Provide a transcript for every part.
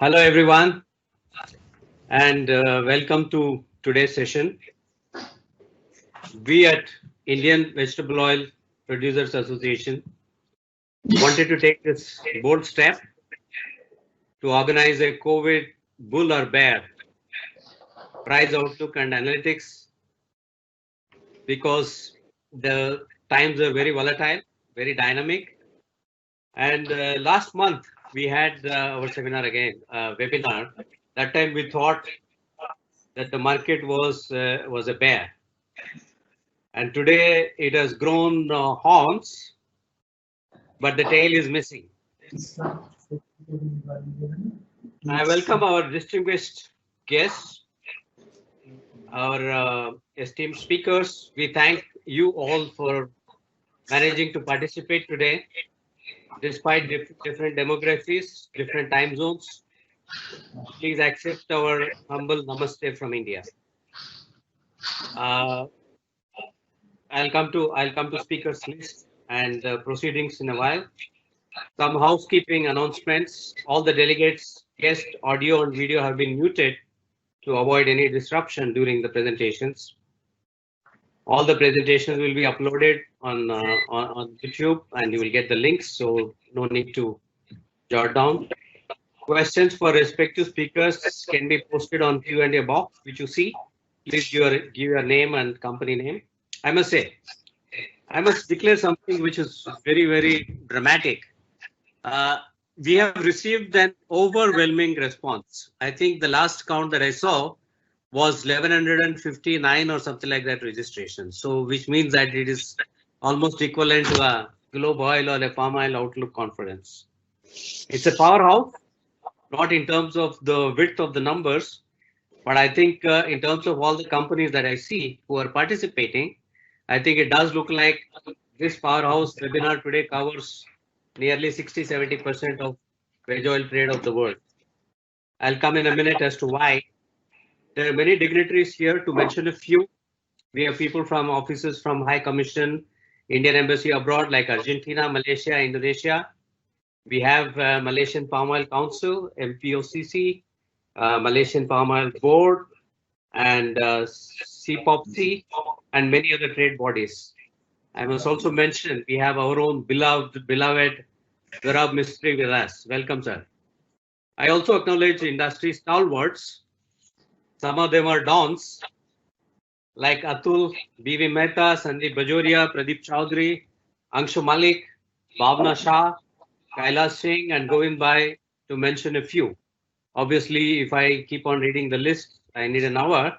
Hello everyone, and welcome to today's session. We at Indian Vegetable Oil Producers Association wanted to take this bold step to organize a COVID bull or bear price outlook and analytics because the times are very volatile, very dynamic. And last month we had our seminar again, webinar. That time we thought that the market was a bear. And today it has grown horns, but the tail is missing. I welcome our distinguished guests, our esteemed speakers. We thank you all for managing to participate today, despite different demographies, different time zones. Please accept our humble namaste from India. I'll come to speakers list and proceedings in a while. Some housekeeping announcements. All the delegates, guest audio and video have been muted to avoid any disruption during the presentations. All the presentations will be uploaded on YouTube and you will get the links, so no need to jot down. Questions for respective speakers can be posted on Q&A box, which you see. Please give your name and company name. I must say, I must declare something which is very, very dramatic. We have received an overwhelming response. I think the last count that I saw was 1159 or something like that registration. So which means that it is almost equivalent to a Global Oil or a Palm Oil Outlook conference. It's a powerhouse, not in terms of the width of the numbers, but I think in terms of all the companies that I see who are participating, I think it does look like this powerhouse webinar today covers nearly 60–70% of veg oil trade of the world. I'll come in a minute as to why. There are many dignitaries here. To mention a few, we have people from offices from High Commission, Indian Embassy abroad like Argentina, Malaysia, Indonesia. We have Malaysian Palm Oil Council, MPOCC, Malaysian Palm Oil Board, and CPOPC, and many other trade bodies. I must also mention we have our own beloved Gaurav Mistry with us. Welcome, sir. I also acknowledge industry stalwarts. Some of them are dons like Atul, B.V. Mehta, Sandeep Bajoria, Pradeep Chaudhary, Anshu Malik, Bhavna Shah, Kailash Singh, and Govind Bhai, to mention a few. Obviously, if I keep on reading the list, I need an hour.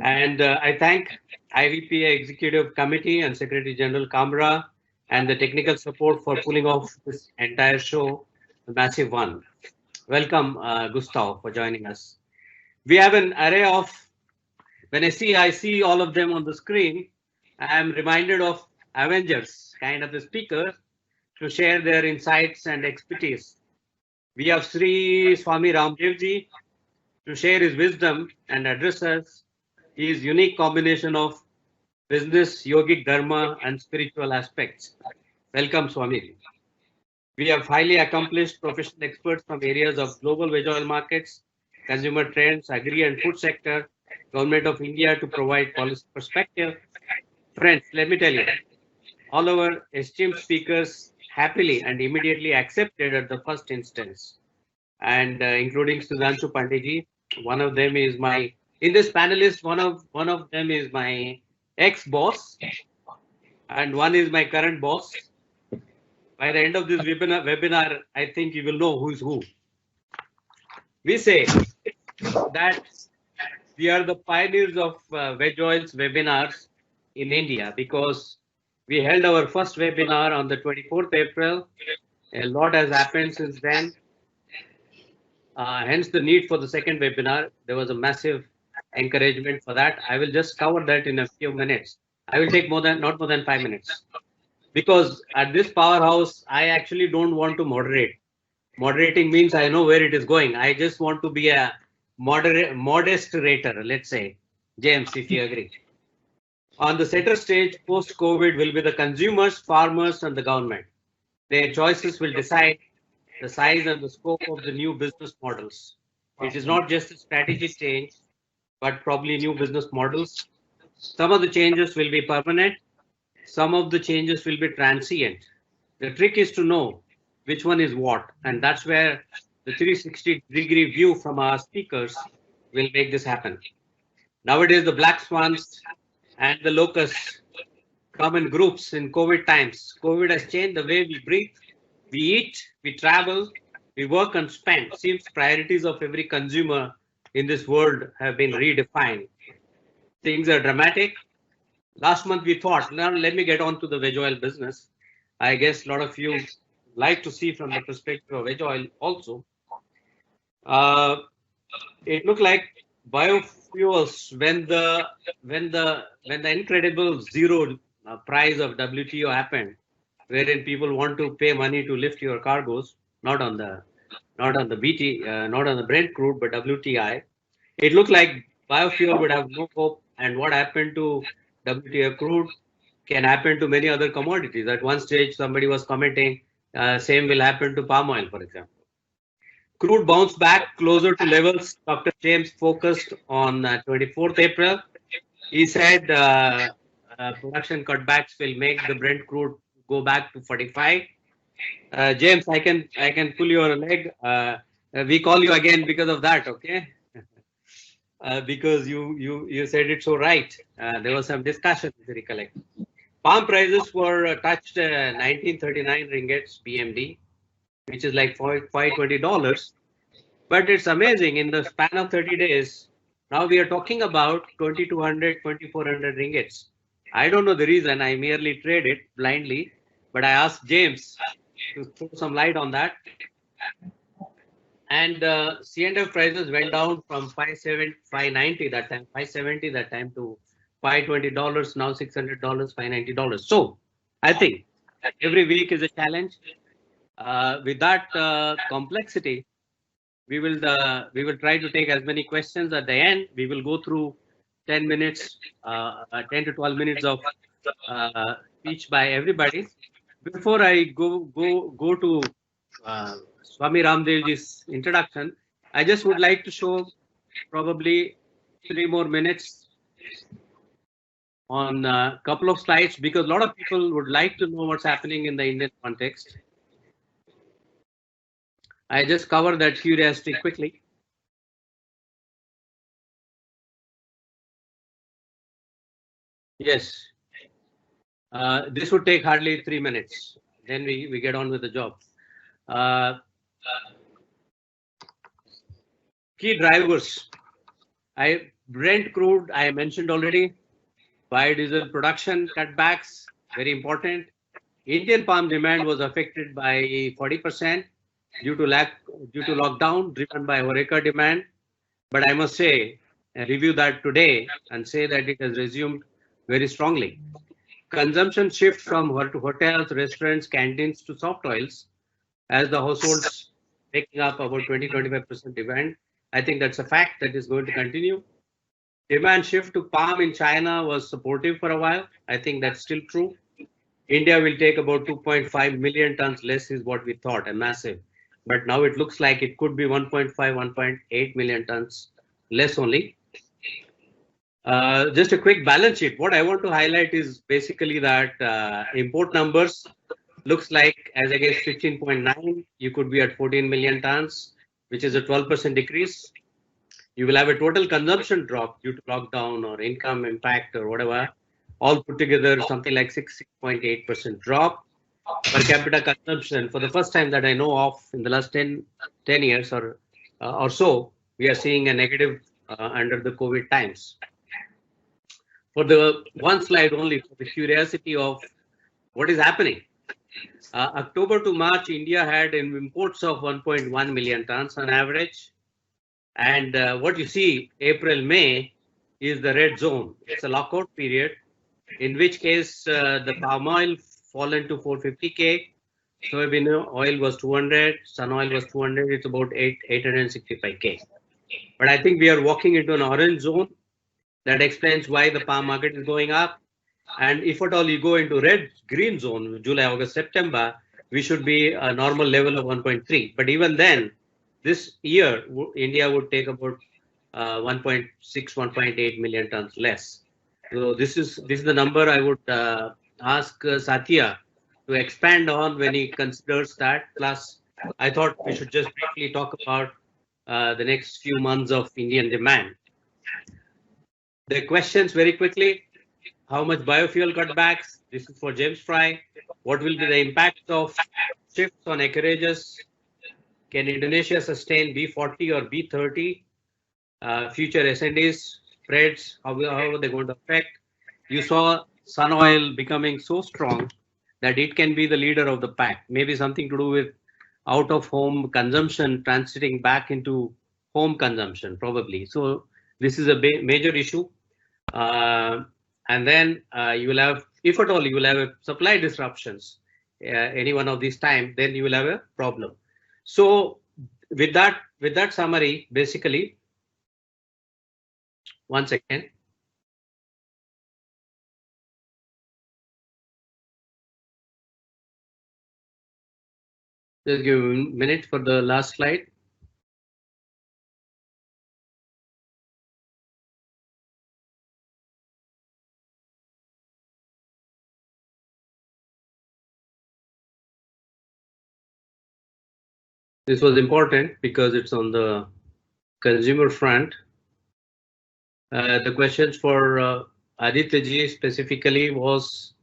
And I thank IVPA Executive Committee and Secretary General Kamra and the technical support for pulling off this entire show, a massive one. Welcome, Gustav, for joining us. We have an array of, when I see all of them on the screen, I am reminded of Avengers, kind of the speakers, to share their insights and expertise. We have Sri Swami Ramdevji to share his wisdom and address us his unique combination of business, yogic dharma, and spiritual aspects. Welcome, Swami. We have highly accomplished professional experts from areas of global veg oil markets, consumer trends, agri and food sector, Government of India to provide policy perspective. Friends, let me tell you, all our esteemed speakers happily and immediately accepted at the first instance, and including Sudhanshu Pandeyji. One of them is my, in this panelist, one of them is my ex-boss, and one is my current boss. By the end of this webinar, I think you will know who is who. We say that we are the pioneers of veg oils webinars in India because we held our first webinar on the 24th April. A lot has happened since then. Hence the need for the second webinar. There was a massive encouragement for that. I will just cover that in a few minutes. I will take not more than 5 minutes. Because at this powerhouse, I actually don't want to moderate. Moderating means I know where it is going. I just want to be a modest rater, let's say. James, if you agree. On the center stage, post-COVID will be the consumers, farmers, and the government. Their choices will decide the size and the scope of the new business models. It is not just a strategy change, but probably new business models. Some of the changes will be permanent. Some of the changes will be transient. The trick is to know which one is what, and that's where the 360-degree view from our speakers will make this happen. Nowadays, the black swans and the locusts come in groups in COVID times. COVID has changed the way we breathe, we eat, we travel, we work and spend. Seems priorities of every consumer in this world have been redefined. Things are dramatic. Last month we thought, now let me get on to the veg oil business. I guess a lot of you like to see from the perspective of veg oil also. It looked like biofuels when the incredible zero price of WTO happened, wherein people want to pay money to lift your cargoes, not on the BT, not on the Brent crude, but WTI. It looked like biofuel would have no hope, and what happened to WTI crude can happen to many other commodities. At one stage, somebody was commenting, same will happen to palm oil, for example. Crude bounced back closer to levels Dr. James focused on 24th April. He said production cutbacks will make the Brent crude go back to 45. James, I can pull your leg. We call you again because of that, okay? Because you said it so right. There was some discussion, if you recollect. Palm prices were touched 1939 ringgits BMD, which is like $520. But it's amazing, in the span of 30 days, now we are talking about 2200, 2400 ringgits. I don't know the reason, I merely trade it blindly, but I asked James to throw some light on that. And C&F prices went down from 590 that time, 570 that time to $520, now $600, $590. So I think every week is a challenge. With that complexity, we will try to take as many questions at the end. We will go through 10 minutes, 10 to 12 minutes of speech by everybody. Before I go to Swami Ramdevji's introduction, I just would like to show probably 3 more minutes on a couple of slides, because a lot of people would like to know what's happening in the Indian context. I just cover that curiosity quickly. Yes, this would take hardly 3 minutes. Then we get on with the job. Key drivers. Brent crude, I mentioned already. Biodiesel production cutbacks, very important. Indian palm demand was affected by 40% due to lockdown driven by HoReCa demand. But I must say, review that today and say that it has resumed very strongly. Consumption shift from hotels, restaurants, canteens to soft oils as the households making up about 20-25% demand. I think that's a fact that is going to continue. Demand shift to palm in China was supportive for a while. I think that's still true. India will take about 2.5 million tons less is what we thought, a massive. But now it looks like it could be 1.5, 1.8 million tons less only. Just a quick balance sheet. What I want to highlight is basically that import numbers looks like as against 15.9, you could be at 14 million tons, which is a 12% decrease. You will have a total consumption drop due to lockdown or income impact or whatever. All put together, something like 6.8% drop. Per capita consumption, for the first time that I know of in the last 10 years or so, we are seeing a negative under the COVID times. For the one slide only, for the curiosity of what is happening. October to March, India had imports of 1.1 million tons on average. And what you see, April, May, is the red zone. It's a lockout period, in which case the palm oil fallen to 450K, soybean oil was 200, sun oil was 200, it's about 865K. But I think we are walking into an orange zone. That explains why the palm market is going up. And if at all you go into red-green zone, July, August, September, we should be a normal level of 1.3. But even then, this year, India would take about 1.6, 1.8 million tons less. So this is the number I would ask Satya to expand on when he considers that. Plus, I thought we should just briefly talk about the next few months of Indian demand. The questions very quickly: how much biofuel cutbacks? This is for James Fry. What will be the impact of shifts on acreages? Can Indonesia sustain B40 or B30? Future S&Ds, spreads, how are they going to affect? You saw sun oil becoming so strong that it can be the leader of the pack. Maybe something to do with out-of-home consumption transiting back into home consumption, probably. So this is a major issue. And then you will have, if at all, you will have a supply disruptions any one of these time, then you will have a problem. So with that summary, basically, one second. Just give me a minute for the last slide. This was important because it's on the consumer front. The questions for Aditya ji specifically was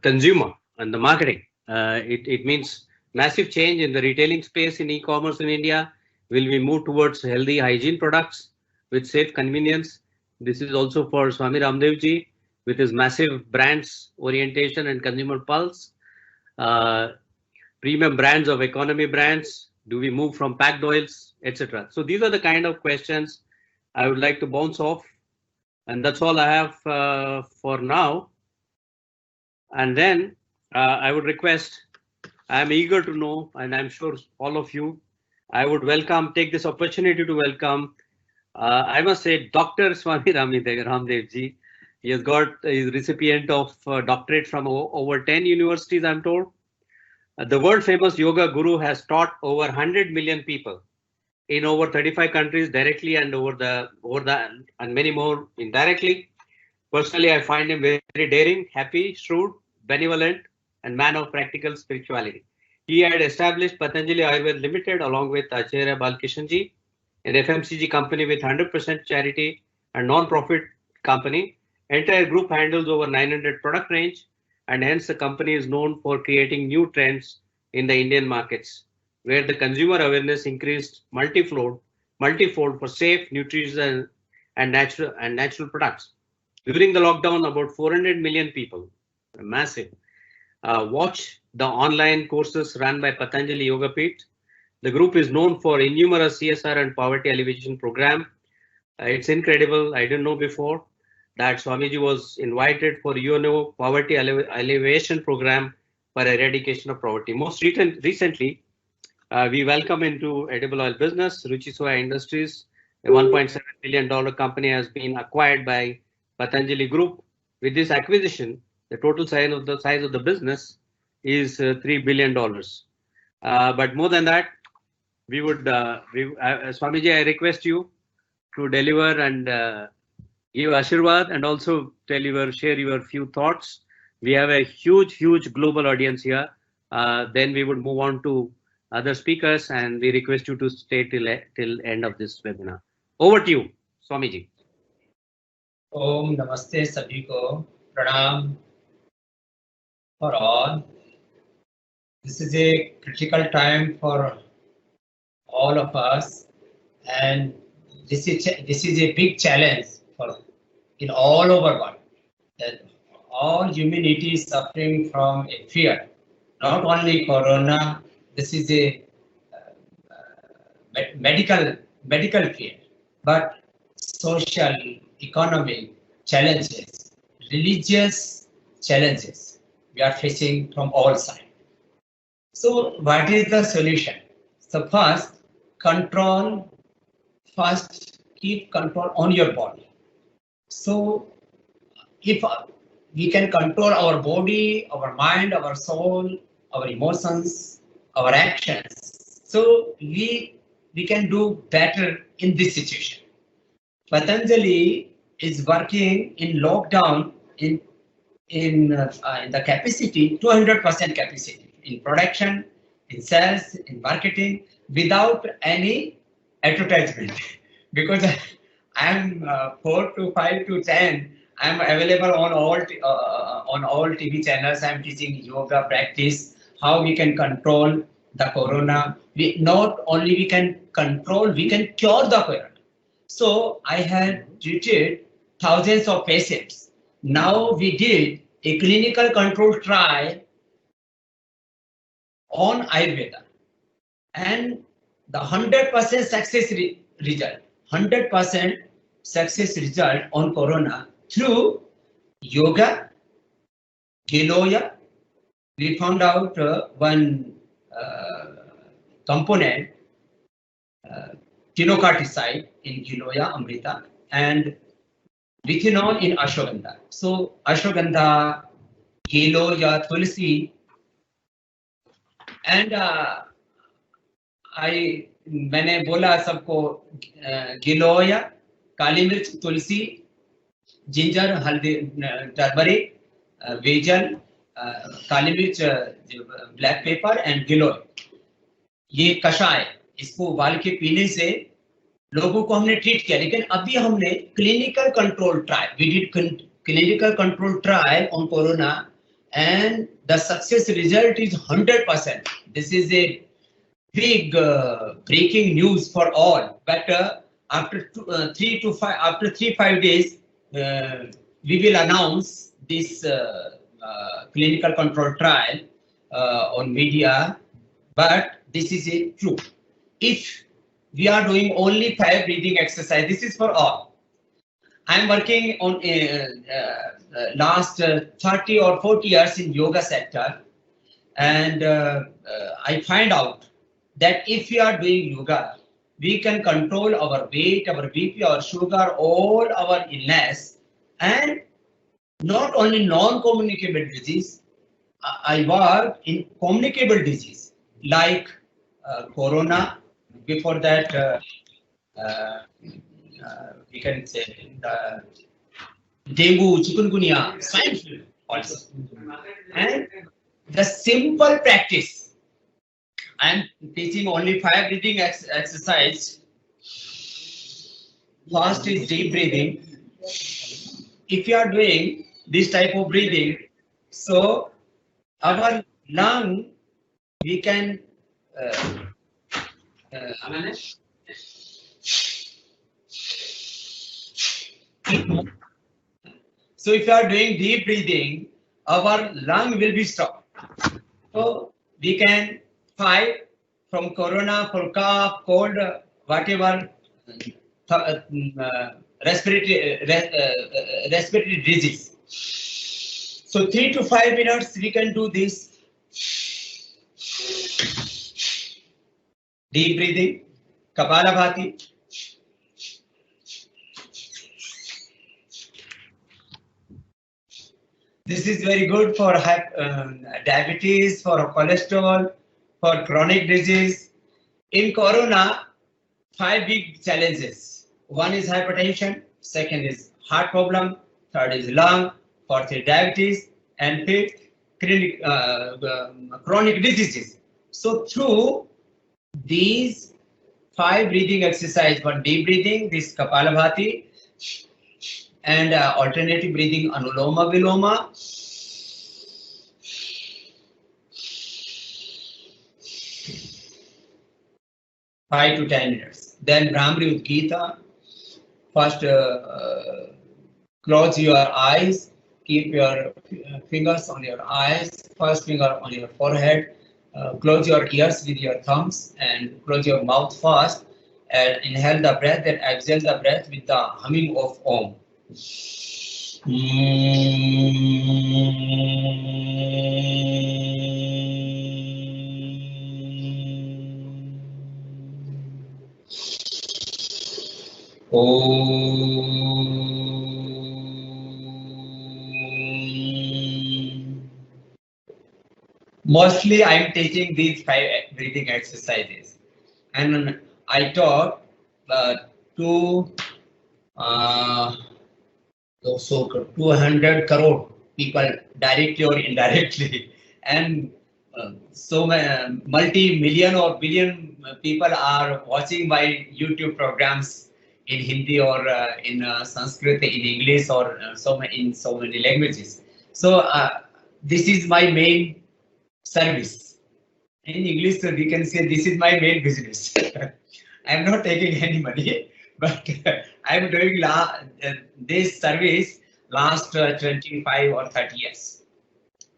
consumer and the marketing. It means massive change in the retailing space in e-commerce in India. Will we move towards healthy hygiene products with safe convenience? This is also for Swami Ramdev ji with his massive brands orientation and consumer pulse. Premium brands of economy brands. Do we move from packed oils, etc.? So these are the kind of questions I would like to bounce off. And that's all I have for now. And then I would request, I'm eager to know, and I'm sure all of you, I would take this opportunity to welcome, I must say, Dr. Swami Ramdev ji. He has got his recipient of doctorate from over 10 universities, I'm told. The world famous yoga guru has taught over 100 million people in over 35 countries directly and and many more indirectly. Personally, I find him very daring, happy, shrewd, benevolent, and man of practical spirituality. He had established Patanjali Ayurveda Limited along with Acharya Balkishanji, an FMCG company with 100% charity and non-profit company. Entire group handles over 900 product range, and hence the company is known for creating new trends in the Indian markets, where the consumer awareness increased multifold for safe, nutritious, and natural products. During the lockdown, about 400 million people, massive, watch the online courses run by Patanjali Yoga Peeth. The group is known for innumerous CSR and poverty alleviation program. It's incredible. I didn't know before that Swamiji was invited for UNO Poverty Alleviation Program for eradication of poverty. Most recently, we welcome into edible oil business. Ruchi Soya Industries, a $1.7 billion company, has been acquired by Patanjali Group. With this acquisition, the total size of the business is $3 billion. But more than that, we would, Swamiji, I request you to deliver and give Ashirwad and also share your few thoughts. We have a huge global audience here. Then we would move on to other speakers, and we request you to stay till end of this webinar. Over to you, Swamiji. Om Namaste sabhi ko, pranam for all. This is a critical time for all of us, and this is a big challenge for in all over world. That all humanity is suffering from a fear. Not only corona, this is a medical fear, but social, economic challenges, religious challenges we are facing from all sides. So what is the solution? So first, keep control on your body. So if we can control our body, our mind, our soul, our emotions, our actions. So we can do better in this situation. Patanjali is working in lockdown in the capacity, 200% capacity in production, in sales, in marketing, without any advertisement. Because I'm 4 to 5 to 10, I'm available on all TV channels. I'm teaching yoga practice, how we can control the corona. We not only we can control, we can cure the corona. So I had treated thousands of patients. Now we did a clinical control trial on Ayurveda, and the 100% success result, 100% success result on corona through yoga, Giloya. We found out one component, tinocarticide in Giloya Amrita, and retinol in ashwagandha. So ashwagandha, Giloya, tulsi, and मैंने बोला सबको गिलोया, काली मिर्च, तुलसी, ginger, हल्दी, turmeric, vessel, काली मिर्च, black pepper and गिलोय, ये कषाय, इसको उबाल के पीने से लोगों को हमने ट्रीट किया. लेकिन अभी हमने clinical control trial, we did clinical control trial on corona and the success result is 100%. This is a big breaking news for all. But after 3-5 days, we will announce this clinical control trial on media. But this is a truth. If we are doing only 5 breathing exercise, this is for all. I'm working on last 30 or 40 years in yoga sector, and I find out that if we are doing yoga, we can control our weight, our BP, our sugar, all our illness, and not only non-communicable disease. I work in communicable disease like corona. Before that, we can say dengue, chikungunya, swine flu also. And the simple practice, I am teaching only 5 breathing exercise. First is deep breathing. If you are doing this type of breathing, so our lung, we can so if you are doing deep breathing, our lung will be stopped. So we can fight from corona, for cough, cold, whatever respiratory disease. So 3 to 5 minutes we can do this deep breathing, Kapalabhati. This is very good for diabetes, for cholesterol, for chronic disease. In corona, 5 big challenges. One is hypertension, second is heart problem, third is lung, fourth is diabetes, and fifth chronic diseases. So through these 5 breathing exercise, one deep breathing, this Kapalabhati, and alternative breathing, Anuloma Viloma. Five to 10 minutes. Then Brahmri Udgita. First, close your eyes. Keep your fingers on your eyes. First finger on your forehead. Close your ears with your thumbs and close your mouth first. And inhale the breath and exhale the breath with the humming of Om. Mostly I'm teaching these 5 breathing exercises, and I taught to so 200 crore people directly or indirectly, and so multi-million or billion people are watching my YouTube programs in Hindi or in Sanskrit, in English, or in so many languages. So this is my main service. In English, we can say this is my main business. I'm not taking any money, but I'm doing this service last 25 or 30 years.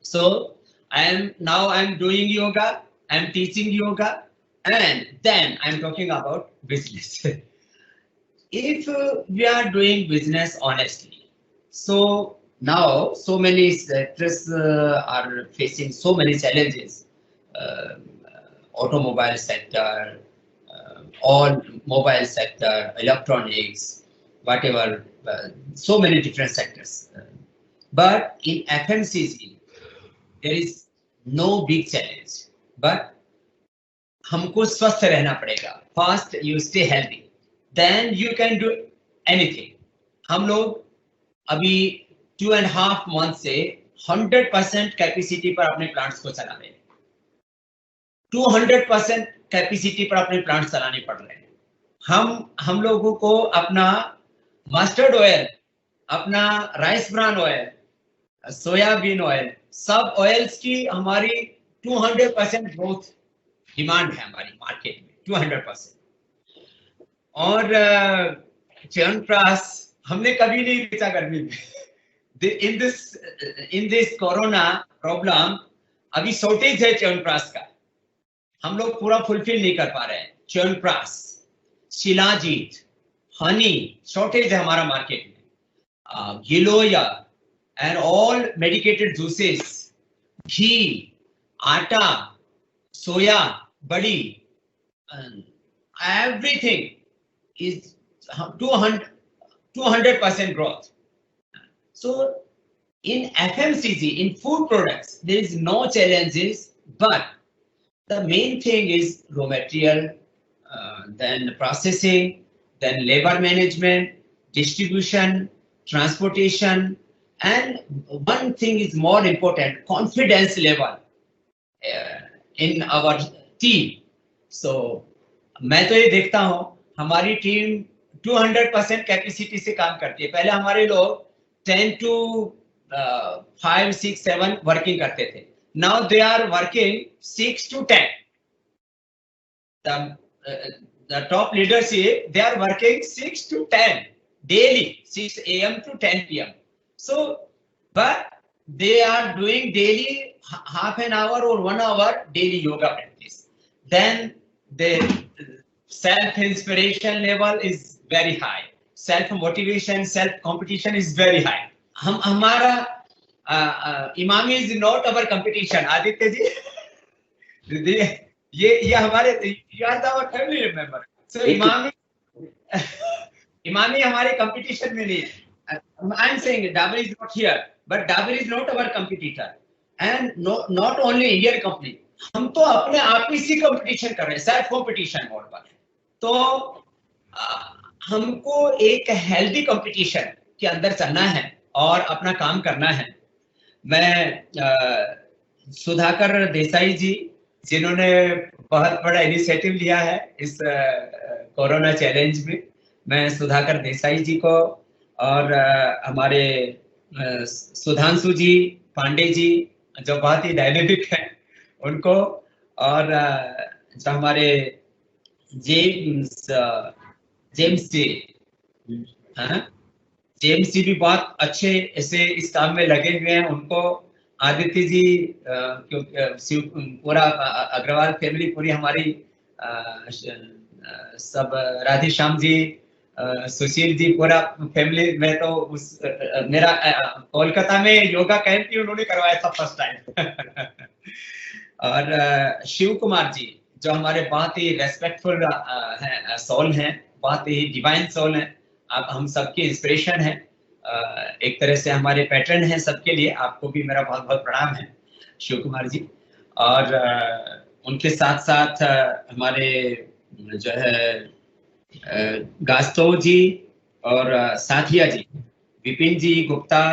So I'm doing yoga, I'm teaching yoga, and then I'm talking about business. If we are doing business honestly, so now so many sectors are facing so many challenges. Uh, Automobile sector, all mobile sector, electronics, whatever, so many different sectors. But in FMCG, there is no big challenge. But हमको स्वस्थ रहना पड़ेगा. First, you stay healthy. Then you can do anything. हम लोग अभी 2.5 months से 100% capacity पर अपने प्लांट्स को चला रहे हैं. 200% कैपेसिटी पर अपने प्लांट चलाने पड़ रहे हैं. हम लोगों को अपना मस्टर्ड ऑयल, अपना rice bran oil, soybean oil, सब ऑयल्स की हमारी 200% ग्रोथ डिमांड है हमारी मार्केट में, 200%. और च्यवनप्राश हमने कभी नहीं बेचा गर्मी में. इन दिस कोरोना प्रॉब्लम अभी शॉर्टेज है च्यवनप्राश का, हम लोग पूरा फुलफिल नहीं कर पा रहे हैं. च्यवनप्राश, शिलाजीत, हनी शॉर्टेज है हमारा मार्केट में. गिलोया एंड ऑल मेडिकेटेड जूसेस, घी, आटा, सोया, बड़ी, everything is 200% growth. So in FMCG, in food products, there is no challenges, but the main thing is raw material, then processing, then labor management, distribution, transportation, and one thing is more important, confidence level in our team. So मैं तो ये देखता हूँ हमारी team 200% capacity से काम करती है. पहले हमारे लोग 10 to 5, 6, 7 वर्किंग करते थे. Now they are working 6 to 10. The top leadership, they are working 6 to 10 daily, 6 a.m. to 10 p.m. So, but they are doing daily half an hour or 1 hour daily yoga practice. Then the self-inspiration level is very high. Self-motivation, self-competition is very high. हमारा Emami is not our competition. Aditya ji, ये हमारे, you are our family member. So Emami हमारे competition में नहीं है. I'm saying Dabur is not here, but Dabur is not our competitor, and not only Indian company. हम तो अपने आप ही से कंपटीशन कर रहे हैं, सेल्फ कंपटीशन मोड पर. तो हमको एक हेल्दी कंपटीशन के अंदर चलना है और अपना काम करना है. मैं सुधाकर देसाई जी, जिन्होंने बहुत बड़ा इनिशिएटिव लिया है इस कोरोना चैलेंज में, मैं सुधाकर देसाई जी को और हमारे सुधांशु जी पांडे जी जो बहुत ही डायनेमिक हैं उनको, और जो हमारे जेम्स जी, जेम्स जी भी बहुत अच्छे ऐसे इस काम में लगे हुए हैं. उनको आदित्य जी, पूरा अग्रवाल फैमिली पूरी हमारी, सब राधेश्याम जी, सुशील जी, पूरा फैमिली में तो मेरा कोलकाता में योगा कैंप भी उन्होंने करवाया था फर्स्ट टाइम. और शिव कुमार जी जो हमारे बहुत ही रेस्पेक्टफुल सोल हैं, बहुत ही डिवाइन सोल हैं, आप हम सबकी इंस्पिरेशन हैं, एक तरह से हमारे पैटर्न हैं सबके लिए. आपको भी मेरा बहुत बहुत प्रणाम है शिव कुमार जी. और उनके साथ साथ हमारे जो है गास्तव जी और साथिया जी, विपिन जी गुप्ता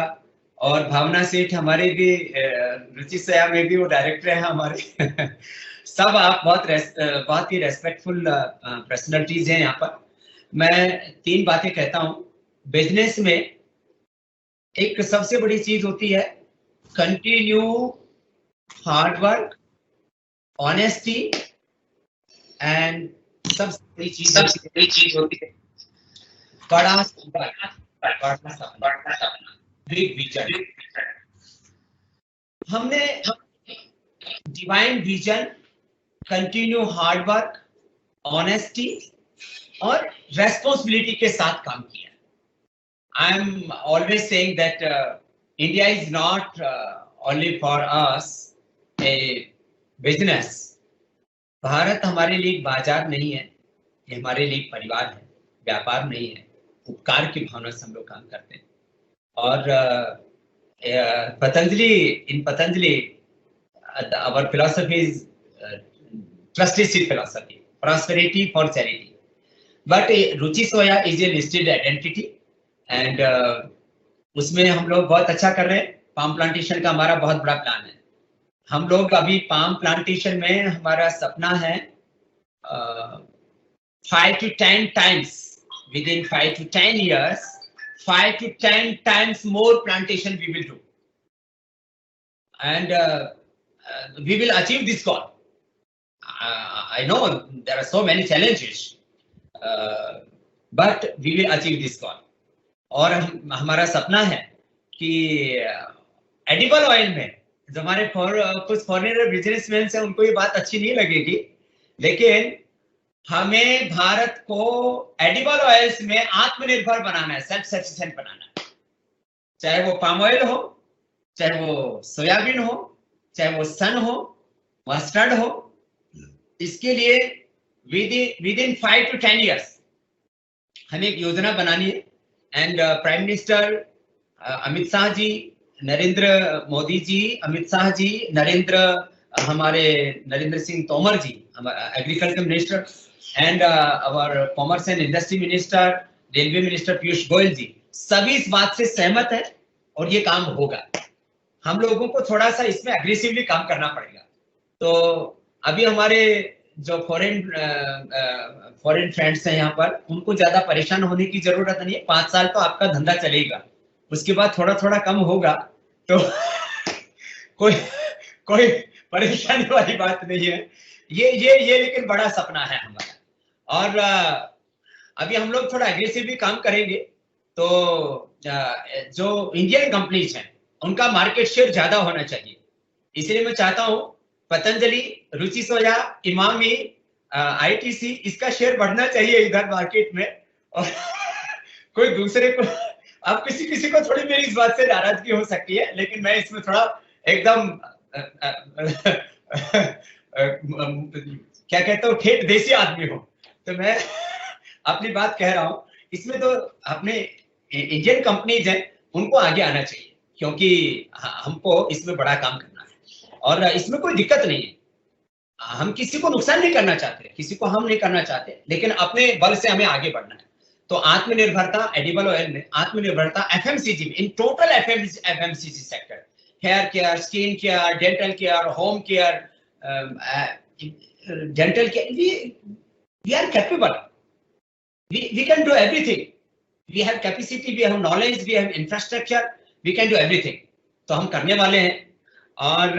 और भावना सेठ हमारे भी रुचि सया में भी वो डायरेक्टर हैं हमारे सब आप बहुत ही रेस्पेक्टफुल पर्सनैलिटीज हैं यहाँ पर। मैं 3 बातें कहता हूँ। बिजनेस में एक सबसे बड़ी चीज होती है continue hard work, honesty and सबसे बड़ी चीज होती है बड़ा सपना, बिग विजन। हमने divine vision, continue hard work, honesty और रेस्पॉन्सिबिलिटी के साथ काम किया। I am always saying that India is not only for us A business. Bharat हमारे लिए बाजार नहीं है, ये हमारे लिए परिवार है, व्यापार नहीं है। उपकार की भावना से हम लोग काम करते हैं। और Patanjali, our philosophy is trusteeship philosophy, prosperity for charity. But Ruchi Soya is a listed identity and उसमें हम लोग बहुत अच्छा कर रहे हैं। पाम प्लांटेशन का हमारा बहुत बड़ा प्लान है। हम लोग अभी पाम प्लांटेशन में हमारा सपना है 5 to 10 times within 5 to 10 years, 5 to 10 times more plantation we will do, and we will achieve this goal. I know there are so many challenges, but we will achieve this goal. और हमारा सपना है कि edible oil में जो हमारे कुछ foreigner businessman हैं उनको ये बात अच्छी नहीं लगेगी, लेकिन हमें भारत को एडिबल ऑयल्स में आत्मनिर्भर बनाना है, सेल्फ सफिशिएंट बनाना है। चाहे वो पाम ऑयल हो, चाहे वो सोयाबीन हो, चाहे वो सन हो, मस्टर्ड हो। इसके लिए विद इन 5 to 10 years हमें एक योजना बनानी है। And prime minister Amit Shah ji, Narendra Modi ji, Amit Shah ji, हमारे Narendra Singh Tomar ji, agriculture minister, and our commerce and industry minister, railway minister Piyush Goyal ji, सभी इस बात से सहमत है और ये काम होगा। हम लोगों को थोड़ा सा इसमें अग्रेसिवली काम करना पड़ेगा। तो अभी हमारे जो फॉरेन फ्रेंड्स हैं यहाँ पर, उनको ज्यादा परेशान होने की जरूरत नहीं है। 5 साल तो आपका धंधा चलेगा, उसके बाद थोड़ा थोड़ा कम होगा, तो कोई परेशानी वाली बात नहीं है। ये लेकिन बड़ा सपना है हमारा। और अभी हम लोग थोड़ा एग्रेसिवली काम करेंगे तो जो इंडियन कंपनीज हैं उनका मार्केट शेयर ज्यादा होना चाहिए। इसलिए मैं चाहता हूं पतंजलि, रुचि सोया, इमामी, आईटीसी, इसका शेयर बढ़ना चाहिए इधर मार्केट में। और कोई दूसरे को, अब किसी को थोड़ी मेरी इस बात से नाराजगी हो सकती है, लेकिन मैं इसमें थोड़ा एकदम क्या कहता हूँ, ठेठ देसी आदमी हूँ, तो मैं अपनी बात कह रहा हूँ। इसमें तो अपने इंडियन कंपनीज हैं उनको आगे आना चाहिए, क्योंकि हमको इसमें बड़ा काम करना है और इसमें कोई दिक्कत नहीं है। हम किसी को नुकसान नहीं करना चाहते, किसी को हम नहीं करना चाहते, लेकिन अपने बल से हमें आगे बढ़ना है। तो आत्मनिर्भरता एडिबल ऑयल में, आत्मनिर्भरता एफएमसीजी में, in total FMCG sector, hair care, skin care, dental care, home care, dental care, we are capable, we can do everything, we have capacity, we have knowledge, we have infrastructure, we can do everything। तो हम करने वाले हैं। और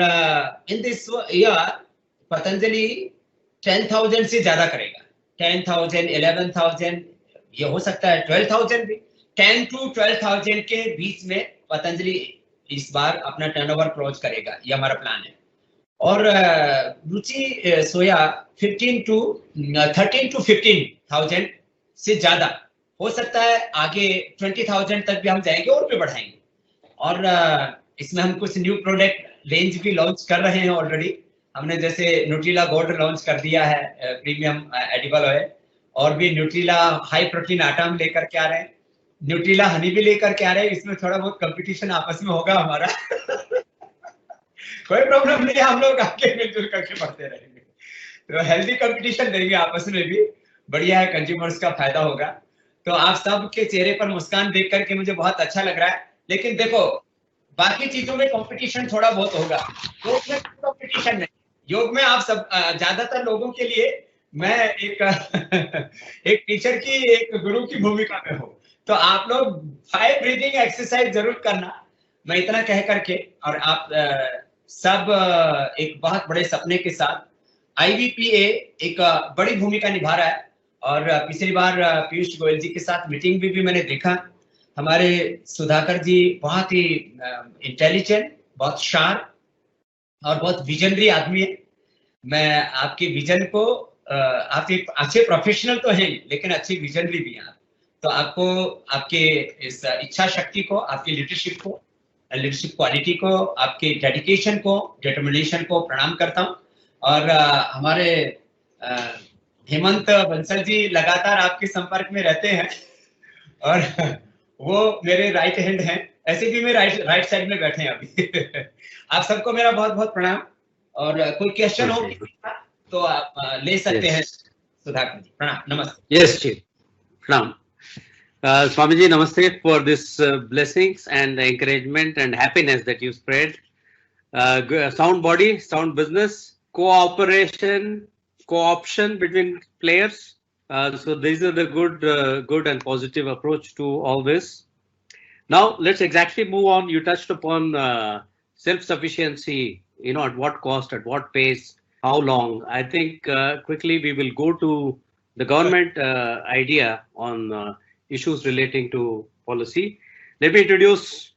in this year Patanjali 10,000 से ज्यादा करेगा, 10,000, 11,000, ये हो सकता है 12,000 भी। 10 to 12,000 के बीच में पतंजलि इस बार अपना टर्नओवर क्लोज करेगा, ये हमारा प्लान है। और रुचि सोया 13 to 15,000 से ज्यादा हो सकता है, आगे 20,000 तक भी हम जाएंगे और भी बढ़ाएंगे। और इसमें हम कुछ न्यू प्रोडक्ट रेंज भी लॉन्च कर रहे हैं ऑलरेडी। हमने जैसे न्यूट्रिला गोल्ड लॉन्च कर दिया है, प्रीमियम एडिबल ऑयल, और भी न्यूट्रिला हाई प्रोटीन आटा हम लेकर के आ रहे हैं, न्यूट्रिला हनी भी लेकर के आ रहे हैं। इसमें थोड़ा बहुत कंपटीशन आपस में होगा हमारा कोई प्रॉब्लम नहीं है, हम लोग आके मिलजुल करके पढ़ते रहेंगे। तो हेल्दी कंपटीशन देंगे आपस में भी, बढ़िया है, कंज्यूमर्स का फायदा होगा। तो आप सबके चेहरे पर मुस्कान देख करके मुझे बहुत अच्छा लग रहा है। लेकिन देखो, बाकी चीजों में कंपटीशन थोड़ा बहुत होगा, योग में कंपटीशन नहीं। योग में आप सब ज्यादातर लोगों के लिए मैं एक एक टीचर की, एक गुरु की भूमिका में हूँ। तो आप लोग 5 ब्रीदिंग एक्सरसाइज जरूर करना, मैं इतना कह करके। और आप सब एक बहुत बड़े सपने के साथ, IVPA एक बड़ी भूमिका निभा रहा है। और पिछली बार पीयूष गोयल जी के साथ मीटिंग भी मैंने देखा। हमारे सुधाकर जी बहुत ही इंटेलिजेंट, बहुत शार्प और बहुत विजनरी आदमी है। मैं आपके विजन को, आप एक अच्छे प्रोफेशनल तो हैं लेकिन अच्छे विजनरी भी हैं। तो आपको, आपके इस इच्छा शक्ति को, आपकी लीडरशिप को, लीडरशिप क्वालिटी को, आपके डेडिकेशन को, डिटर्मिनेशन को प्रणाम करता हूँ। और हमारे हेमंत बंसल जी लगातार आपके संपर्क में रहते हैं और वो मेरे राइट हैंड हैं, ऐसे भी मेरे राइट साइड में बैठे हैं अभी। आप सबको मेरा बहुत बहुत प्रणाम। और कोई क्वेश्चन हो तो आप ले सकते हैं सुधाकर जी। प्रणाम, नमस्ते। Yes, Chief. Pranam. Swamiji, namaste for this blessings and encouragement and happiness that you spread. Sound body, sound business, cooperation, co-option between players. So these are the good and positive approach to all this. Now let's exactly move on. You touched upon self-sufficiency. You know, at what cost, at what pace, how long. I think quickly we will go to the government idea on issues relating to policy. Let me introduce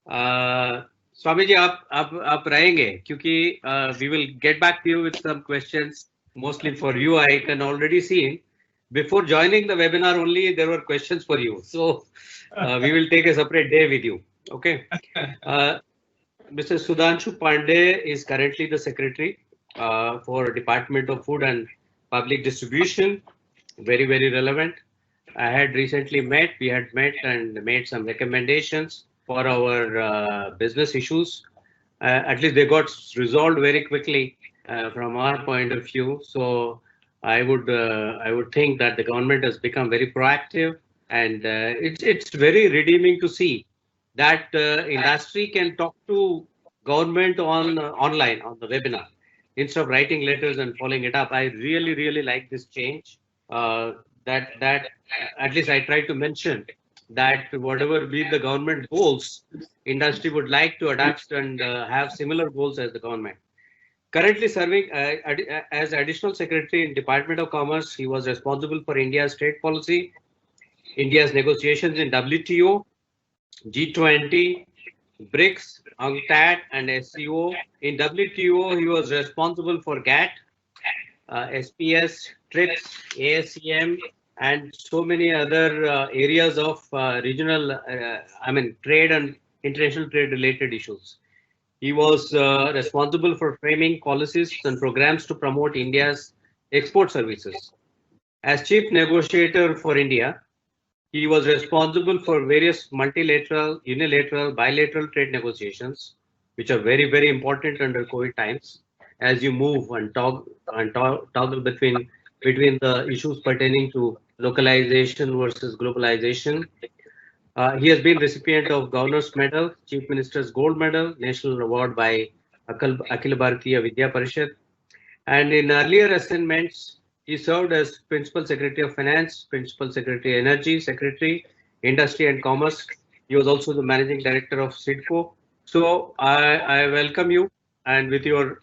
Swami ji. आप रहेंगे क्योंकि we will get back to you with some questions mostly for you. I can already see before joining the webinar only there were questions for you. So we will take a separate day with you. Okay. Mr. Sudhanshu Pandey is currently the secretary for Department of Food and Public Distribution. Very, very relevant. I had recently met, we had met and made some recommendations for our business issues. At least they got resolved very quickly from our point of view. So I would think that the government has become very proactive, and it's very redeeming to see that industry can talk to government on online on the webinar instead of writing letters and following it up. I really like this change. That at least I try to mention that whatever be the government goals, industry would like to adapt and have similar goals as the government. Currently serving as additional secretary in Department of Commerce, he was responsible for India's trade policy, India's negotiations in WTO, G20, BRICS, UNCTAD, and SCO. In WTO, he was responsible for GATT, SPS, TRIPS, ASEM, and so many other areas of regional, trade and international trade related issues. He was responsible for framing policies and programs to promote India's export services. As chief negotiator for India, he was responsible for various multilateral, unilateral, bilateral trade negotiations, which are very, very important under COVID times, as you move and toggle between the issues pertaining to localization versus globalization. He has been recipient of Governor's Medal, Chief Minister's Gold Medal, National Award by Akhil Bharatiya Vidya Parishad. And in earlier assignments, he served as Principal Secretary of Finance, Principal Secretary Energy, Secretary Industry and Commerce. He was also the Managing Director of SIDCO. So I welcome you, and with your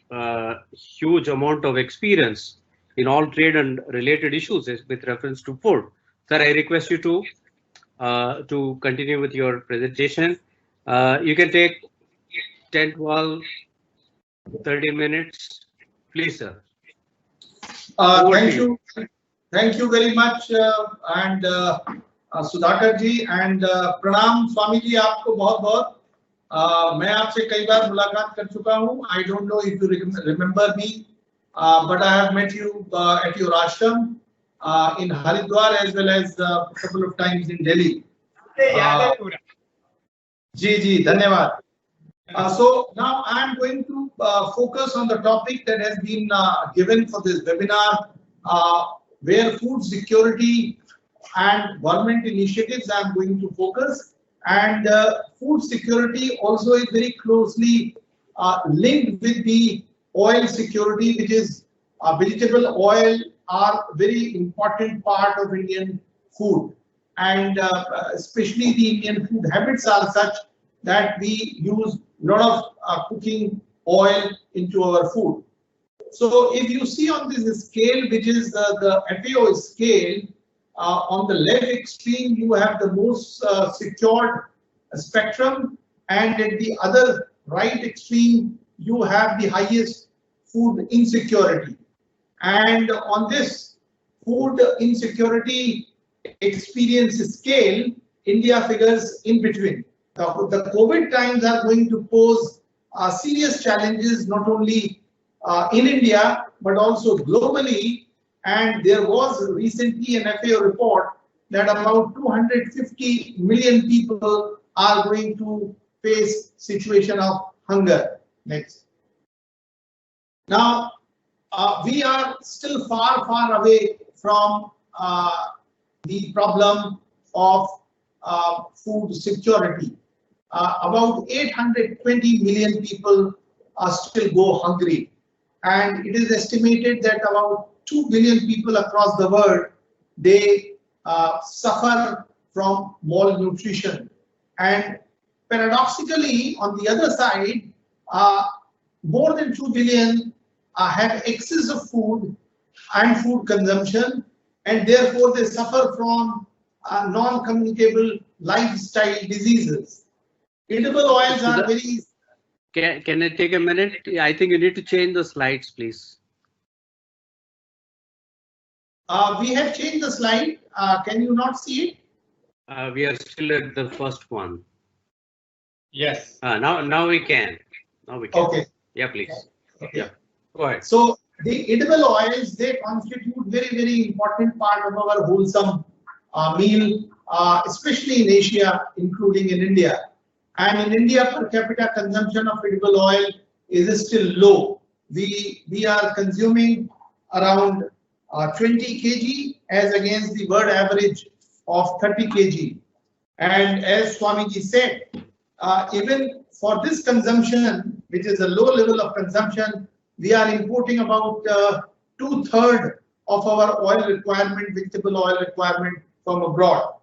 huge amount of experience in all trade and related issues with reference to food, sir, I request you to continue with your presentation. You can take 10, 12, 30 minutes, please, sir. Thank you very much, and Sudhakar ji and प्रणाम स्वामी जी, आपको बहुत बहुत। मैं आपसे कई बार मुलाकात कर चुका हूँ. I don't know if you remember me, but I have met you at your ashram in Haridwar as well as a couple of times in Delhi. जी जी, धन्यवाद. So now I am going to focus on the topic that has been given for this webinar, where food security and government initiatives I am going to focus. And food security also is very closely linked with the oil security, which is vegetable oil are very important part of Indian food. And especially the Indian food habits are such that we use a lot of cooking oil into our food. So if you see on this scale, which is the FAO scale, on the left extreme you have the most secured spectrum, and at the other right extreme you have the highest food insecurity. And on this food insecurity experience scale, India figures in between. The COVID times are going to pose serious challenges not only in India but also globally. And there was recently an FAO report that about 250 million people are going to face situation of hunger. Next. Now, we are still far away from the problem of food security. About 820 million people still go hungry, and it is estimated that about 2 billion people across the world, they suffer from malnutrition. And paradoxically, on the other side, more than 2 billion have excess of food and food consumption, and therefore they suffer from non-communicable lifestyle diseases. Edible oils are very... Can I take a minute? I think you need to change the slides, please. We have changed the slide. Can you not see it? We are still at the first one. Yes. Now we can. Now we can. Okay. Yeah, please. Okay. Yeah. Go ahead. So the edible oils, they constitute very important part of our wholesome meal, especially in Asia, including in India. And in India, per capita consumption of edible oil is still low. We are consuming around 20 kg as against the world average of 30 kg. And as Swamiji said, even for this consumption, which is a low level of consumption, we are importing about 2/3 of our oil requirement, vegetable oil requirement from abroad.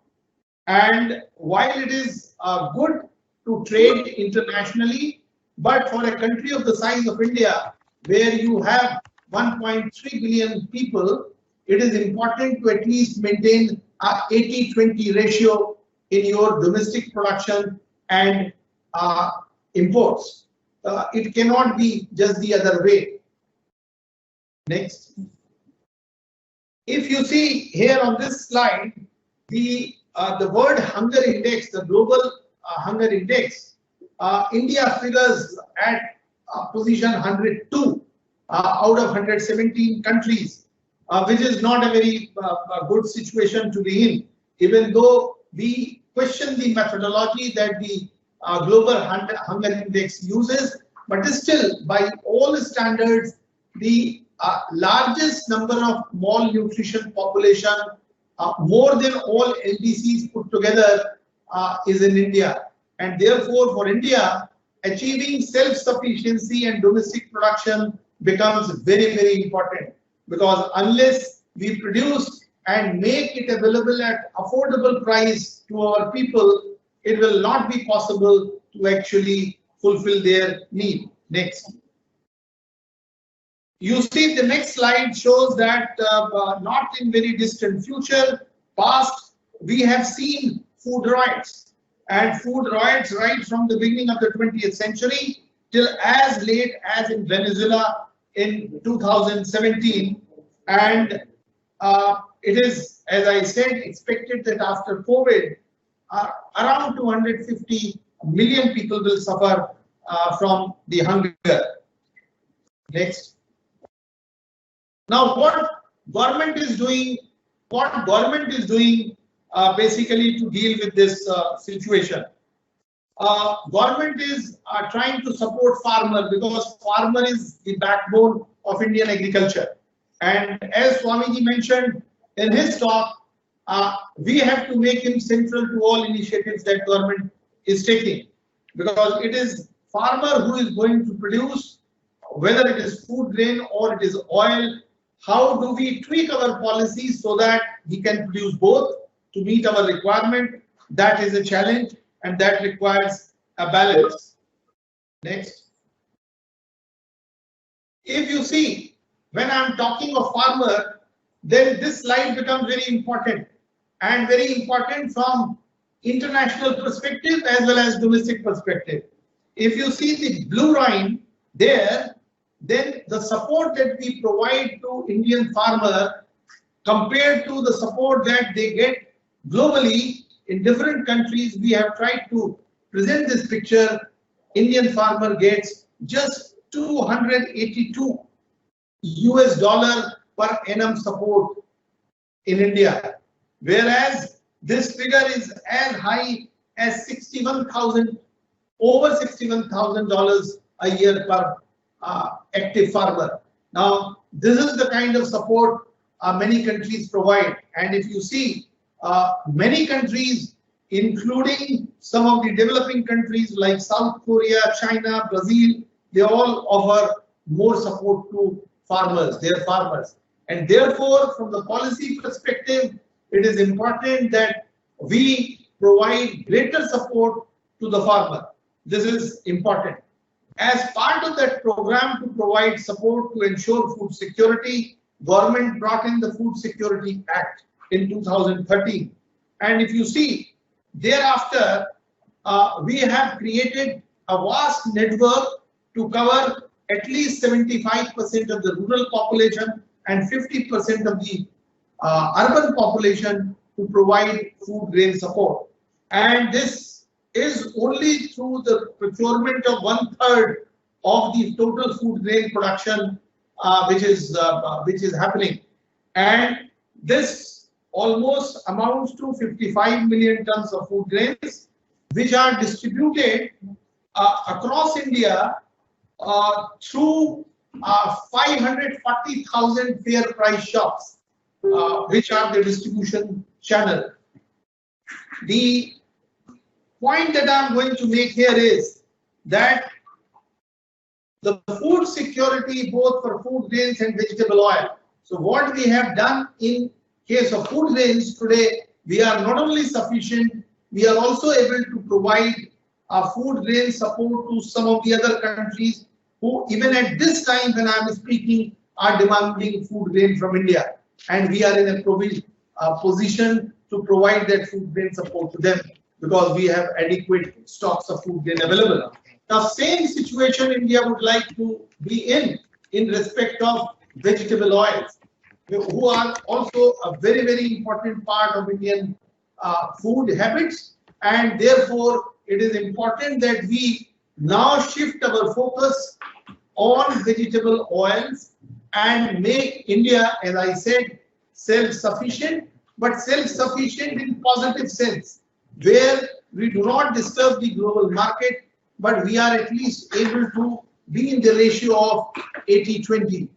And while it is good to trade internationally, but for a country of the size of India, where you have 1.3 billion people, it is important to at least maintain a 80-20 ratio in your domestic production and imports. It cannot be just the other way. Next. If you see here on this slide, the World Hunger Index, the global hunger index, India figures at position 102 out of 117 countries, which is not a very good situation to be in, even though we question the methodology that the global hunger index uses, but still by all standards, the largest number of malnutrition population, more than all LDCs put together, is in India. And therefore for India, achieving self-sufficiency and domestic production becomes very important, because unless we produce and make it available at affordable price to our people, it will not be possible to actually fulfill their need. Next. You see the next slide shows that not in very distant future, past, we have seen food riots, and food riots right from the beginning of the 20th century till as late as in Venezuela in 2017. And it is, as I said, expected that after COVID, around 250 million people will suffer from the hunger. Next. Now, what government is doing basically to deal with this situation. government is trying to support farmer because farmer is the backbone of Indian agriculture. And as Swamiji mentioned in his talk, we have to make him central to all initiatives that government is taking, because it is farmer who is going to produce, whether it is food grain or it is oil. How do we tweak our policies so that he can produce both to meet our requirement? That is a challenge, and that requires a balance. Next. If you see, when I'm talking of farmer, then this slide becomes very important, and very important from international perspective as well as domestic perspective. If you see the blue line there, then the support that we provide to Indian farmer compared to the support that they get globally in different countries, we have tried to present this picture. Indian farmer gets just $282 per annum support in India, whereas this figure is as high as over $61,000 a year per active farmer. Now, this is the kind of support many countries provide, and if you see, many countries, including some of the developing countries like South Korea, China, Brazil, they all offer more support to farmers, their farmers. And therefore, from the policy perspective, it is important that we provide greater support to the farmer. This is important. As part of that program to provide support to ensure food security, government brought in the Food Security Act in 2013. And if you see, thereafter, we have created a vast network to cover at least 75% of the rural population and 50% of the urban population to provide food grain support. And this is only through the procurement of 1/3 of the total food grain production, which is happening. And this almost amounts to 55 million tons of food grains, which are distributed across India through 540,000 fair price shops, which are the distribution channel. The point that I'm going to make here is that the food security, both for food grains and vegetable oil. So what we have done in case of food grains today, we are not only sufficient, we are also able to provide food grain support to some of the other countries who even at this time when I am speaking are demanding food grain from India, and we are in a position to provide that food grain support to them because we have adequate stocks of food grain available. Now, same situation India would like to be in respect of vegetable oils, who are also a very, very important part of Indian food habits, and therefore it is important that we now shift our focus on vegetable oils and make India, as I said, self-sufficient, but self-sufficient in positive sense, where we do not disturb the global market, but we are at least able to be in the ratio of 80-20.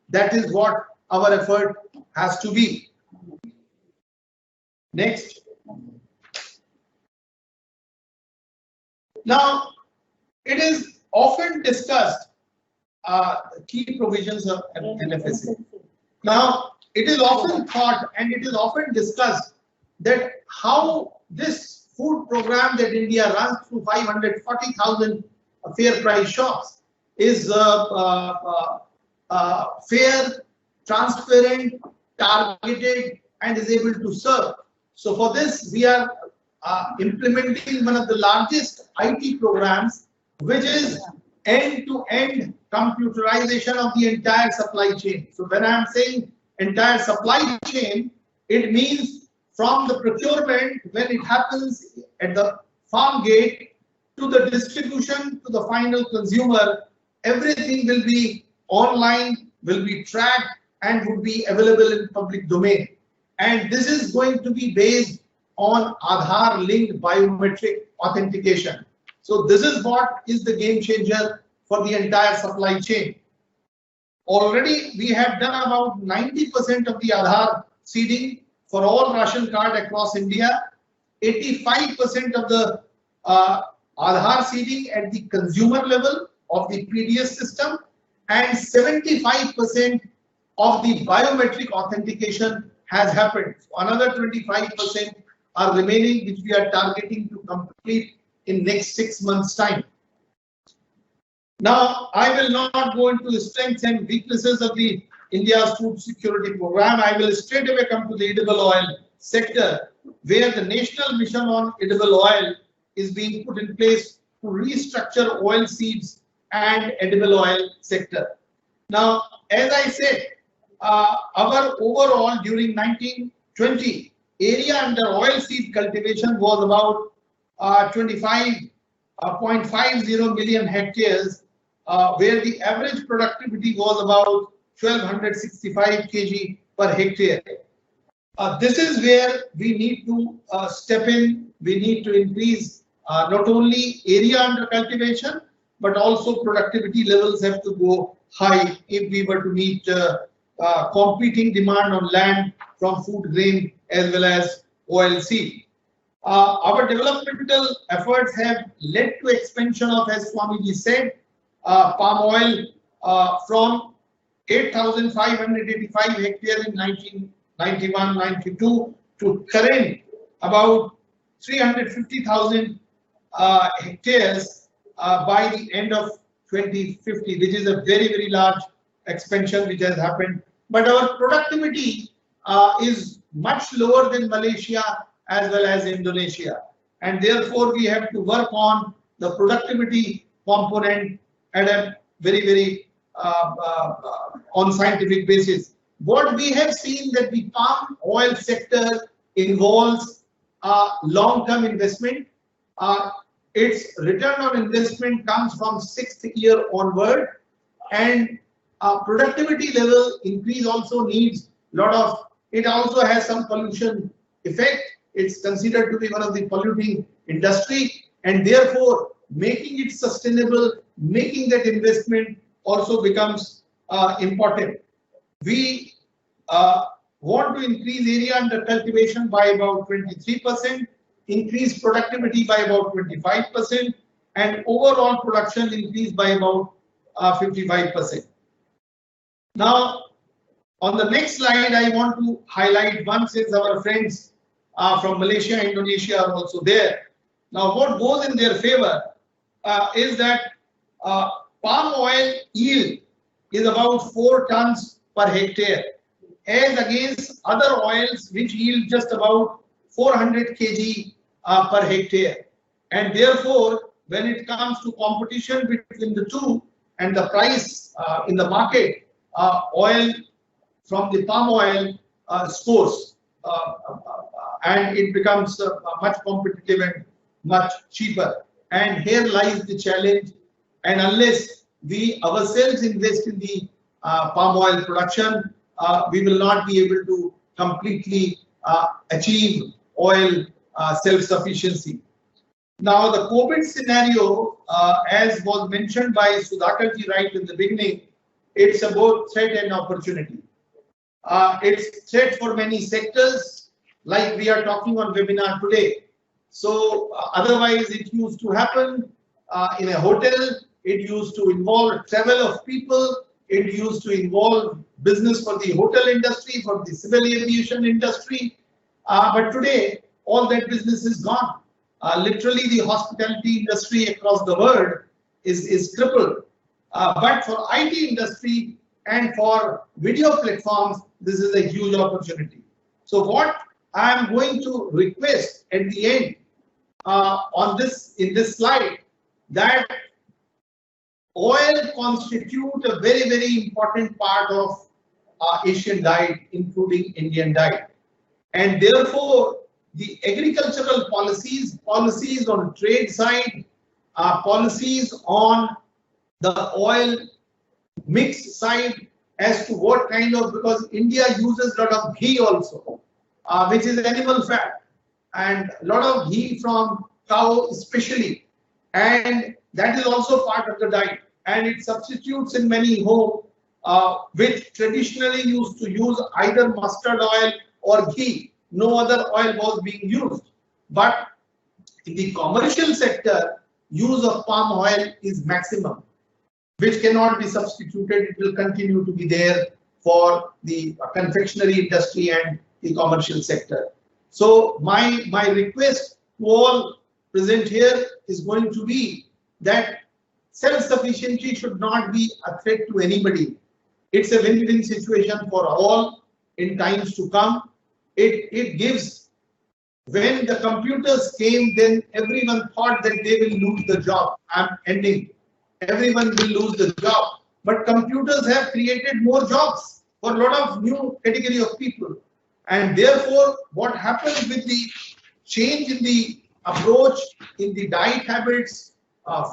That is what our effort has to be. Next. Now, it is often discussed key provisions of NFSA. Now, it is often thought and it is often discussed that how this food program that India runs through 540,000 fair price shops is fair, transparent, targeted, and is able to serve. So for this, we are implementing one of the largest IT programs, which is end-to-end computerization of the entire supply chain. So when I am saying entire supply chain, it means from the procurement, when it happens at the farm gate, to the distribution to the final consumer, everything will be online, will be tracked, and would be available in public domain. And this is going to be based on Aadhaar linked biometric authentication. So this is what is the game changer for the entire supply chain. Already we have done about 90% of the Aadhaar seeding for all ration card across India, 85% of the Aadhaar seeding at the consumer level of the PDS system, and 75% of the biometric authentication has happened. So another 25% are remaining, which we are targeting to complete in next 6 months' time. Now, I will not go into the strengths and weaknesses of the India's food security program. I will straight away come to the edible oil sector, where the national mission on edible oil is being put in place to restructure oil seeds and edible oil sector. Now, as I said, our overall during 1920 area under oil seed cultivation was about 25.50 million hectares, where the average productivity was about 1265 kg per hectare. This is where we need to step in. We need to increase not only area under cultivation, but also productivity levels have to go high if we were to meet competing demand on land from food grain as well as oil seed. Our developmental efforts have led to expansion of, as Swamiji said, palm oil from 8,585 hectares in 1991-92 to current about 350,000 hectares by the end of 2050, which is a very, very large expansion which has happened. But our productivity is much lower than Malaysia as well as Indonesia, and therefore we have to work on the productivity component at a very, very on scientific basis. What we have seen that the palm oil sector involves long-term investment. Its return on investment comes from 6th year onward, and productivity level increase also needs a lot of. It also has some pollution effect. It's considered to be one of the polluting industry, and therefore making it sustainable, making that investment also becomes important. We want to increase area under cultivation by about 23%, increase productivity by about 25%, and overall production increase by about 55%. Now, on the next slide, I want to highlight one, since our friends from Malaysia and Indonesia are also there. Now, what goes in their favor is that palm oil yield is about 4 tons per hectare, as against other oils which yield just about 400 kg per hectare. And therefore, when it comes to competition between the two and the price in the market, oil from the palm oil scores and it becomes much competitive and much cheaper. And here lies the challenge. And unless we ourselves invest in the palm oil production, we will not be able to completely achieve oil self-sufficiency. Now, the COVID scenario, as was mentioned by Sudhakarji right in the beginning, it's about threat and opportunity. It's threat for many sectors, like we are talking on webinar today. So otherwise it used to happen in a hotel. It used to involve travel of people. It used to involve business for the hotel industry, for the civil aviation industry. But today, all that business is gone. Literally, the hospitality industry across the world is crippled. But for IT industry and for video platforms, this is a huge opportunity. So what I am going to request at the end in this slide, that oil constitute a very, very important part of Asian diet, including Indian diet. And therefore, the agricultural policies on trade side, policies on the oil mix side, as to what kind of, because India uses a lot of ghee also, which is animal fat, and a lot of ghee from cow especially. and that is also part of the diet, and it substitutes in many homes which traditionally used to use either mustard oil or ghee. No other oil was being used, but in the commercial sector, use of palm oil is maximum, which cannot be substituted. It will continue to be there for the confectionery industry and the commercial sector. So my request to all present here is going to be that self-sufficiency should not be a threat to anybody. It's a win-win situation for all in times to come. It gives. When the computers came, then everyone thought that they will lose the job. I'm ending. Everyone will lose the job. But computers have created more jobs for a lot of new category of people. And therefore, what happens with the change in the approach, in the diet habits,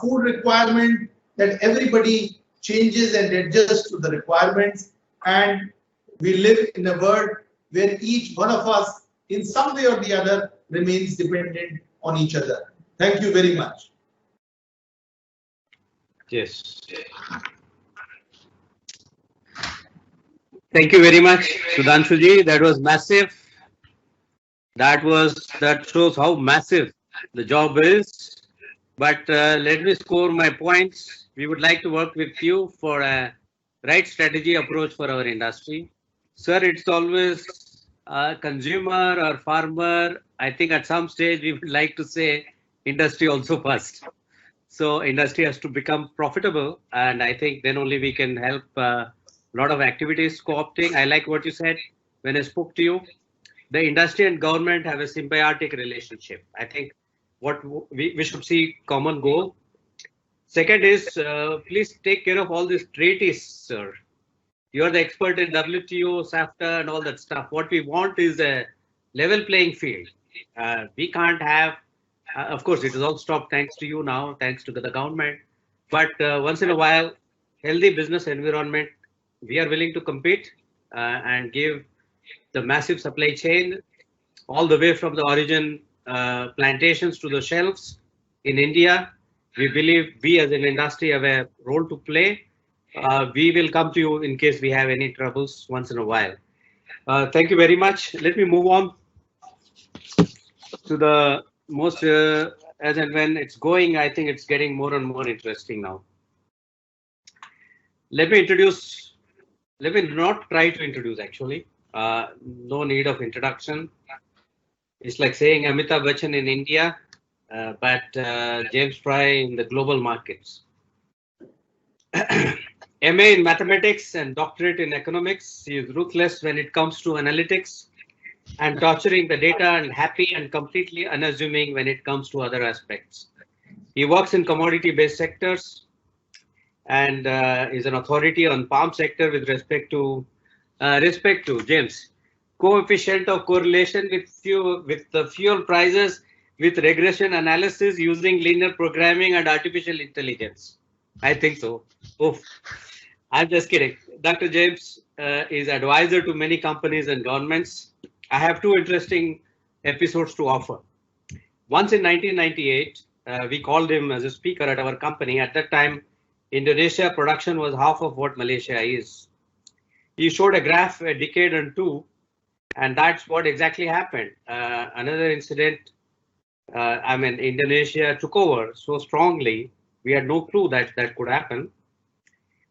food requirement, that everybody changes and adjusts to the requirements. And we live in a world where each one of us, in some way or the other, remains dependent on each other. Thank you very much. Yes. Thank you very much, Sudhanshuji. That was massive. That shows how massive the job is. But let me score my points. We would like to work with you for a right strategy approach for our industry. Sir, it's always consumer or farmer. I think at some stage we would like to say industry also first. So industry has to become profitable, and I think then only we can help a lot of activities co-opting. I like what you said when I spoke to you. The industry and government have a symbiotic relationship. I think what we should see common goal. Second is please take care of all these treaties, sir. You're the expert in WTO, SAFTA, and all that stuff. What we want is a level playing field. We can't have, of course, it is all stopped thanks to you now, thanks to the government. But once in a while, healthy business environment, we are willing to compete and give the massive supply chain all the way from the origin plantations to the shelves in India. We believe we as an industry have a role to play. We will come to you in case we have any troubles once in a while. Thank you very much. Let me move on to the most, as and when it's going, I think it's getting more and more interesting now. Let me not try to introduce actually. No need of introduction. It's like saying Amitabh Bachchan in India, but James Fry in the global markets. MA in mathematics and doctorate in economics. He is ruthless when it comes to analytics and torturing the data, and happy and completely unassuming when it comes to other aspects. He works in commodity-based sectors and is an authority on palm sector with respect to James. Coefficient of correlation with the fuel prices with regression analysis using linear programming and artificial intelligence. I think so. Oof. I'm just kidding. Dr. James is advisor to many companies and governments. I have two interesting episodes to offer. Once in 1998, we called him as a speaker at our company. At that time, Indonesia production was half of what Malaysia is. He showed a graph a decade and two, and that's what exactly happened. Another incident, Indonesia took over so strongly, we had no clue that could happen.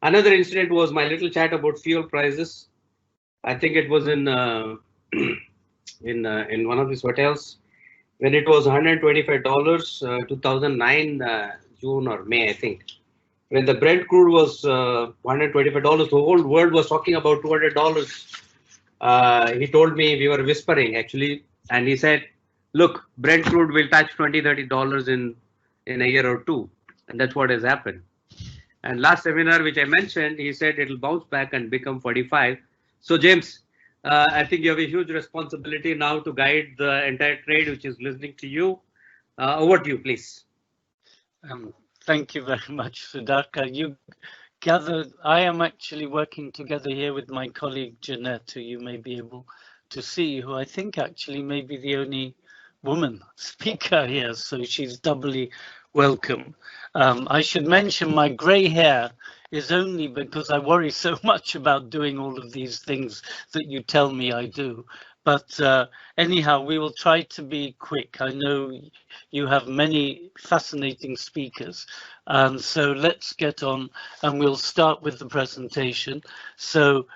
Another incident was my little chat about fuel prices. I think it was in one of these hotels when it was $125, 2009 June or May, I think. When the Brent crude was $125, the whole world was talking about $200. He told me, we were whispering actually, and he said, look, Brent crude will touch $20, $30 in a year or two. And that's what has happened. And last seminar, which I mentioned, he said it'll bounce back and become 45. So James, I think you have a huge responsibility now to guide the entire trade, which is listening to you. Over to you, please. Thank you very much, Sudhakar. You gathered, I am actually working together here with my colleague Jeanette, who you may be able to see, who I think actually may be the only woman speaker here. So she's doubly Welcome. I should mention my grey hair is only because I worry so much about doing all of these things that you tell me I do. But anyhow, we will try to be quick. I know you have many fascinating speakers. So let's get on and we'll start with the presentation. So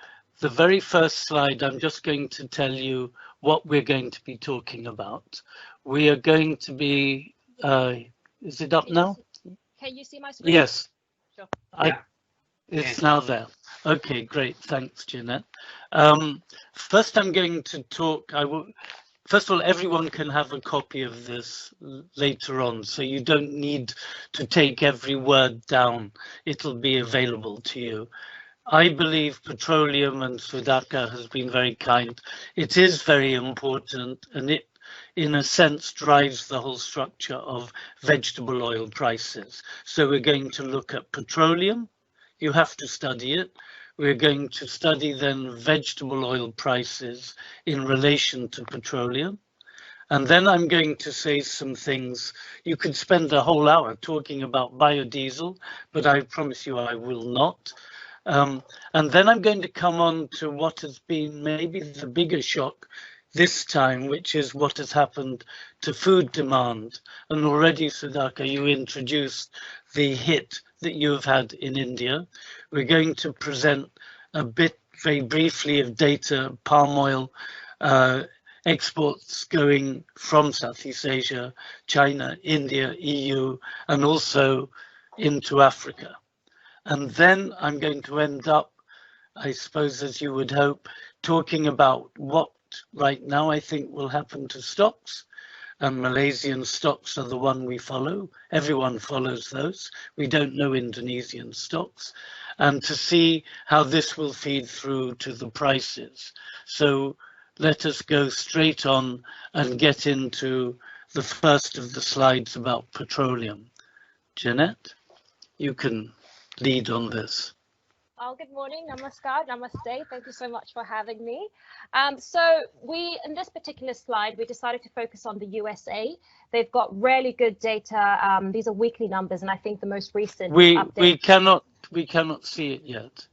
the very first slide, I'm just going to tell you what we're going to be talking about. We are going to be, is it up now? Can you see my screen? Yes. Sure. It's now there. Okay, great. Thanks, Jeanette. First, I'm going to talk. First of all, everyone can have a copy of this later on, so you don't need to take every word down. It'll be available to you. I believe Petroleum, and Sudhakar has been very kind. It is very important, and it, in a sense, drives the whole structure of vegetable oil prices. So we're going to look at petroleum. You have to study it. We're going to study then vegetable oil prices in relation to petroleum. And then I'm going to say some things. You could spend a whole hour talking about biodiesel, but I promise you I will not. And then I'm going to come on to what has been maybe the bigger shock this time, which is what has happened to food demand. And already, Sudhakar, you introduced the hit that you have had in India. We're going to present a bit very briefly of data, palm oil exports going from Southeast Asia, China, India, EU, and also into Africa. And then I'm going to end up, I suppose, as you would hope, talking about what right now I think will happen to stocks. And Malaysian stocks are the one we follow. Everyone follows those. We don't know Indonesian stocks. And to see how this will feed through to the prices. So let us go straight on and get into the first of the slides about petroleum. Jeanette, you can lead on this. Oh, good morning. Namaskar. Namaste. Thank you so much for having me. So in this particular slide, we decided to focus on the USA. They've got really good data. These are weekly numbers, and I think the most recent update. We cannot see it yet.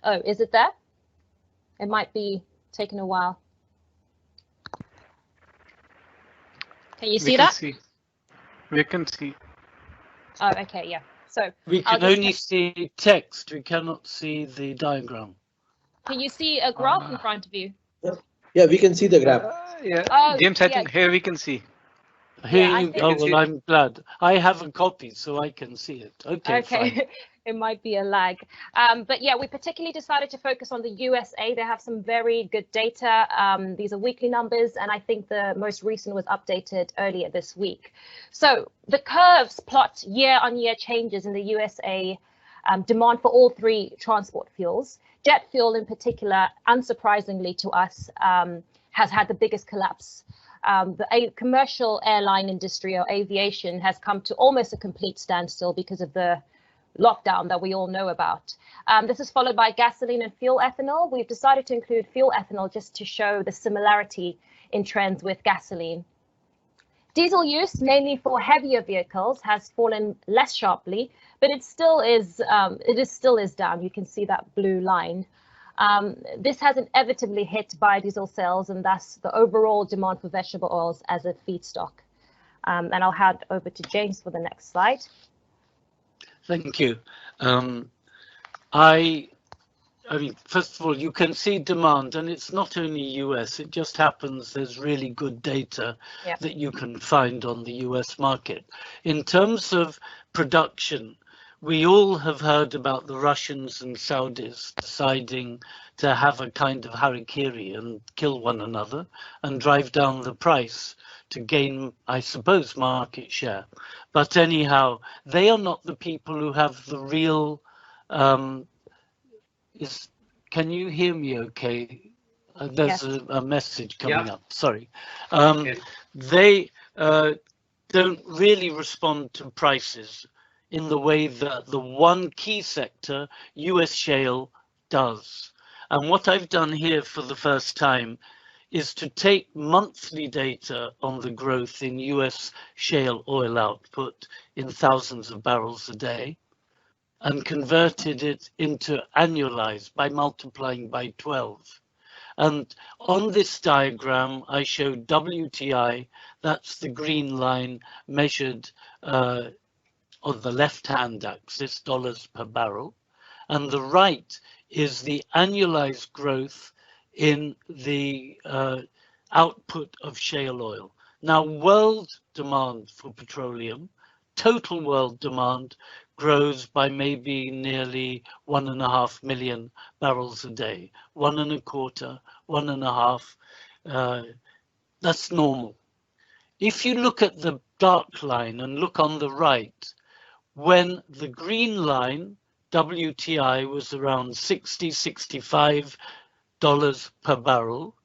Oh, is it there? It might be taking a while. Can you see that? We can see. Oh, okay, yeah. So we can only see text. We cannot see the diagram. Can you see a graph in front of you? Yeah, we can see the graph. James, I think here we can see. I'm glad. I have a copy, so I can see it. Okay. Fine. It might be a lag. But yeah, we particularly decided to focus on the USA. They have some very good data. These are weekly numbers, and I think the most recent was updated earlier this week. So the curves plot year-on-year changes in the USA demand for all three transport fuels. Jet fuel in particular, unsurprisingly to us, has had the biggest collapse. The commercial airline industry or aviation has come to almost a complete standstill because of the lockdown that we all know about. This is followed by gasoline and fuel ethanol. We've decided to include fuel ethanol just to show the similarity in trends with gasoline. Diesel use, mainly for heavier vehicles, has fallen less sharply, but it still is down. You can see that blue line. This has inevitably hit biodiesel sales and thus the overall demand for vegetable oils as a feedstock. And I'll hand over to James for the next slide. Thank you. I mean, first of all, you can see demand, and it's not only US, it just happens there's really good data that you can find on the US market. In terms of production, we all have heard about the Russians and Saudis deciding to have a kind of harakiri and kill one another and drive down the price to gain, I suppose, market share. But anyhow, they are not the people who have the real... can you hear me okay? There's a message coming up, sorry. They don't really respond to prices in the way that the one key sector, US shale, does. And what I've done here for the first time is to take monthly data on the growth in US shale oil output in thousands of barrels a day and converted it into annualized by multiplying by 12. And on this diagram, I showed WTI, that's the green line measured on the left-hand axis, dollars per barrel. And the right is the annualized growth in the output of shale oil. Now, world demand for petroleum, total world demand, grows by maybe nearly 1.5 million barrels a day, 1.25, 1.5. That's normal. If you look at the dark line and look on the right, when the green line, WTI, was around $60, $65 per barrel,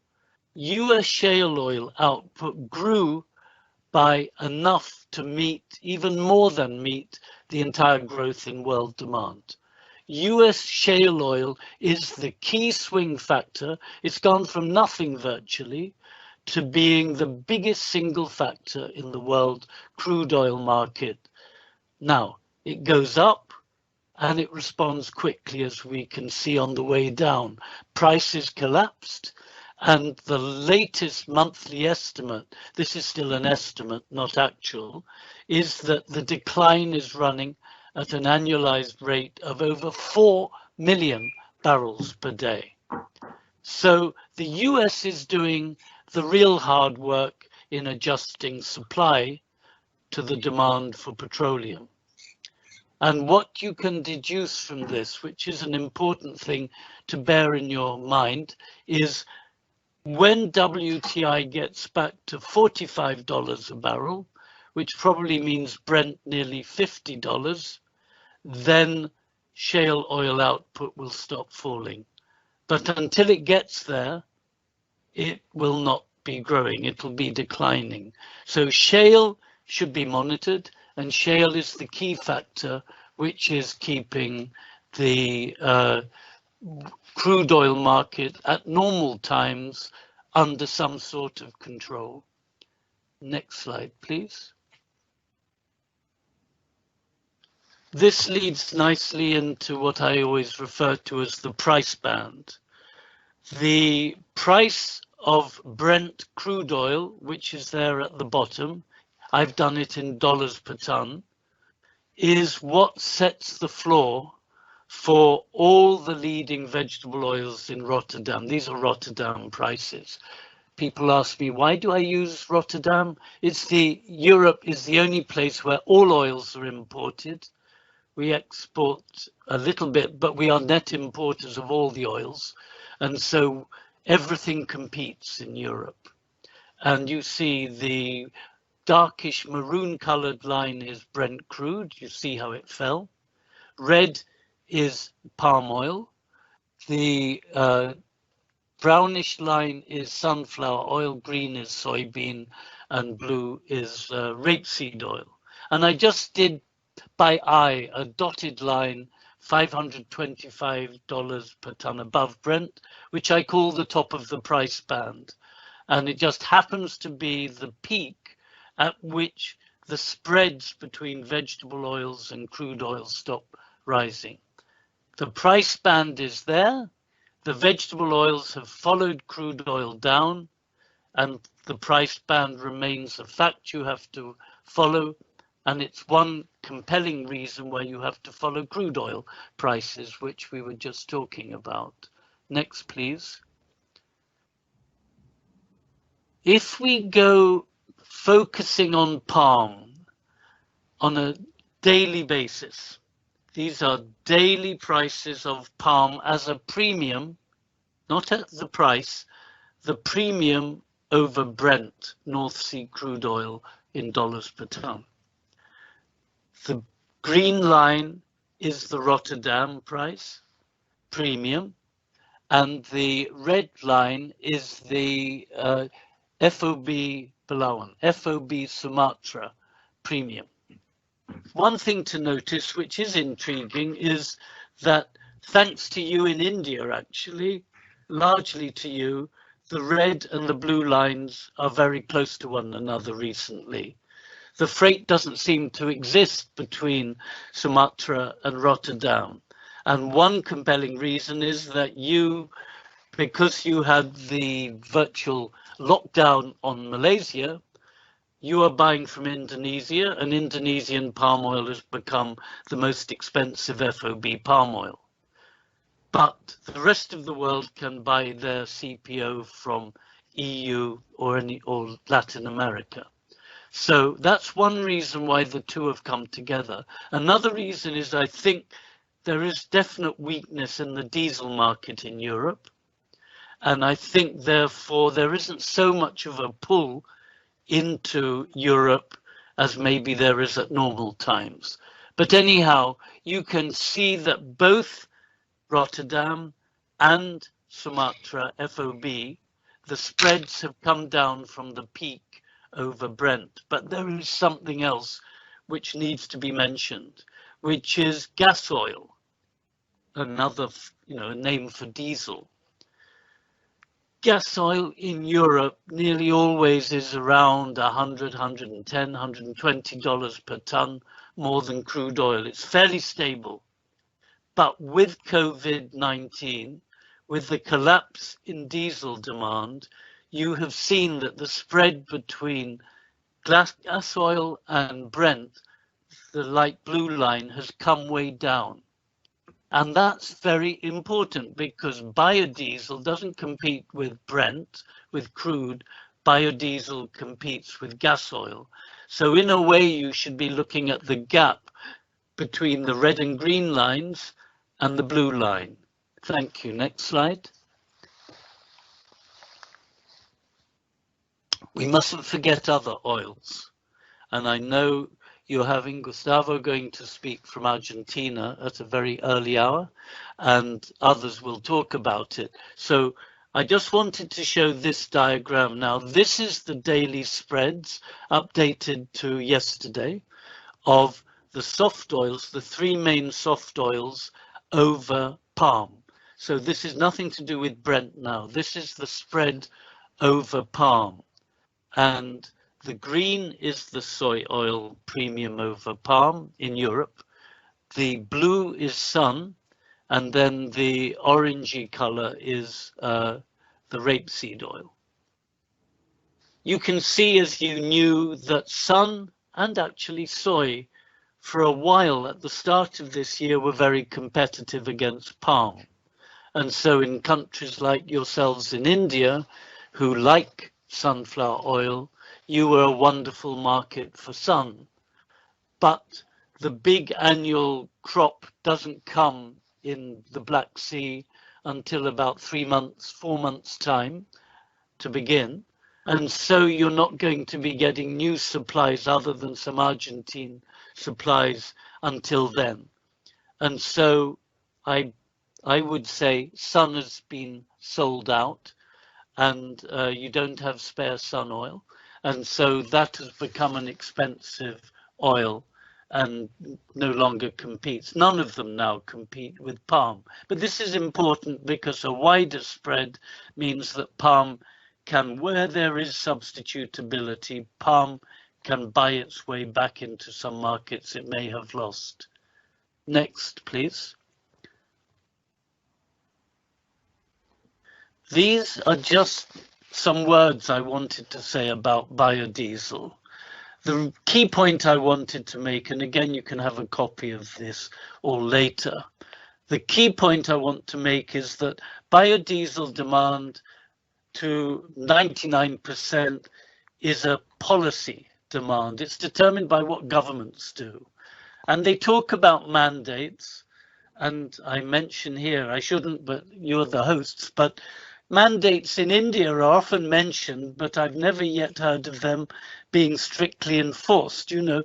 US shale oil output grew by enough to meet, even more than meet, the entire growth in world demand. US shale oil is the key swing factor. It's gone from nothing virtually to being the biggest single factor in the world crude oil market. Now, it goes up and it responds quickly, as we can see on the way down. Prices collapsed, and the latest monthly estimate, this is still an estimate, not actual, is that the decline is running at an annualized rate of over 4 million barrels per day. So the US is doing the real hard work in adjusting supply to the demand for petroleum. And what you can deduce from this, which is an important thing to bear in your mind, is when WTI gets back to $45 a barrel, which probably means Brent nearly $50, then shale oil output will stop falling. But until it gets there, it will not be growing, it'll be declining. So shale should be monitored, and shale is the key factor which is keeping the crude oil market at normal times under some sort of control. Next slide, please. This leads nicely into what I always refer to as the price band. The price of Brent crude oil, which is there at the bottom, I've done it in dollars per ton, is what sets the floor for all the leading vegetable oils in Rotterdam. These are Rotterdam prices. People ask me, why do I use Rotterdam? Europe is the only place where all oils are imported. We export a little bit, but we are net importers of all the oils. And so everything competes in Europe. And you see the darkish maroon colored line is Brent crude. You see how it fell. Red is palm oil. The brownish line is sunflower oil, green is soybean, and blue is rapeseed oil. And I just did by eye a dotted line, $525 per ton above Brent, which I call the top of the price band. And it just happens to be the peak at which the spreads between vegetable oils and crude oils stop rising. The price band is there. The vegetable oils have followed crude oil down, and the price band remains a fact you have to follow. And it's one compelling reason why you have to follow crude oil prices, which we were just talking about. Next, please. If we go focusing on palm on a daily basis, these are daily prices of palm as a premium, not at the price, the premium over Brent, North Sea crude oil in dollars per ton. The green line is the Rotterdam price, premium, and the red line is the FOB Belawan, FOB Sumatra premium. One thing to notice, which is intriguing, is that thanks to you in India, actually, largely to you, the red and the blue lines are very close to one another recently. The freight doesn't seem to exist between Sumatra and Rotterdam. And one compelling reason is that because you had the virtual lockdown on Malaysia, you are buying from Indonesia, and Indonesian palm oil has become the most expensive FOB palm oil. But the rest of the world can buy their CPO from EU or Latin America. So that's one reason why the two have come together. Another reason is I think there is definite weakness in the diesel market in Europe. And I think, therefore, there isn't so much of a pull into Europe as maybe there is at normal times. But anyhow, you can see that both Rotterdam and Sumatra FOB, the spreads have come down from the peak over Brent. But there is something else which needs to be mentioned, which is gas oil, another, a name for diesel. Gas oil in Europe nearly always is around $100, $110, $120 per ton more than crude oil. It's fairly stable. But with COVID-19, with the collapse in diesel demand, you have seen that the spread between gas oil and Brent, the light blue line, has come way down. And that's very important because biodiesel doesn't compete with Brent, with crude. Biodiesel competes with gas oil. So in a way, you should be looking at the gap between the red and green lines and the blue line. Thank you. Next slide. We mustn't forget other oils. And I know you're having Gustavo going to speak from Argentina at a very early hour, and others will talk about it. So I just wanted to show this diagram now. This is the daily spreads updated to yesterday of the soft oils, the three main soft oils over palm. So this is nothing to do with Brent now. This is the spread over palm. And the green is the soy oil premium over palm in Europe. The blue is sun, and then the orangey color is the rapeseed oil. You can see, as you knew, that sun and actually soy for a while at the start of this year were very competitive against palm. And so in countries like yourselves in India, who like sunflower oil, you were a wonderful market for sun. But the big annual crop doesn't come in the Black Sea until about 4 months time to begin. And so you're not going to be getting new supplies other than some Argentine supplies until then. And so I would say sun has been sold out, and you don't have spare sun oil. And so that has become an expensive oil and no longer competes. None of them now compete with palm. But this is important because a wider spread means that palm can, where there is substitutability, palm can buy its way back into some markets it may have lost. Next, please. These are just some words I wanted to say about biodiesel. The key point I wanted to make, and again, you can have a copy of this or later. The key point I want to make is that biodiesel demand to 99% is a policy demand. It's determined by what governments do. And they talk about mandates. And I mention here, I shouldn't, but you're the hosts, but mandates in India are often mentioned, but I've never yet heard of them being strictly enforced. You know,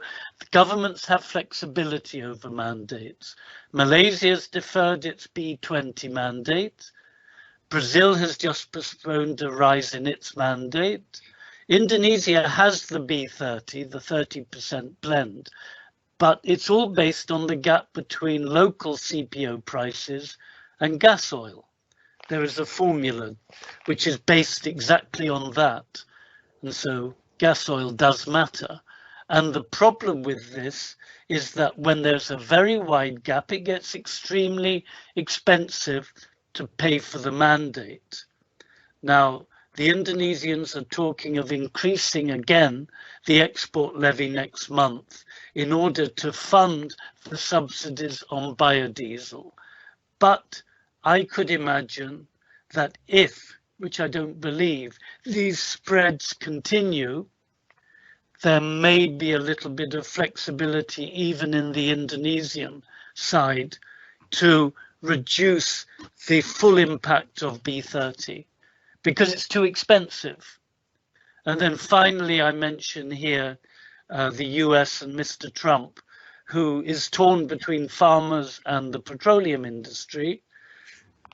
governments have flexibility over mandates. Malaysia has deferred its B20 mandate. Brazil has just postponed a rise in its mandate. Indonesia has the B30, the 30% blend, but it's all based on the gap between local CPO prices and gas oil. there is a formula which is based exactly on that. And so gas oil does matter. And the problem with this is that when there's a very wide gap, it gets extremely expensive to pay for the mandate. Now, the Indonesians are talking of increasing again the export levy next month in order to fund the subsidies on biodiesel. But I could imagine that if, which I don't believe, these spreads continue, there may be a little bit of flexibility even in the Indonesian side to reduce the full impact of B30 because it's too expensive. And then finally, I mention here the US and Mr. Trump, who is torn between farmers and the petroleum industry.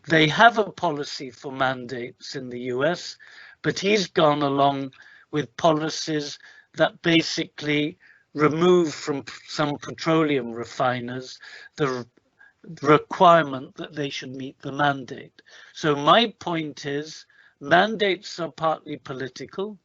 They have a policy for mandates in the US, but he's gone along with policies that basically remove from some petroleum refiners the requirement that they should meet the mandate. So my point is, mandates are partly political.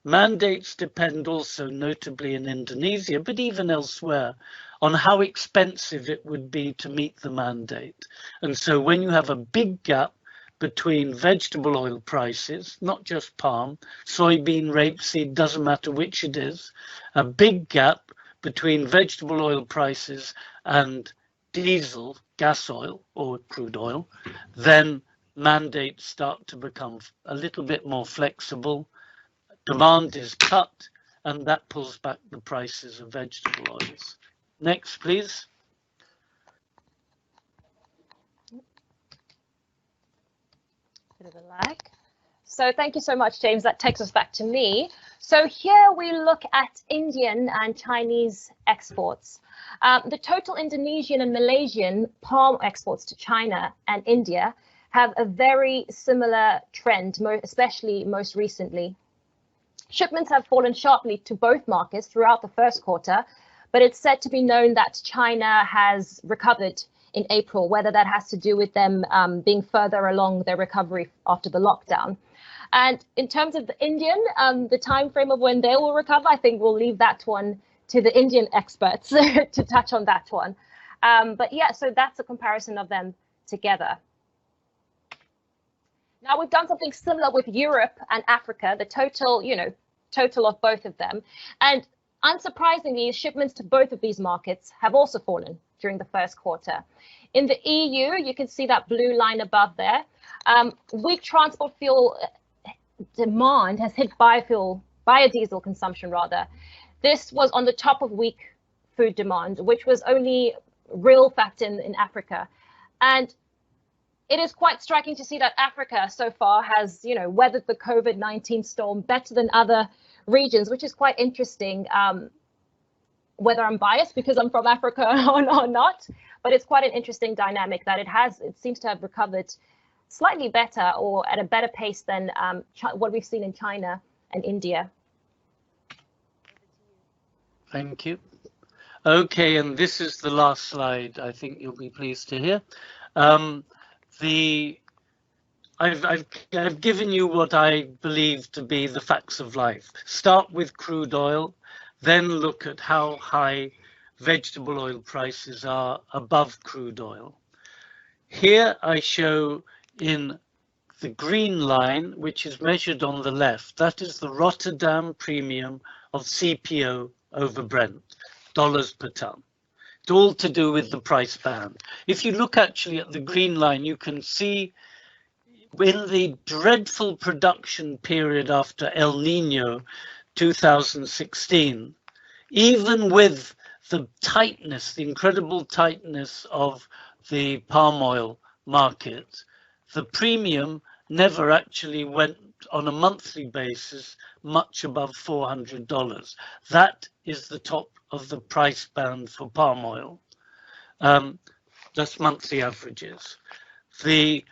Mandates depend also, notably in Indonesia, but even elsewhere, on how expensive it would be to meet the mandate. And so when you have a big gap between vegetable oil prices, not just palm, soybean, rapeseed, doesn't matter which it is, a big gap between vegetable oil prices and diesel, gas oil or crude oil, then mandates start to become a little bit more flexible. Demand is cut, and that pulls back the prices of vegetable oils. Next, please. Bit of a lag. So thank you so much, James. That takes us back to me. So here we look at Indian and Chinese exports. The total Indonesian and Malaysian palm exports to China and India have a very similar trend, especially most recently. Shipments have fallen sharply to both markets throughout the first quarter, but it's said to be known that China has recovered in April, whether that has to do with them being further along their recovery after the lockdown. And in terms of the Indian, the time frame of when they will recover, I think we'll leave that one to the Indian experts to touch on that one. But yeah, so that's a comparison of them together. Now we've done something similar with Europe and Africa, the total, total of both of them. And unsurprisingly, shipments to both of these markets have also fallen during the first quarter. In the EU, you can see that blue line above there. Weak transport fuel demand has hit biodiesel consumption rather. This was on the top of weak food demand, which was only real fact in Africa. And it is quite striking to see that Africa so far has, weathered the COVID-19 storm better than other regions, which is quite interesting. Whether I'm biased because I'm from Africa or not, but it's quite an interesting dynamic that it seems to have recovered slightly better or at a better pace than what we've seen in China and India. Thank you. Okay, and this is the last slide, I think you'll be pleased to hear. I've given you what I believe to be the facts of life. Start with crude oil, then look at how high vegetable oil prices are above crude oil. Here I show in the green line, which is measured on the left, that is the Rotterdam premium of CPO over Brent, dollars per ton. It's all to do with the price band. If you look actually at the green line, you can see in the dreadful production period after El Nino 2016, even with the tightness, the incredible tightness of the palm oil market, the premium never actually went on a monthly basis much above $400. That is the top of the price band for palm oil. That's monthly averages. The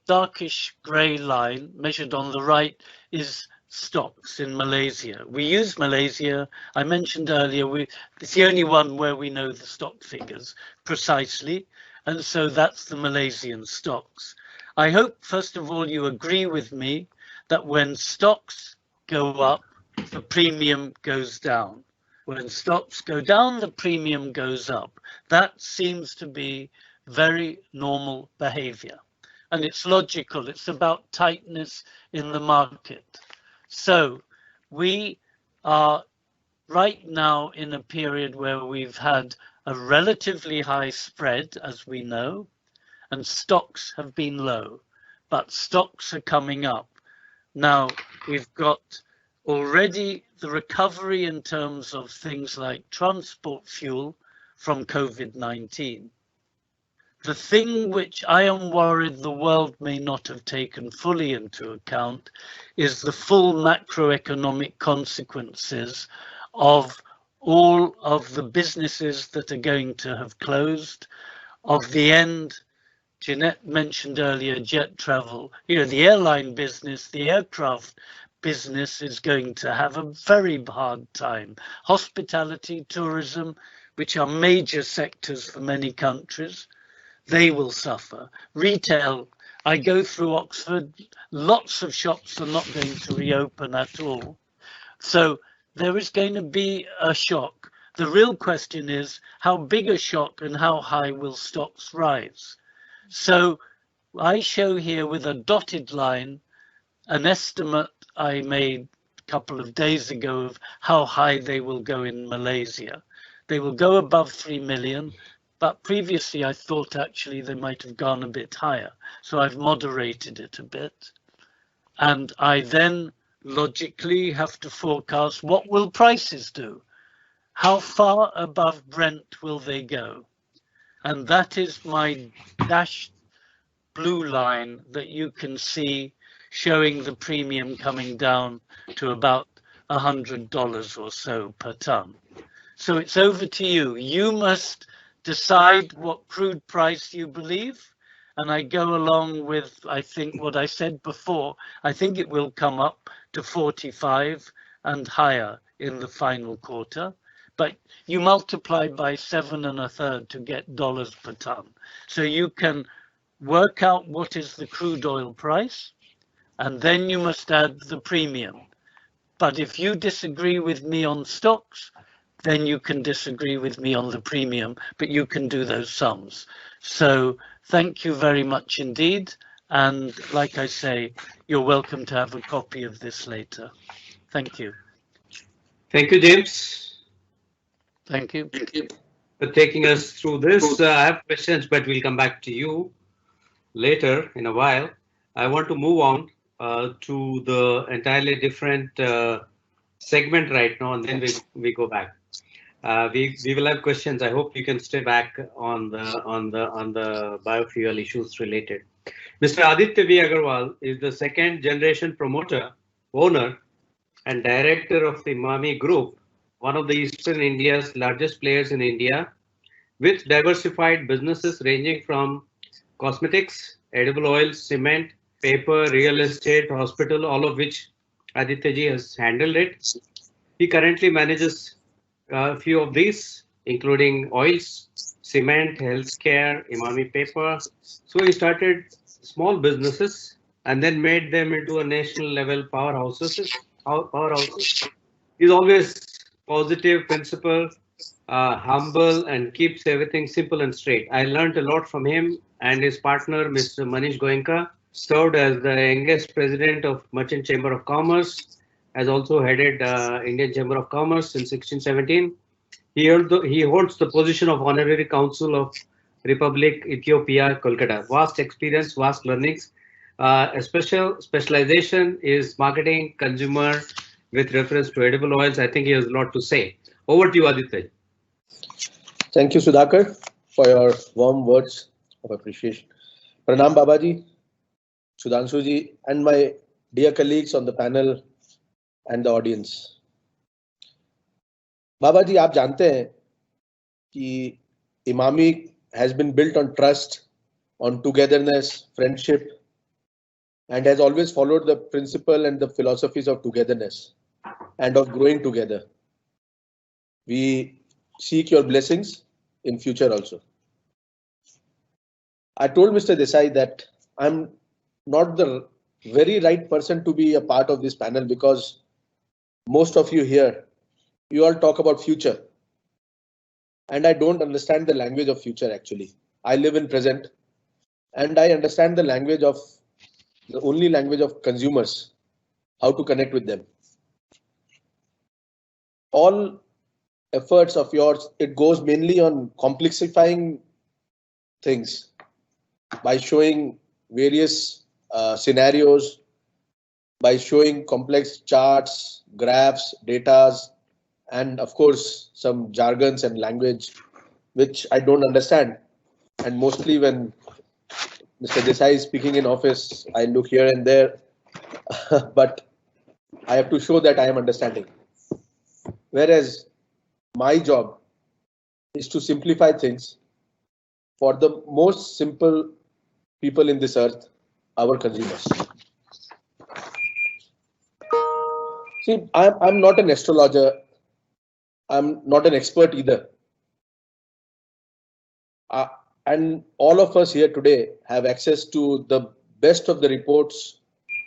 darkish grey line measured on the right is stocks in Malaysia. We use Malaysia. I mentioned earlier, it's the only one where we know the stock figures precisely. And so that's the Malaysian stocks. I hope, first of all, you agree with me that when stocks go up, the premium goes down. When stocks go down, the premium goes up. That seems to be very normal behavior. And it's logical. It's about tightness in the market. So we are right now in a period where we've had a relatively high spread, as we know, and stocks have been low, but stocks are coming up. Now, we've got already the recovery in terms of things like transport fuel from COVID-19. The thing which I am worried the world may not have taken fully into account is the full macroeconomic consequences of all of the businesses that are going to have closed, of the end. Jeanette mentioned earlier jet travel. You know, the airline business, the aircraft business is going to have a very hard time. Hospitality, tourism, which are major sectors for many countries, they will suffer. Retail, I go through Oxford, lots of shops are not going to reopen at all. So there is going to be a shock. The real question is how big a shock and how high will stocks rise? So I show here with a dotted line an estimate I made a couple of days ago of how high they will go in Malaysia. They will go above 3 million. But previously, I thought actually they might have gone a bit higher. So I've moderated it a bit. And I then logically have to forecast what will prices do? How far above Brent will they go? And that is my dashed blue line that you can see showing the premium coming down to about $100 or so per ton. So it's over to you. You must decide what crude price you believe, and I go along with, I think, what I said before. I think it will come up to 45 and higher in the final quarter, but you multiply by 7 1/3 to get dollars per ton. So you can work out what is the crude oil price, and then you must add the premium. But if you disagree with me on stocks, then you can disagree with me on the premium, but you can do those sums. So thank you very much indeed. And like I say, you're welcome to have a copy of this later. Thank you. Thank you, James. Thank you. Thank you for taking us through this. I have questions, but we'll come back to you later in a while. I want to move on to the entirely different segment right now, and then we go back. We will have questions. I hope you can stay back on the biofuel issues related. Mr. Aditya V. Agarwal is the second generation promoter, owner, and director of the Emits Group, one of the Eastern India's largest players in India, with diversified businesses ranging from cosmetics, edible oils, cement, paper, real estate, hospital, all of which Aditya ji has handled it. He currently manages a few of these, including oils, cement, healthcare, Emits paper. So he started small businesses and then made them into a national level powerhouses. He's always positive, principle, humble, and keeps everything simple and straight. I learned a lot from him, and his partner, Mr. Manish Goenka, served as the youngest president of Merchant Chamber of Commerce, has also headed Indian Chamber of Commerce since 1617. He holds the position of Honorary Council of Republic Ethiopia, Kolkata. Vast experience, vast learnings. A specialization is marketing, consumer, with reference to edible oils. I think he has a lot to say. Over to you, Aditya. Thank you, Sudhakar, for your warm words of appreciation. Pranam Babaji, Sudhanshuji, and my dear colleagues on the panel and the audience. Babaji, आप जानते हैं कि Emits has been built on trust, on togetherness, friendship, and has always followed the principle and the philosophies of togetherness and of growing together. We seek your blessings in future also. I told Mr. Desai that I'm not the very right person to be a part of this panel, because most of you here, you all talk about future. And I don't understand the language of future actually. I live in present and I understand the language of the only language of consumers, how to connect with them. All efforts of yours, it goes mainly on complexifying things by showing various scenarios, by showing complex charts, graphs, datas, and of course some jargons and language which I don't understand. And mostly when Mr. Desai is speaking in office, I look here and there, but I have to show that I am understanding. Whereas my job is to simplify things for the most simple people in this earth, our consumers. See, I'm not an astrologer. I'm not an expert either. And all of us here today have access to the best of the reports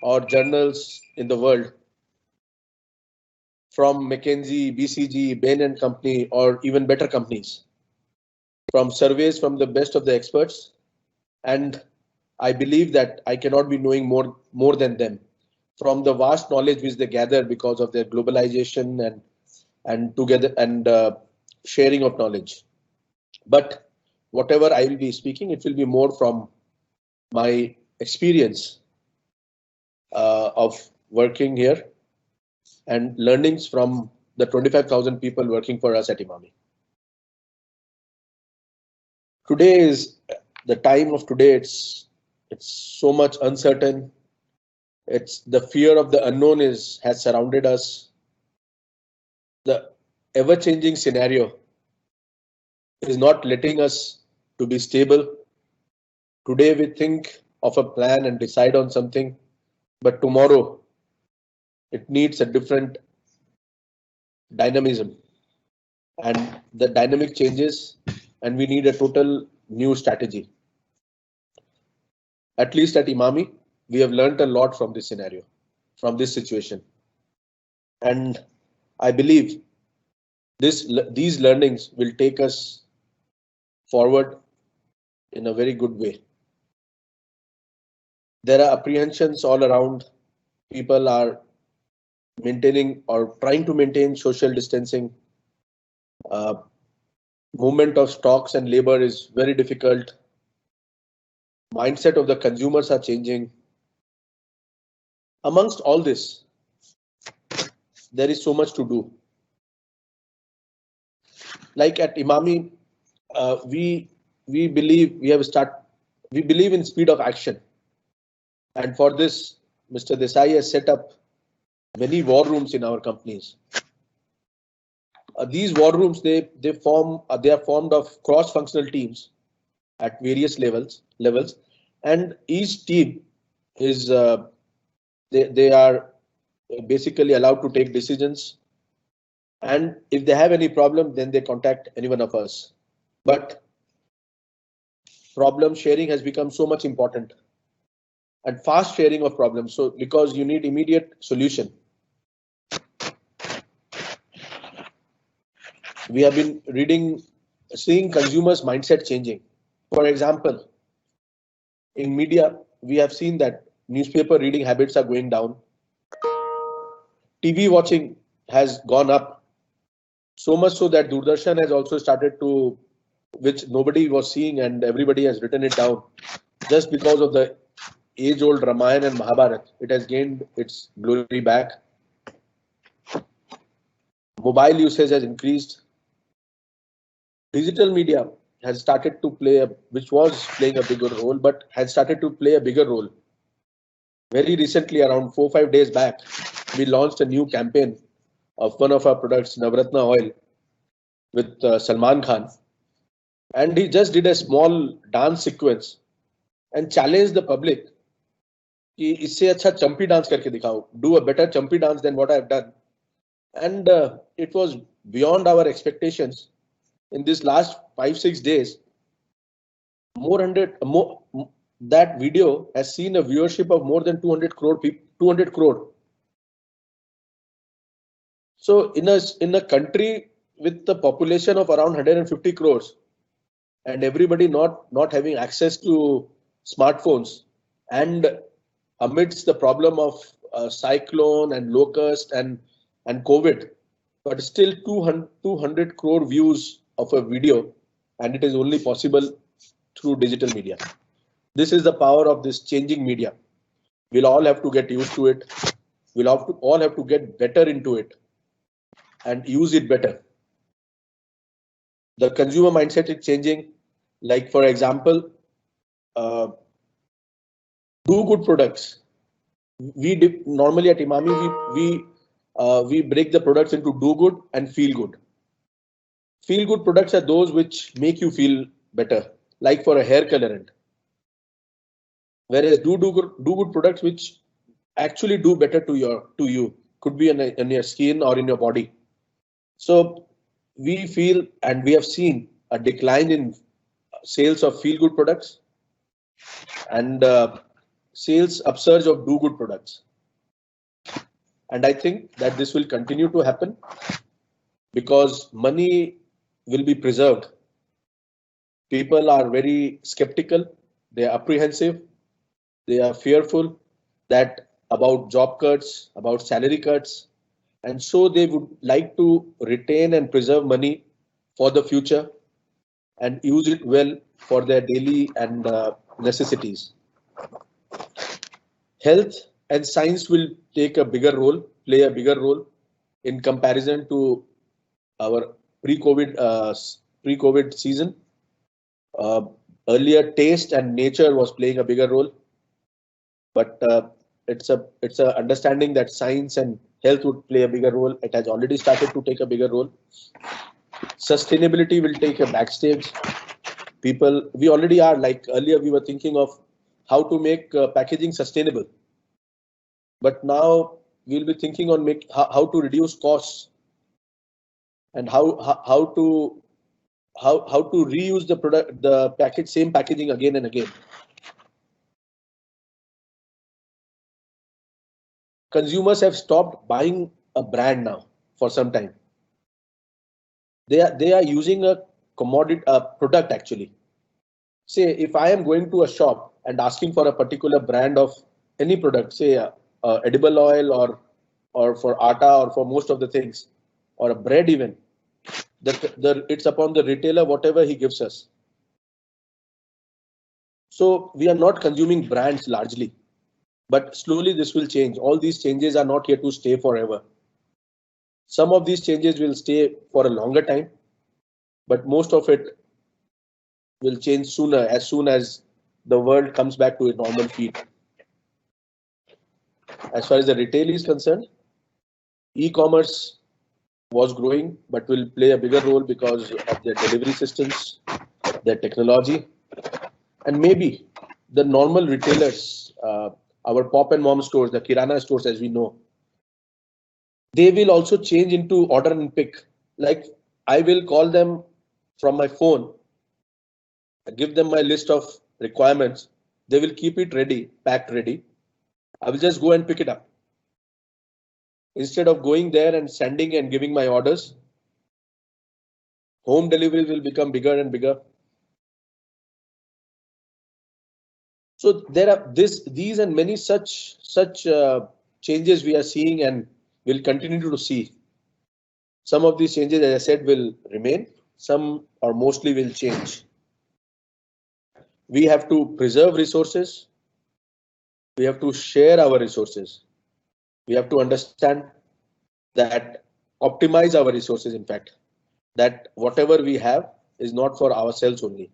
or journals in the world from McKinsey, BCG, Bain & Company, or even better companies, from surveys from the best of the experts. And I believe that I cannot be knowing more than them from the vast knowledge which they gather because of their globalization and together and sharing of knowledge. But whatever I will be speaking, it will be more from my experience of working here and learnings from the 25,000 people working for us at Emami. Today is the time of today. It's so much uncertain. It's the fear of the unknown has surrounded us. The ever-changing scenario is not letting us to be stable. Today we think of a plan and decide on something, but tomorrow it needs a different dynamism, and the dynamic changes and we need a total new strategy. At least at Emami, we have learned a lot from this scenario, from this situation. And I believe these learnings will take us forward in a very good way. There are apprehensions all around. People are maintaining or trying to maintain social distancing. Movement of stocks and labor is very difficult. Mindset of the consumers are changing. Amongst all this, there is so much to do. Like at Emami, we believe in speed of action, and for this, Mr. Desai has set up many war rooms in our companies. These war rooms they are formed of cross-functional teams at various levels, and each team is they are basically allowed to take decisions, and if they have any problem, then they contact any one of us. But problem sharing has become so much important, and fast sharing of problems. So because you need immediate solution. We have been seeing consumers' mindset changing. For example, in media, we have seen that newspaper reading habits are going down. TV watching has gone up, so much so that Doordarshan has also started to, which nobody was seeing and everybody has written it down. Just because of the age-old Ramayana and Mahabharata, it has gained its glory back. Mobile usage has increased. Digital media has started to play which was playing a bigger role, but has started to play a bigger role. Very recently, around 4-5 days back, we launched a new campaign of one of our products, Navratna oil, with Salman Khan, and he just did a small dance sequence and challenged the public. कि इससे अच्छा चंपी dance करके दिखाओ. Do a better chumpy dance than what I have done. And it was beyond our in this last 5-6 days. that video has seen a viewership of more than 200 crore people, 200 crore. So in a country with the population of around 150 crores and everybody not having access to smartphones, and amidst the problem of cyclone and locust and COVID, but still 200 crore views of a video, and it is only possible through digital media. This is the power of this changing media. We'll all have to get used to it. We'll all have to get better into it and use it better. The consumer mindset is changing. Like for example, do good products. Normally at Emami we break the products into do good and feel good. Feel good products are those which make you feel better, like for a hair colorant. Whereas do good products which actually do better to you, could be in your skin or in your body. So we feel, and we have seen a decline in sales of feel good products and sales upsurge of do good products. And I think that this will continue to happen because money will be preserved. People are very skeptical, they are apprehensive, they are fearful that about job cuts, about salary cuts, and so they would like to retain and preserve money for the future and use it well for their daily and necessities. Health and science will play a bigger role in comparison to our pre-COVID season. Earlier, taste and nature was playing a bigger role, but it's a understanding that science and health would play a bigger role. It has already started to take a bigger role. Sustainability will take a backstage. We already are, like earlier we were thinking of how to make packaging sustainable, but now we'll be thinking on how to reduce costs and how to reuse the same packaging again and again. Consumers have stopped buying a brand now for some time. They are using a commodity product actually. Say if I am going to a shop and asking for a particular brand of any product, say edible oil or for atta or for most of the things, or a bread even, it's upon the retailer whatever he gives us. So we are not consuming brands largely, but slowly this will change. All these changes are not here to stay forever. Some of these changes will stay for a longer time, but most of it will change sooner, as soon as the world comes back to a normal feed. As far as the retail is concerned, e-commerce was growing, but will play a bigger role because of their delivery systems, their technology, and maybe the normal retailers, our pop and mom stores, the Kirana stores, as we know, they will also change into order and pick. Like I will call them from my phone, give them my list of requirements. They will keep it ready, packed ready. I will just go and pick it up. Instead of going there and sending and giving my orders, home delivery will become bigger and bigger. So there are these and many such changes we are seeing and will continue to see. Some of these changes, as I said, will remain. Some or mostly will change. We have to preserve resources. We have to share our resources. We have to understand that optimize our resources, in fact, that whatever we have is not for ourselves only.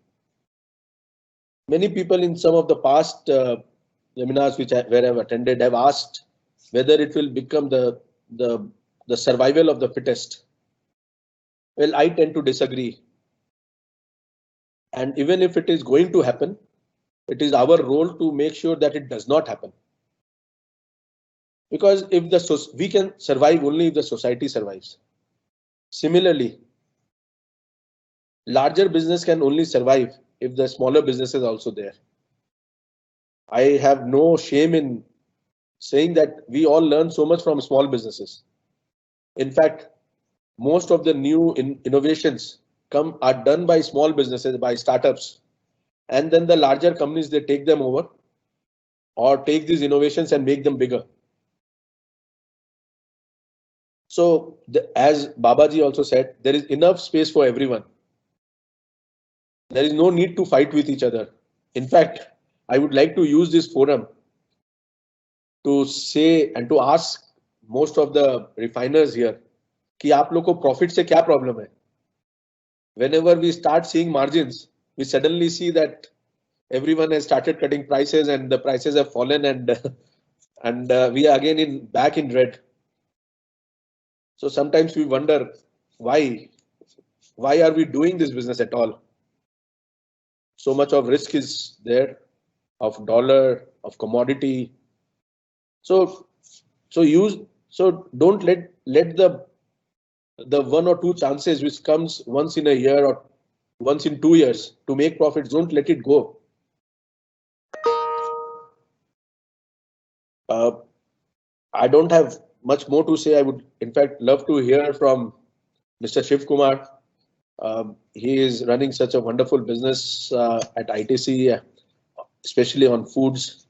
Many people in some of the past seminars where I've attended have asked whether it will become the survival of the fittest. Well, I tend to disagree. And even if it is going to happen, it is our role to make sure that it does not happen. Because if we can survive only if the society survives. Similarly, larger business can only survive if the smaller business is also there. I have no shame in saying that we all learn so much from small businesses. In fact, most of the new innovations are done by small businesses, by startups, and then the larger companies, they take them over or take these innovations and make them bigger. So as Babaji also said, there is enough space for everyone. There is no need to fight with each other. In fact, I would like to use this forum to say and to ask most of the refiners here कि आप लोग को profit से क्या problem है? Whenever we start seeing margins, we suddenly see that everyone has started cutting prices and the prices have fallen and we are again back in red. So sometimes we wonder why are we doing this business at all? So much of risk is there, of dollar, of commodity. So don't let the 1 or 2 chances which comes once in a year or once in 2 years to make profits, don't let it go. I don't have much more to say. I would in fact love to hear from Mr. Shiv Kumar. He is running such a wonderful business at ITC, especially on foods.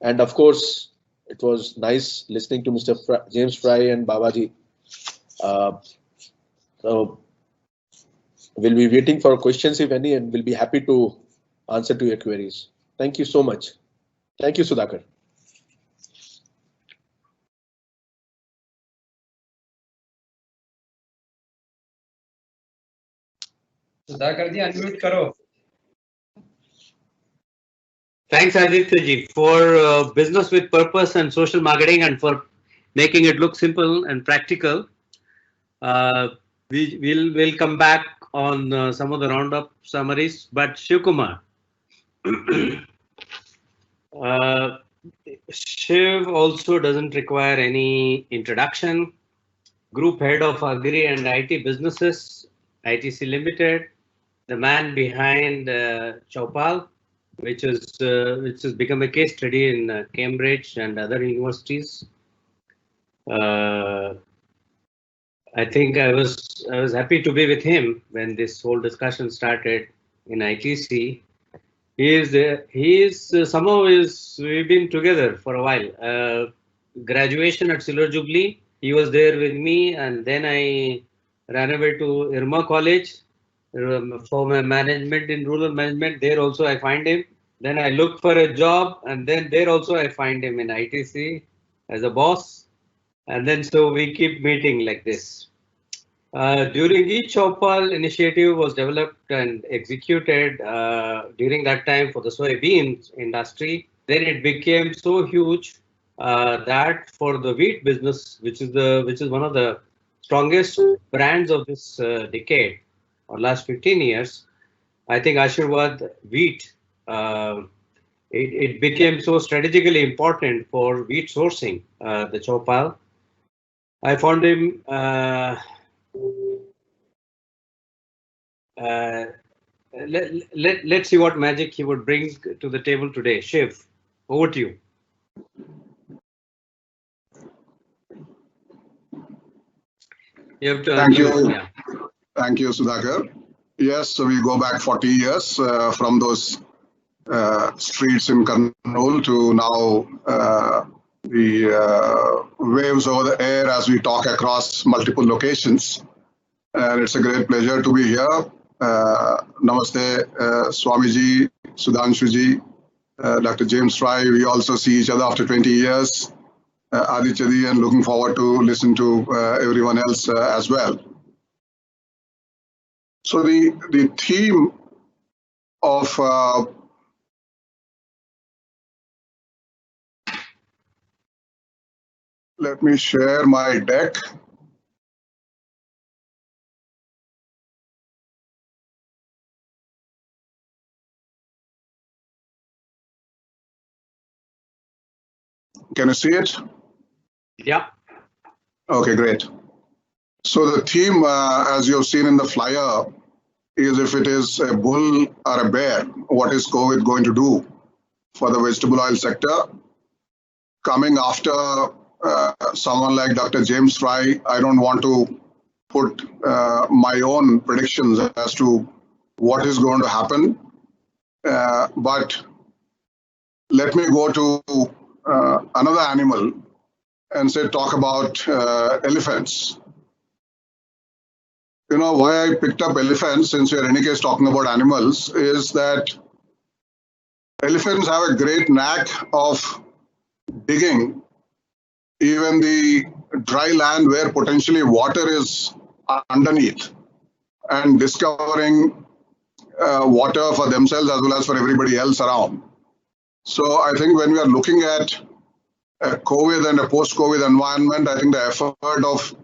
And of course, it was nice listening to Mr. James Fry and Babaji. So we'll be waiting for questions if any, and we'll be happy to answer to your queries. Thank you so much. Thank you, Sudhakar. Sudhakar ji, unmute karo. Thanks, Aditya ji, for business with purpose and social marketing, and for making it look simple and practical. We'll come back on some of the roundup summaries, but Shiv Kumar. Shiv also doesn't require any introduction. Group Head of Agri and IT Businesses, ITC Limited, the man behind Chaupal, which has become a case study in Cambridge and other universities. I think I was happy to be with him when this whole discussion started in ITC. We've been together for a while. Graduation at Silver Jubilee, he was there with me, and then I ran away to Irma College for my management in rural management. There also I find him. Then I looked for a job, and then there also I find him in ITC as a boss. And then so we keep meeting like this. During each Chaupal initiative was developed and executed during that time for the soybean industry. Then it became so huge that for the wheat business, which is one of the strongest brands of this decade or last 15 years, I think Ashirwad wheat, it became so strategically important for wheat sourcing, the Chaupal. I found him let's see what magic he would bring to the table today. Shiv, over to you. You have to Thank you. unmute, yeah. Thank you, Sudhakar. Yes, so we go back 40 years from those streets in Kurnool to now the waves over the air as we talk across multiple locations. And it's a great pleasure to be here. Namaste, Swamiji, Sudhanshuji, Dr. James Fry. We also see each other after 20 years. Aditya, and looking forward to listen to everyone else as well. So the theme of let me share my deck. Can you see it? Yeah. Okay, great. So the theme, as you've seen in the flyer, is if it is a bull or a bear, what is COVID going to do for the vegetable oil sector. Coming after someone like Dr. James Fry, I don't want to put my own predictions as to what is going to happen. But let me go to another animal and talk about elephants. You know, why I picked up elephants, since we are in any case talking about animals, is that elephants have a great knack of digging even the dry land where potentially water is underneath and discovering water for themselves as well as for everybody else around. So I think when we are looking at a COVID and a post-COVID environment, I think the effort of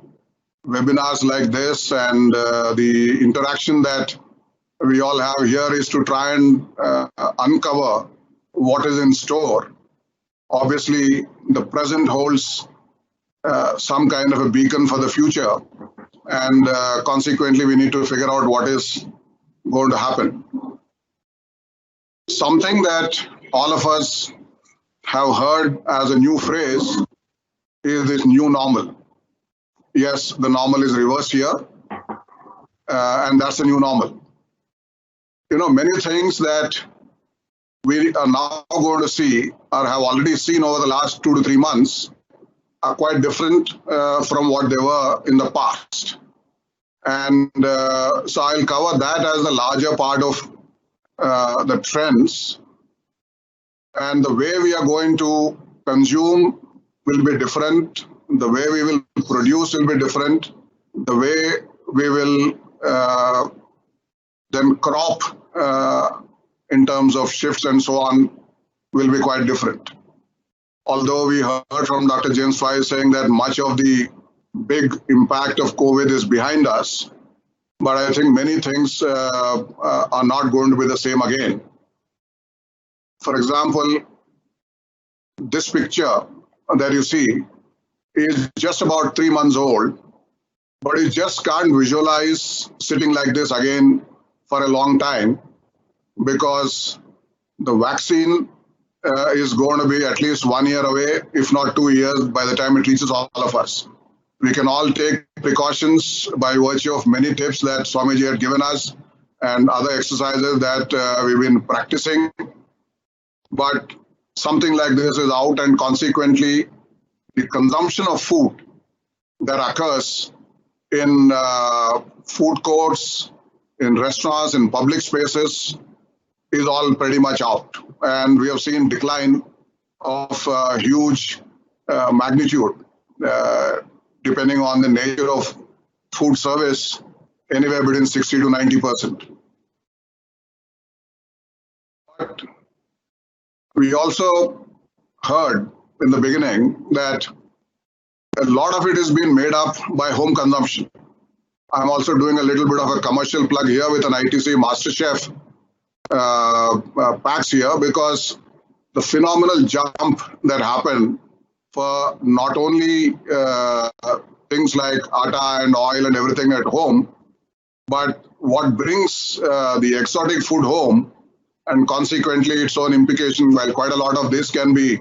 webinars like this and the interaction that we all have here is to try and uncover what is in store. Obviously, the present holds some kind of a beacon for the future, and consequently, we need to figure out what is going to happen. Something that all of us have heard as a new phrase is this new normal. Yes, the normal is reversed here, and that's the new normal. You know, many things that we are now going to see or have already seen over the last 2 to 3 months are quite different from what they were in the past. And so I'll cover that as the larger part of the trends. And the way we are going to consume will be different. The way we will produce will be different. The way we will then crop in terms of shifts and so on will be quite different. Although we heard from Dr. James Fry saying that much of the big impact of COVID is behind us, but I think many things are not going to be the same again. For example, this picture that you see is just about 3 months old, but you just can't visualize sitting like this again for a long time, because the vaccine is going to be at least 1 year away, if not 2 years, by the time it reaches all of us. We can all take precautions by virtue of many tips that Swamiji had given us and other exercises that we've been practicing. But something like this is out, and consequently, the consumption of food that occurs in food courts, in restaurants, in public spaces is all pretty much out. And we have seen decline of huge magnitude, depending on the nature of food service, anywhere between 60 to 90%. But we also heard in the beginning that a lot of it is being made up by home consumption. I'm also doing a little bit of a commercial plug here with an ITC MasterChef packs here, because the phenomenal jump that happened for not only things like atta and oil and everything at home, but what brings the exotic food home, and consequently its own implication. While quite a lot of this can be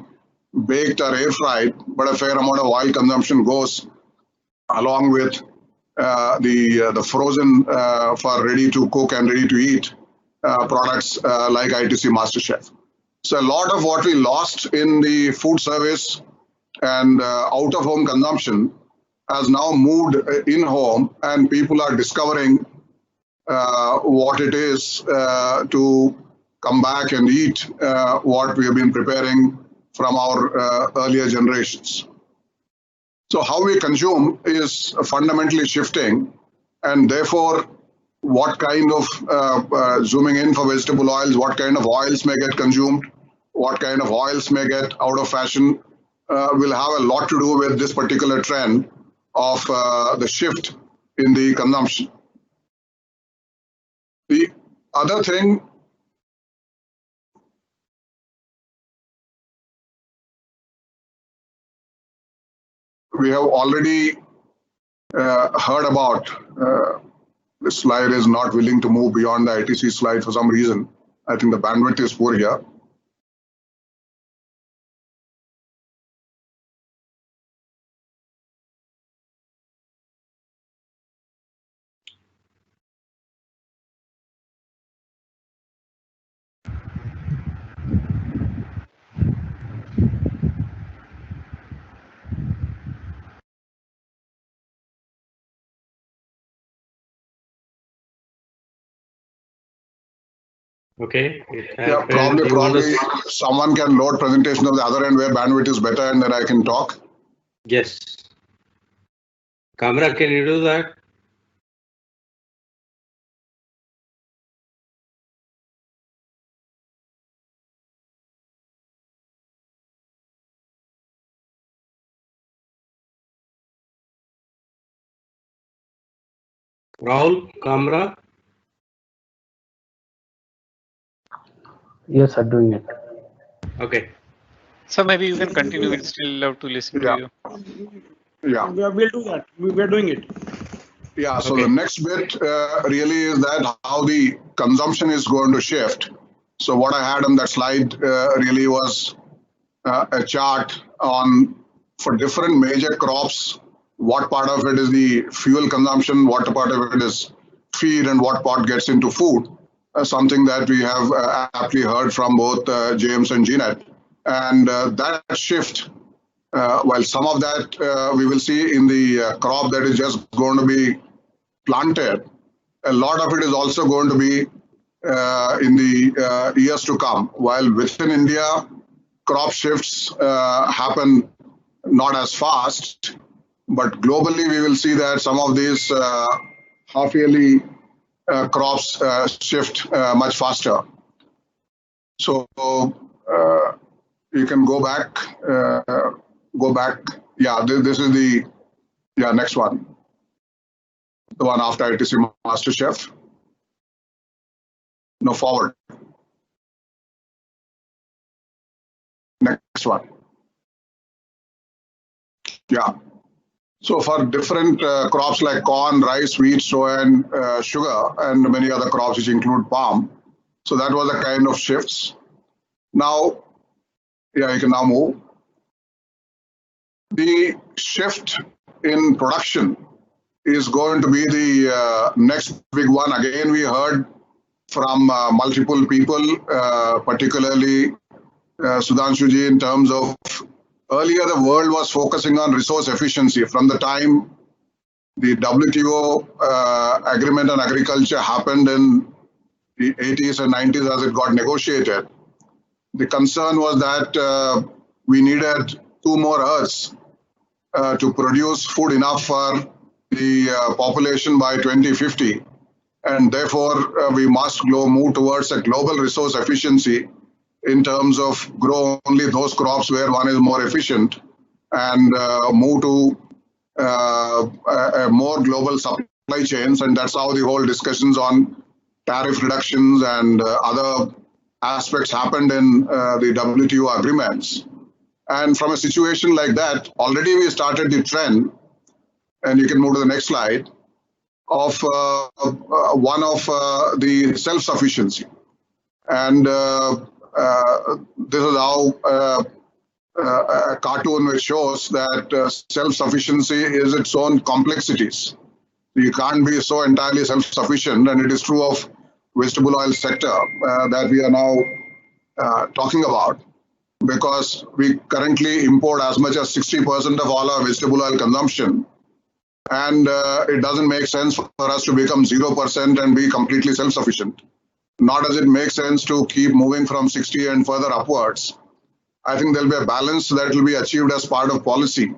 baked or air fried, but a fair amount of oil consumption goes along with the frozen for ready to cook and ready to eat products like ITC MasterChef. So a lot of what we lost in the food service and out of home consumption has now moved in home, and people are discovering what it is to come back and eat what we have been preparing from our earlier generations. So how we consume is fundamentally shifting, and therefore what kind of zooming in for vegetable oils, what kind of oils may get consumed, what kind of oils may get out of fashion will have a lot to do with this particular trend of the shift in the consumption. The other thing we have already heard about, this slide is not willing to move beyond the ITC slide for some reason. I think the bandwidth is poor here. Okay. Yeah, probably someone can load presentation on the other end where bandwidth is better, and then I can talk. Yes. Camera, can you do that? Rahul, camera. Yes, I'm doing it. Okay. So maybe you can continue. We'll still love to listen to you. Yeah. We'll do that. We're doing it. Yeah. So the next bit really is that how the consumption is going to shift. So what I had on that slide really was a chart on for different major crops, what part of it is the fuel consumption, what part of it is feed, and what part gets into food. Something that we have aptly heard from both James and Jeanette. And that shift, while some of that we will see in the crop that is just going to be planted, a lot of it is also going to be in the years to come. While within India, crop shifts happen not as fast, but globally we will see that some of these half-yearly crops shift much faster. So you can go back. Yeah, this is the next one. The one after ITC MasterChef. No, forward. Next one. Yeah. So for different crops like corn, rice, wheat, soy, and sugar, and many other crops which include palm. So that was the kind of shifts. Now, yeah, you can now move. The shift in production is going to be the next big one. Again, we heard from multiple people, particularly Sudhanshuji, in terms of earlier the world was focusing on resource efficiency. From the time the WTO agreement on agriculture happened in the 80s and 90s as it got negotiated, the concern was that we needed 2 more Earths to produce food enough for the population by 2050. And therefore, we must move towards a global resource efficiency in terms of grow only those crops where one is more efficient and move to a more global supply chains. And that's how the whole discussions on tariff reductions and other aspects happened in the WTO agreements. And from a situation like that, already we started the trend, and you can move to the next slide, of one of the self-sufficiency. And this is how a cartoon which shows that self-sufficiency is its own complexities. You can't be so entirely self-sufficient, and it is true of vegetable oil sector that we are now talking about, because we currently import as much as 60% of all our vegetable oil consumption. And it doesn't make sense for us to become 0% and be completely self-sufficient. Nor does it make sense to keep moving from 60 and further upwards. I think there'll be a balance that will be achieved as part of policy.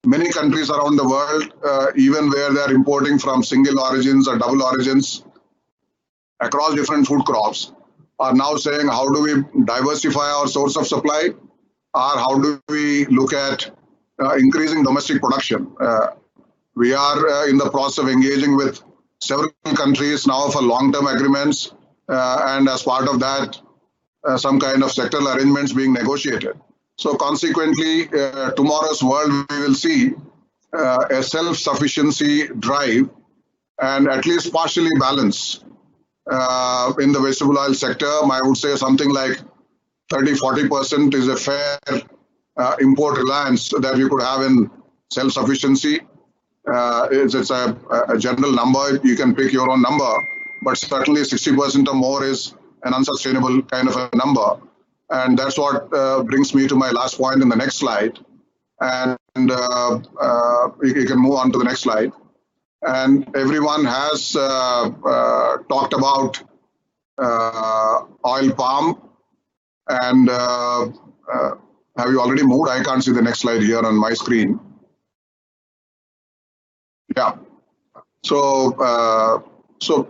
Many countries around the world, even where they're importing from single origins or double origins across different food crops, are now saying, how do we diversify our source of supply? Or how do we look at increasing domestic production? We are in the process of engaging with several countries now for long-term agreements, and as part of that, some kind of sectoral arrangements being negotiated. So consequently, tomorrow's world, we will see a self-sufficiency drive and at least partially balance in the vegetable oil sector. I would say something like 30-40% is a fair import reliance that we could have in self-sufficiency. It's a general number. You can pick your own number, but certainly 60% or more is an unsustainable kind of a number. And that's what brings me to my last point in the next slide. And you can move on to the next slide. And everyone has talked about oil palm, and have you already moved? I can't see the next slide here on my screen. Yeah. So,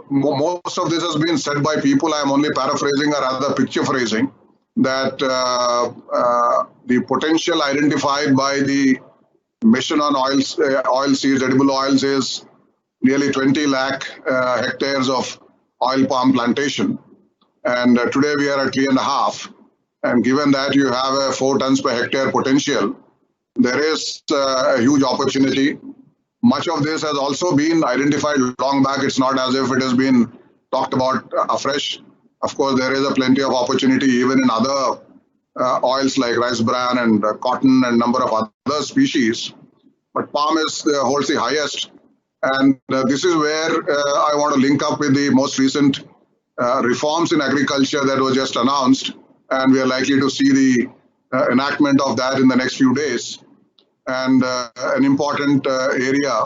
most of this has been said by people. I am only paraphrasing or rather picture phrasing that the potential identified by the mission on oil seeds, edible oils, is nearly 20 lakh hectares of oil palm plantation. And today we are at 3.5. And given that you have a 4 tons per hectare potential, there is a huge opportunity. Much of this has also been identified long back. It's not as if it has been talked about afresh. Of course, there is a plenty of opportunity even in other oils like rice bran and cotton and number of other species. But palm holds the highest. And this is where I want to link up with the most recent reforms in agriculture that was just announced. And we are likely to see the enactment of that in the next few days. And an important area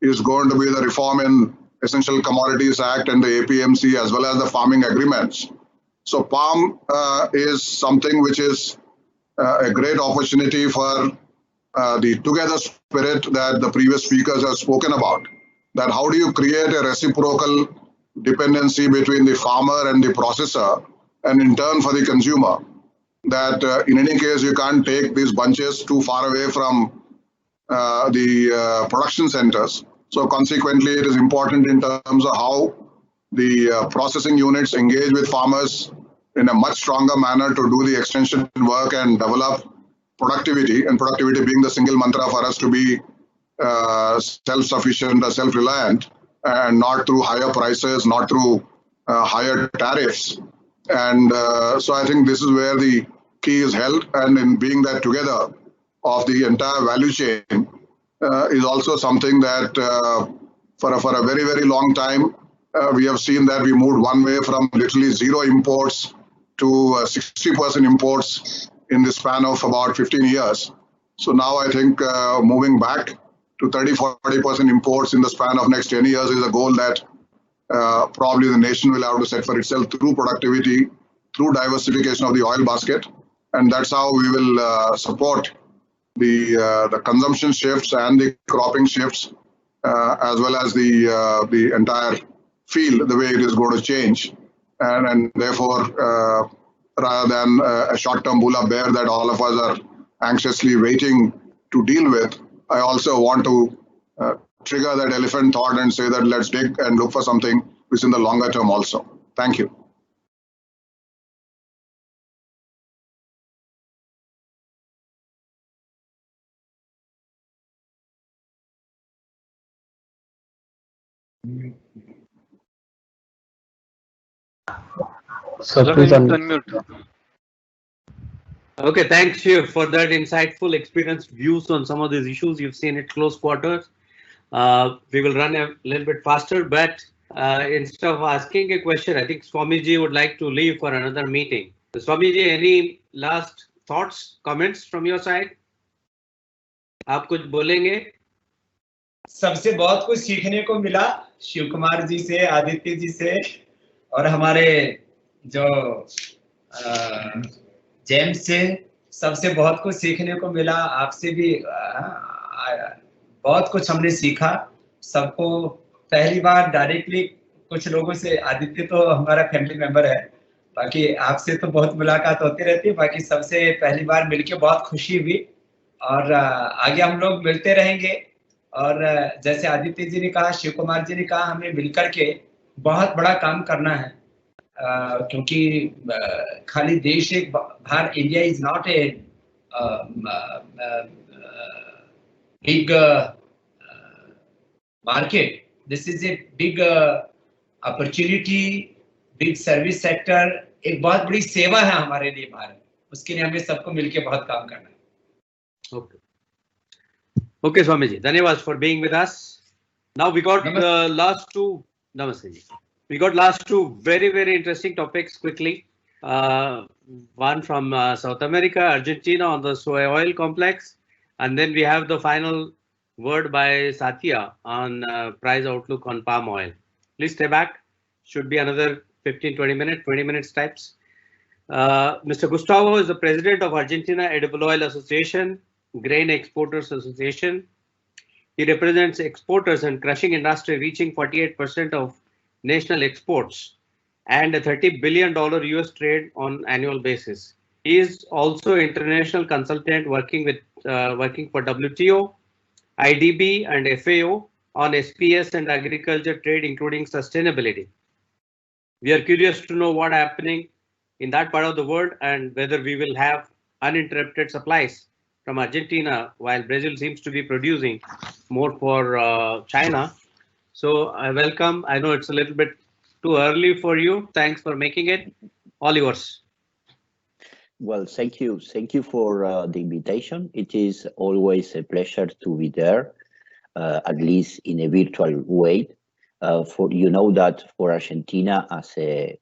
is going to be the reform in Essential Commodities Act and the APMC, as well as the farming agreements. So palm is something which is a great opportunity for the together spirit that the previous speakers have spoken about. That how do you create a reciprocal dependency between the farmer and the processor, and in turn for the consumer? That in any case, you can't take these bunches too far away from the production centers. So consequently, it is important in terms of how the processing units engage with farmers in a much stronger manner to do the extension work and develop productivity, and productivity being the single mantra for us to be self-sufficient or self-reliant, and not through higher prices, not through higher tariffs. And so I think this is where the key is held, and in being that together of the entire value chain is also something that for a very, very long time, we have seen that we moved one way from literally zero imports to 60% imports in the span of about 15 years. So now I think moving back to 30-40% imports in the span of next 10 years is a goal that probably the nation will have to set for itself through productivity, through diversification of the oil basket. And that's how we will support the consumption shifts and the cropping shifts, as well as the entire field, the way it is going to change. And therefore, rather than a short-term bulla bear that all of us are anxiously waiting to deal with, I also want to trigger that elephant thought and say that let's dig and look for something which is in the longer term also. Thank you. So please unmute. Okay, thanks you for that insightful, experienced views on some of these issues. You've seen it close quarters. We will run a little bit faster, but instead of asking a question, I think Swamiji would like to leave for another meeting. Swamiji, any last thoughts, comments from your side? आप कुछ बोलेंगे? सबसे बहुत कुछ सीखने को मिला शिव कुमार जी से, आदित्य जी से, और हमारे जो जेम्स से, सबसे बहुत कुछ सीखने को मिला। आपसे भी बहुत कुछ हमने सीखा। सबको पहली बार डायरेक्टली, कुछ लोगों से, आदित्य तो हमारा फैमिली मेंबर है, बाकी आपसे तो बहुत मुलाकात होती रहती है, बाकी सबसे पहली बार मिलके बहुत खुशी हुई, और आगे हम लोग मिलते रहेंगे। और जैसे आदित्य जी ने कहा, शिव कुमार जी ने कहा, हमें मिलकर के बहुत बड़ा काम करना है, क्योंकि खाली देश एक बाहर, India is not a big market, this is a big opportunity, big service sector, एक बहुत बड़ी सेवा है हमारे लिए भारत, उसके लिए हमें सबको मिलके बहुत काम करना है। Okay. Okay, Swamiji, धन्यवाद for being with us. Now we got the last two. Namaste. We got last two very, very interesting topics quickly. One from South America, Argentina, on the soy oil complex, and then we have the final word by Satya on price outlook on palm oil. Please stay back. Should be another 15-20 minutes, 20 minutes types. Mr. Gustavo is the president of Argentina Edible Oil Association, Grain Exporters Association. He represents exporters and crushing industry reaching 48% of national exports and a $30 billion US trade on annual basis. He is also international consultant working for WTO, IDB and FAO on SPS and agriculture trade, including sustainability. We are curious to know what's happening in that part of the world and whether we will have uninterrupted supplies from Argentina while Brazil seems to be producing more for China. So I welcome. I know it's a little bit too early for you. Thanks for making it. All yours. Well, thank you. Thank you for the invitation. It is always a pleasure to be there, at least in a virtual way. You know that for Argentina, as a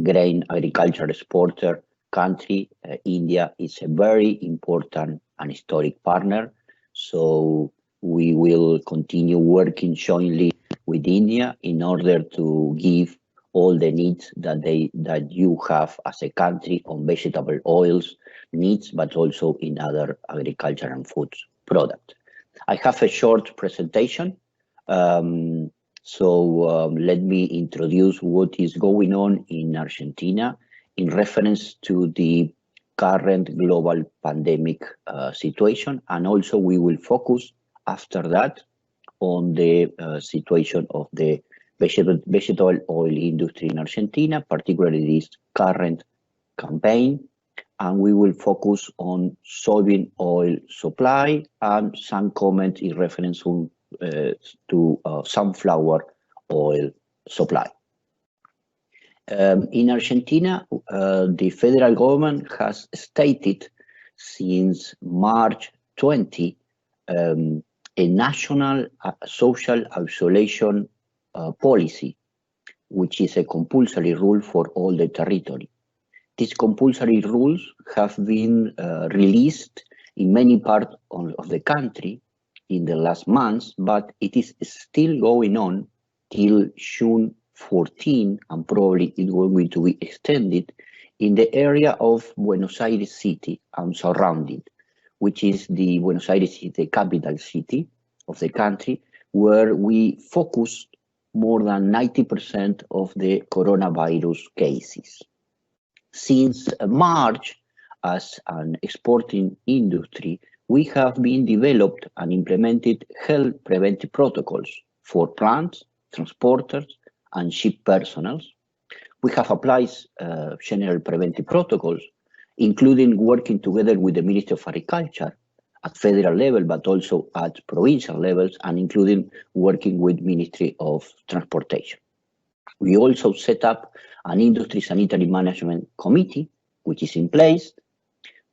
grain agriculture exporter country, India is a very important and historic partner. So we will continue working jointly with India in order to give all the needs that you have as a country on vegetable oils needs, but also in other agriculture and food products. I have a short presentation. Let me introduce what is going on in Argentina in reference to the current global pandemic situation. And also we will focus after that on the situation of the vegetable oil industry in Argentina, particularly this current campaign, and we will focus on soybean oil supply and some comment in reference to sunflower oil supply. In Argentina, the federal government has stated since March 20 a national social isolation policy, which is a compulsory rule for all the territory. These compulsory rules have been released in many parts of the country in the last months, but it is still going on till June 14, and probably it's going to be extended in the area of Buenos Aires city and surrounding, which is the Buenos Aires city, the capital city of the country, where we focused more than 90% of the coronavirus cases. Since March, as an exporting industry, we have been developed and implemented health preventive protocols for plants, transporters, and ship personnel. We have applied general preventive protocols, including working together with the Ministry of Agriculture at federal level, but also at provincial levels, and including working with Ministry of Transportation. We also set up an Industry Sanitary Management Committee, which is in place.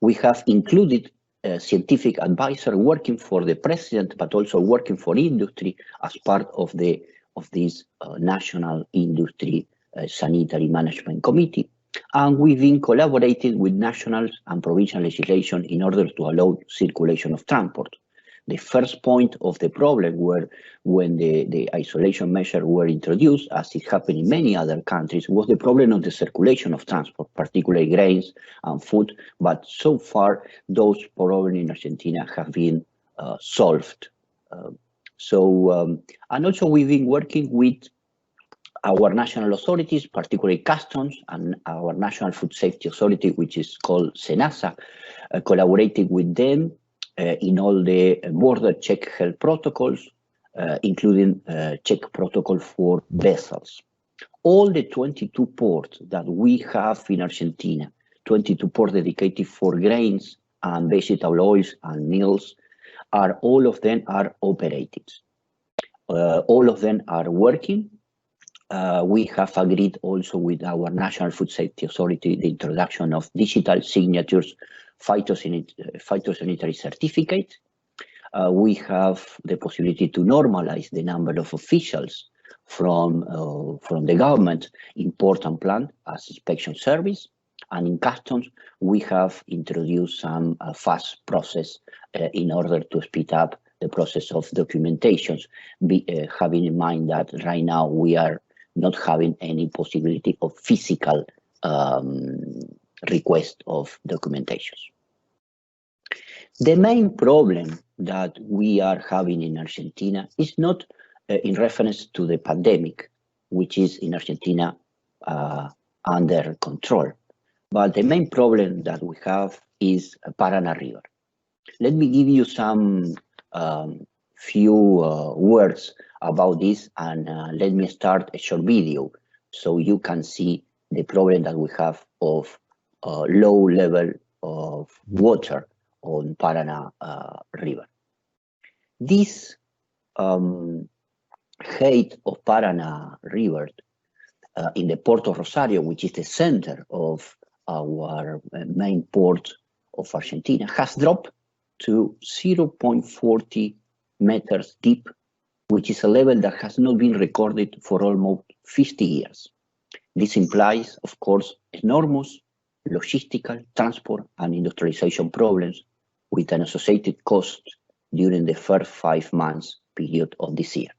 We have included a scientific advisor working for the president, but also working for industry as part of this National Industry Sanitary Management Committee. And we've been collaborating with national and provincial legislation in order to allow circulation of transport. The first point of the problem when the isolation measures were introduced, as it happened in many other countries, was the problem of the circulation of transport, particularly grains and food. But so far, those problems in Argentina have been solved. And also we've been working with our national authorities, particularly customs, and our National Food Safety Authority, which is called SENASA, collaborating with them in all the border check health protocols, including check protocol for vessels. All the 22 ports that we have in Argentina, 22 ports dedicated for grains and vegetable oils and meals, all of them are operated. All of them are working. We have agreed also with our National Food Safety Authority the introduction of digital signatures, phytosanitary certificate. We have the possibility to normalize the number of officials from the government in port and plant as inspection service. And in customs, we have introduced some fast process in order to speed up the process of documentations, having in mind that right now we are not having any possibility of physical request of documentations. The main problem that we are having in Argentina is not in reference to the pandemic, which is in Argentina under control, but the main problem that we have is Parana River. Let me give you some few words about this, and let me start a short video so you can see the problem that we have of low level of water on Parana River. This height of Parana River in the port of Rosario, which is the center of our main port of Argentina, has dropped to 0.40 meters deep, which is a level that has not been recorded for almost 50 years. This implies, of course, enormous logistical, transport, and industrialization problems with an associated cost during the first 5 months period of this year,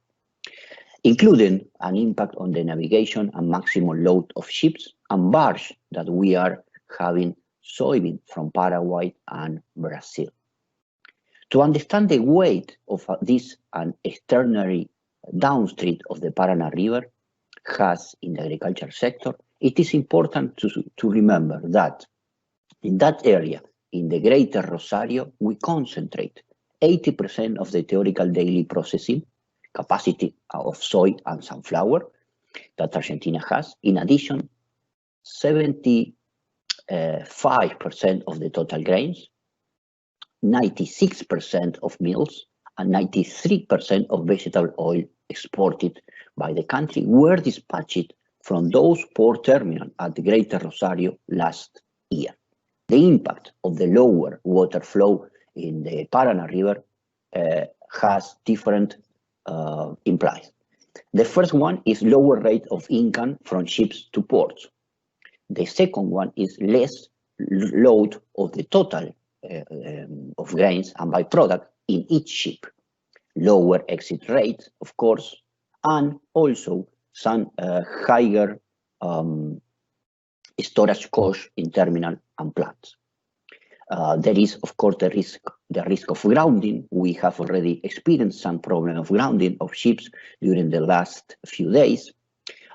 including an impact on the navigation and maximum load of ships and barges that we are having soybean from Paraguay and Brazil. To understand the weight of this and externally downstream of the Parana River has in the agriculture sector, it is important to remember that in that area, in the greater Rosario, we concentrate 80% of the theoretical daily processing capacity of soy and sunflower that Argentina has. In addition, 75% of the total grains, 96% of meals, and 93% of vegetable oil exported by the country were dispatched from those port terminals at the Greater Rosario last year. The impact of the lower water flow in the Parana River has different implies. The first one is lower rate of income from ships to ports. The second one is less load of the total of grains and byproduct in each ship, lower exit rates, of course, and also some higher storage costs in terminal and plants. There is, of course, the risk of grounding. We have already experienced some problem of grounding of ships during the last few days.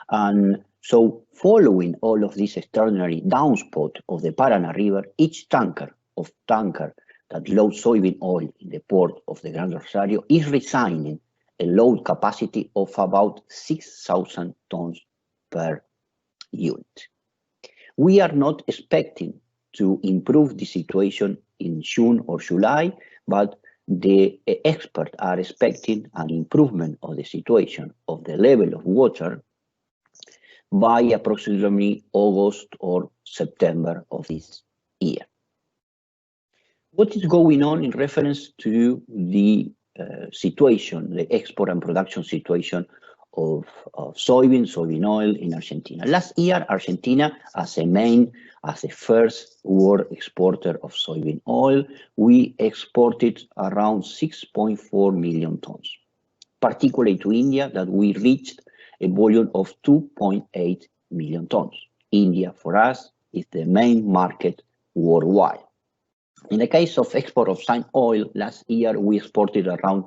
And so following all of this extraordinary downspout of the Parana River, each tanker that loads soybean oil in the port of the Gran Rosario is resigning a load capacity of about 6,000 tons per unit. We are not expecting to improve the situation in June or July, but the experts are expecting an improvement of the situation of the level of water by approximately August or September of this year. What is going on in reference to the situation, the export and production situation of soybean oil in Argentina? Last year, Argentina, as the first world exporter of soybean oil, we exported around 6.4 million tons, particularly to India, that we reached a volume of 2.8 million tons. India, for us, is the main market worldwide. In the case of export of sunflower oil, last year we exported around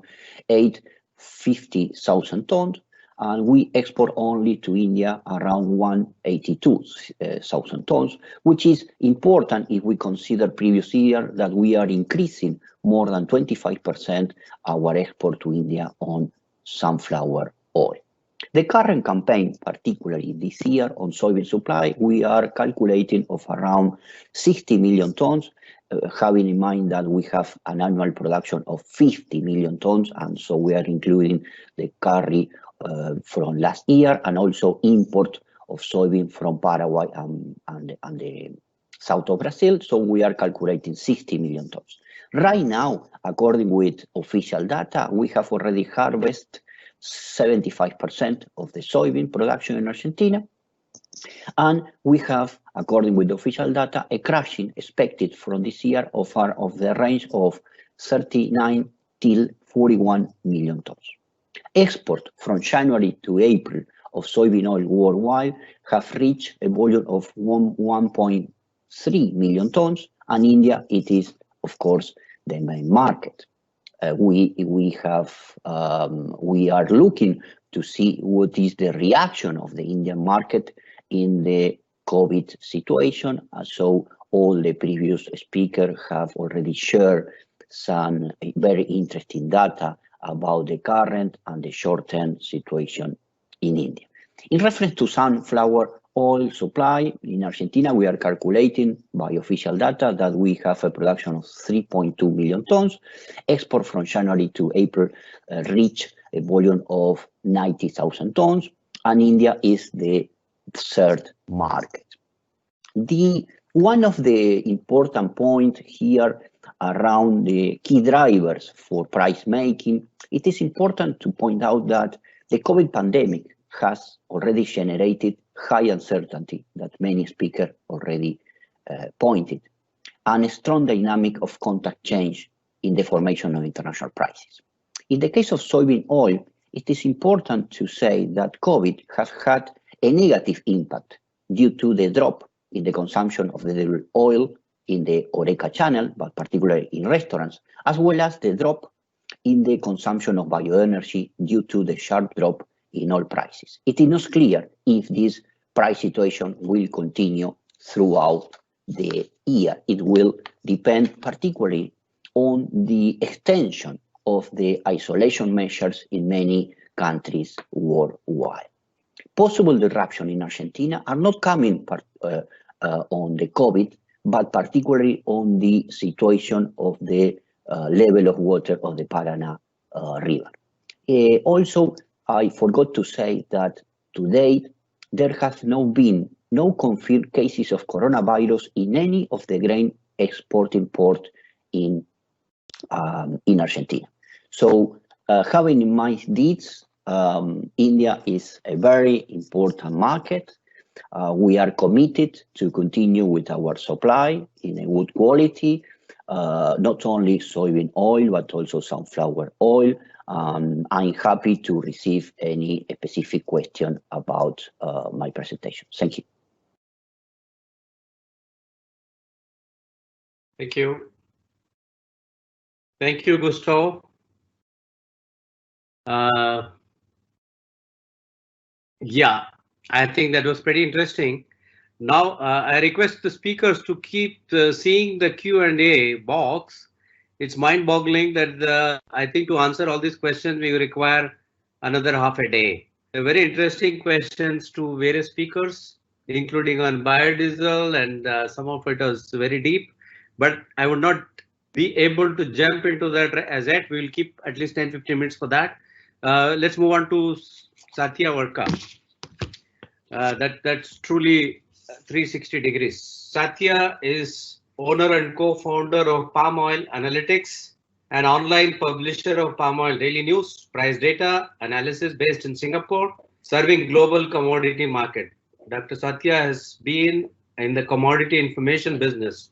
850,000 tons, and we export only to India around 182,000 tons, which is important if we consider previous year that we are increasing more than 25% our export to India on sunflower oil. The current campaign, particularly this year on soybean supply, we are calculating of around 60 million tons, having in mind that we have an annual production of 50 million tons, and so we are including the carry from last year and also import of soybean from Paraguay and the south of Brazil, so we are calculating 60 million tons. Right now, according with official data, we have already harvested 75% of the soybean production in Argentina, and we have, according with official data, a crushing expected from this year of the range of 39 till 41 million tons. Export from January to April of soybean oil worldwide have reached a volume of 1.3 million tons, and India, it is, of course, the main market. We are looking to see what is the reaction of the Indian market in the COVID situation. So all the previous speakers have already shared some very interesting data about the current and the short-term situation in India. In reference to sunflower oil supply in Argentina, we are calculating by official data that we have a production of 3.2 million tons. Export from January to April reached a volume of 90,000 tons, and India is the third market. One of the important points here around the key drivers for price making, it is important to point out that the COVID pandemic has already generated high uncertainty that many speakers already pointed, and a strong dynamic of contact change in the formation of international prices. In the case of soybean oil, it is important to say that COVID has had a negative impact due to the drop in the consumption of the oil in the HoReCa channel, but particularly in restaurants, as well as the drop in the consumption of bioenergy due to the sharp drop in oil prices. It is not clear if this price situation will continue throughout the year. It will depend particularly on the extension of the isolation measures in many countries worldwide. Possible disruption in Argentina are not coming on the COVID, but particularly on the situation of the level of water of the Parana river. Also, I forgot to say that to date, there have been no confirmed cases of coronavirus in any of the grain exporting ports in Argentina. So having in mind this, India is a very important market. We are committed to continue with our supply in a good quality, not only soybean oil, but also sunflower oil. I'm happy to receive any specific question about my presentation. Thank you. Thank you. Thank you, Gustavo. Yeah, I think that was pretty interesting. Now, I request the speakers to keep seeing the Q&A box. It's mind-boggling that I think to answer all these questions, we require another half a day. They're very interesting questions to various speakers, including on biodiesel, and some of it is very deep. But I would not be able to jump into that as yet. We will keep at least 10-15 minutes for that. Let's move on to Satya Varka. That's truly 360 degrees. Satya is owner and co-founder of Palm Oil Analytics, an online publisher of palm oil daily news, price data analysis based in Singapore, serving global commodity market. Dr. Satya has been in the commodity information business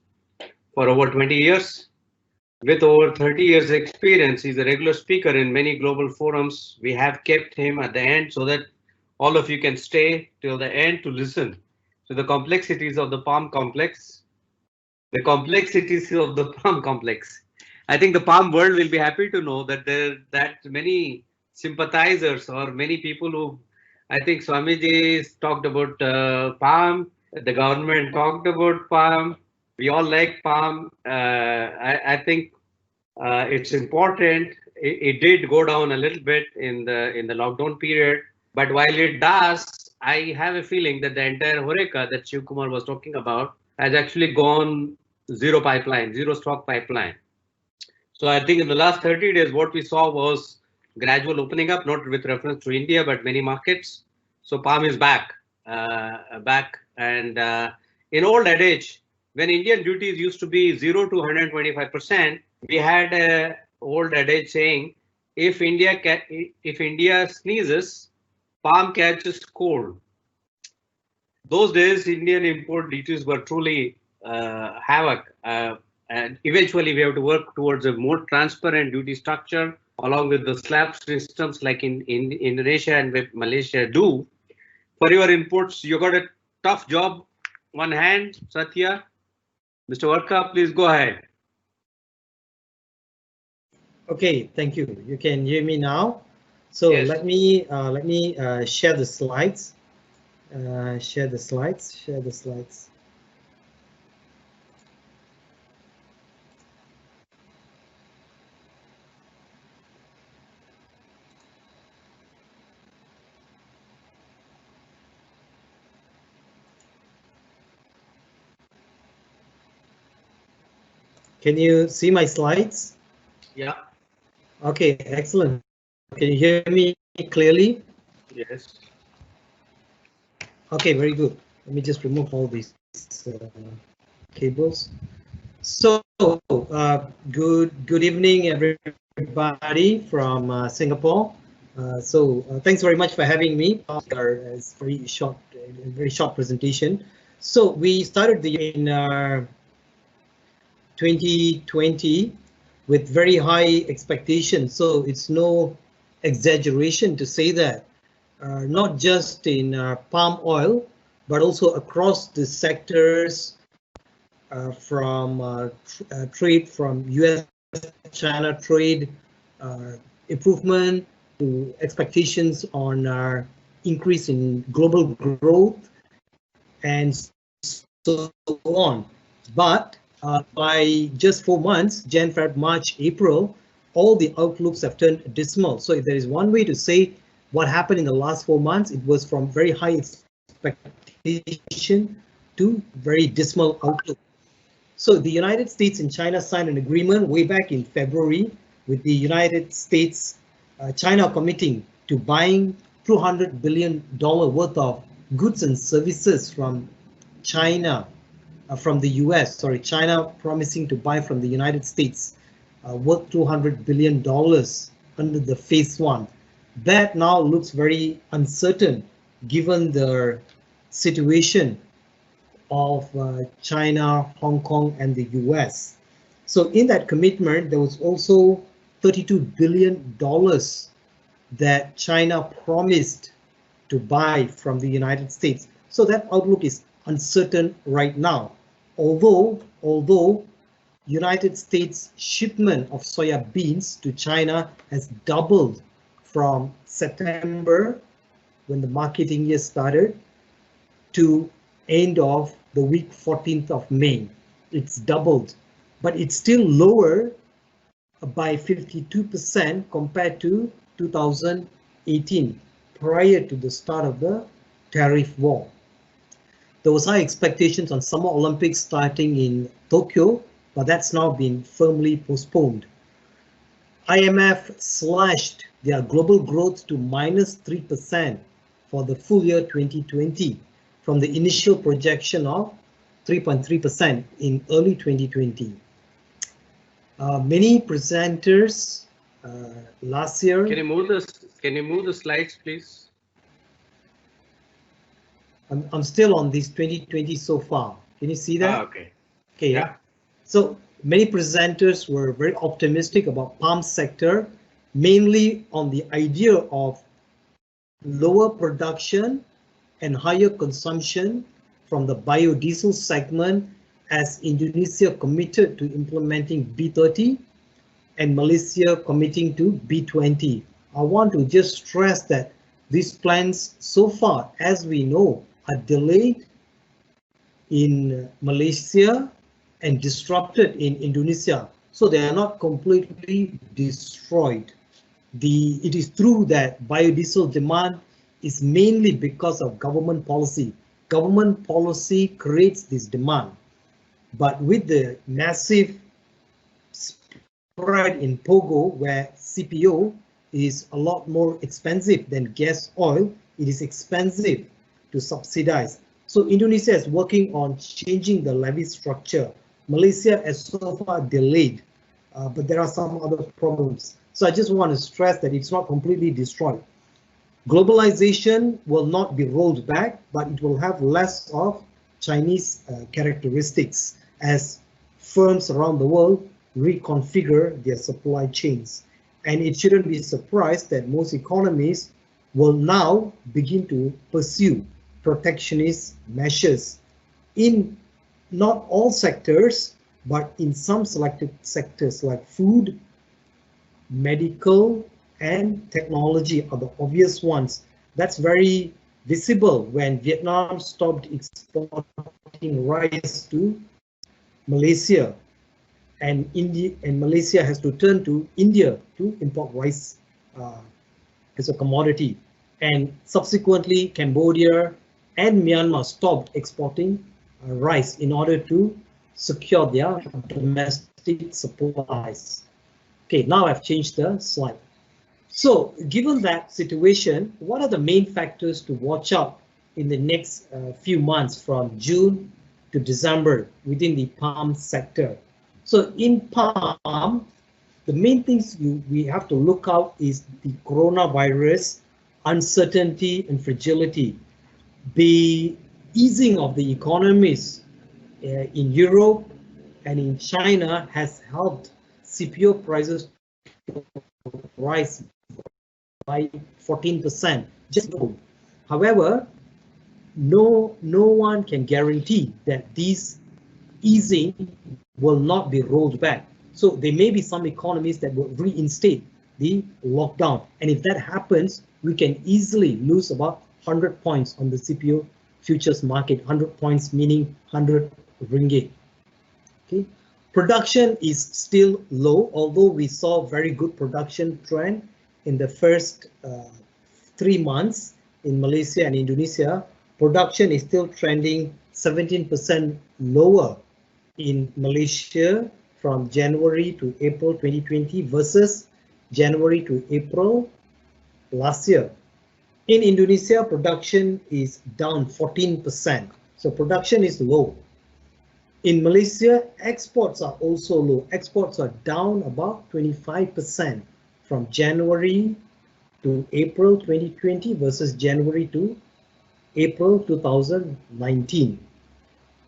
for over 20 years. With over 30 years experience, he's a regular speaker in many global forums. We have kept him at the end so that all of you can stay till the end to listen to the complexities of the palm complex. The complexities of the palm complex. I think the palm world will be happy to know that there are that many sympathizers or many people who, I think Swamiji talked about palm, the government talked about palm, we all like palm. I think it's important. It did go down a little bit in the lockdown period, but while it does, I have a feeling that the entire HoReCa that Shiv Kumar was talking about has actually gone zero stock pipeline. So I think in the last 30 days, what we saw was gradual opening up, not with reference to India, but many markets. So palm is back. And in old adage, when Indian duties used to be 0 to 125%, we had an old adage saying, if India sneezes, palm catches cold. Those days, Indian import duties were truly havoc. And eventually, we have to work towards a more transparent duty structure, along with the slab systems like in Indonesia and Malaysia do. for your inputs. You got a tough job. One hand, Satya. Mr. Varka, please go ahead. Okay, thank you. You can hear me now. So yes. let me share the slides. Share the slides. Can you see my slides? Yeah. Okay, excellent. Can you hear me clearly? Yes. Okay, very good. Let me just remove all these cables. So, good evening, everybody from Singapore. Thanks very much for having me. It's very short presentation. So we started the year in 2020 with very high expectations. So it's no exaggeration to say that not just in palm oil, but also across the sectors from trade from US-China trade improvement to expectations on increase in global growth and so on. But by just 4 months, Jan, Feb, March, April, all the outlooks have turned dismal. So if there is one way to say what happened in the last 4 months, it was from very high expectation to very dismal outlook. So the United States and China signed an agreement way back in February with the United States, China committing to buying $200 billion worth of goods and services from China, from the US, sorry, China promising to buy from the United States worth $200 billion under the phase one. That now looks very uncertain given the situation of China, Hong Kong, and the US. So in that commitment, there was also $32 billion that China promised to buy from the United States. So that outlook is uncertain right now. Although United States shipment of soya beans to China has doubled from September, when the marketing year started, to end of the week 14th of May. It's doubled, but it's still lower by 52% compared to 2018, prior to the start of the tariff war. There was high expectations on Summer Olympics starting in Tokyo, but that's now been firmly postponed. IMF slashed their global growth to -3% for the full year 2020 from the initial projection of 3.3% in early 2020. Many presenters last year. Can you move the slides, please? I'm still on this 2020 so far. Can you see that? Okay. Okay. Yeah. So many presenters were very optimistic about palm sector, mainly on the idea of lower production and higher consumption from the biodiesel segment, as Indonesia committed to implementing B30 and Malaysia committing to B20. I want to just stress that these plans so far, as we know, are delayed in Malaysia and disrupted in Indonesia. So they are not completely destroyed. It is true that biodiesel demand is mainly because of government policy. Government policy creates this demand. But with the massive spread in POGO, where CPO is a lot more expensive than gas oil, it is expensive to subsidize. So Indonesia is working on changing the levy structure. Malaysia has so far delayed, but there are some other problems. So I just want to stress that it's not completely destroyed. Globalization will not be rolled back, but it will have less of Chinese characteristics as firms around the world reconfigure their supply chains. And it shouldn't be surprised that most economies will now begin to pursue protectionist measures in not all sectors, but in some selected sectors like food, medical, and technology are the obvious ones. That's very visible when Vietnam stopped exporting rice to Malaysia, and Malaysia has to turn to India to import rice as a commodity. And subsequently, Cambodia and Myanmar stopped exporting rice in order to secure their domestic supplies. Okay, now I've changed the slide. So, given that situation, what are the main factors to watch out in the next few months from June to December within the palm sector? So, in palm, the main things we have to look out is the coronavirus uncertainty and fragility. The easing of the economies in Europe and in China has helped CPO prices to rise by 14%. However, no one can guarantee that this easing will not be rolled back. So there may be some economies that will reinstate the lockdown. And if that happens, we can easily lose about 100 points on the CPO futures market. 100 points meaning 100 ringgit. Okay. Production is still low, although we saw very good production trend in the first 3 months in Malaysia and Indonesia. Production is still trending 17% lower in Malaysia from January to April 2020 versus January to April last year. In Indonesia, production is down 14%. So production is low. In Malaysia, exports are also low. Exports are down about 25% from January to April 2020 versus January to April 2019.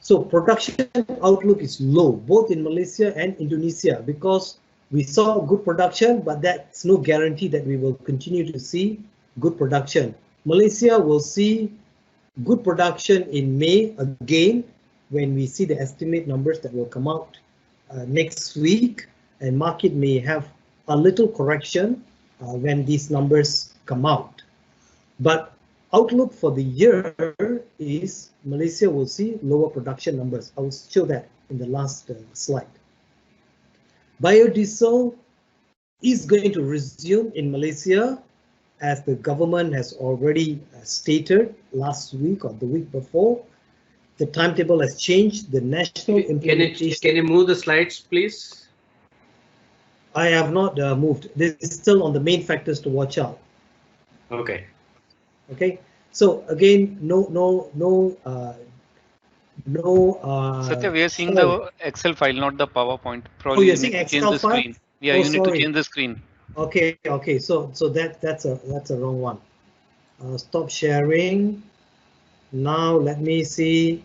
So production outlook is low, both in Malaysia and Indonesia, because we saw good production, but that's no guarantee that we will continue to see good production. Malaysia will see good production in May again, when we see the estimate numbers that will come out next week, and market may have a little correction when these numbers come out. But outlook for the year is Malaysia will see lower production numbers. I will show that in the last slide. Biodiesel is going to resume in Malaysia, as the government has already stated last week or the week before. The timetable has changed. The national implementation. Can you move the slides, please? I have not moved. This is still on the main factors to watch out. Okay. Okay. So again, no. Satya, we are seeing the Excel file, not the PowerPoint. Probably you're you need seeing to change Excel the file? screen. Yeah, you need to change the screen. Okay. Okay. So that's a wrong one. Stop sharing. Now let me see.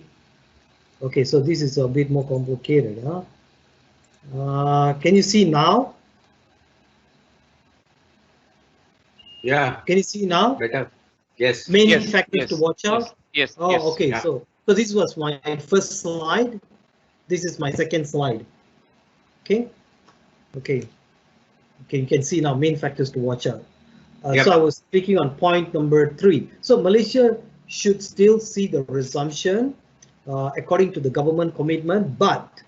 Okay, so this is a bit more complicated, huh? Can you see now? Yeah. Can you see now? Better. Yes. Main factors to watch out? Yes. Oh, okay. Yeah. So this was my first slide. This is my second slide. Okay. Okay. Okay, you can see now main factors to watch out. Yep. So I was speaking on point number 3. So Malaysia should still see the resumption according to the government commitment, but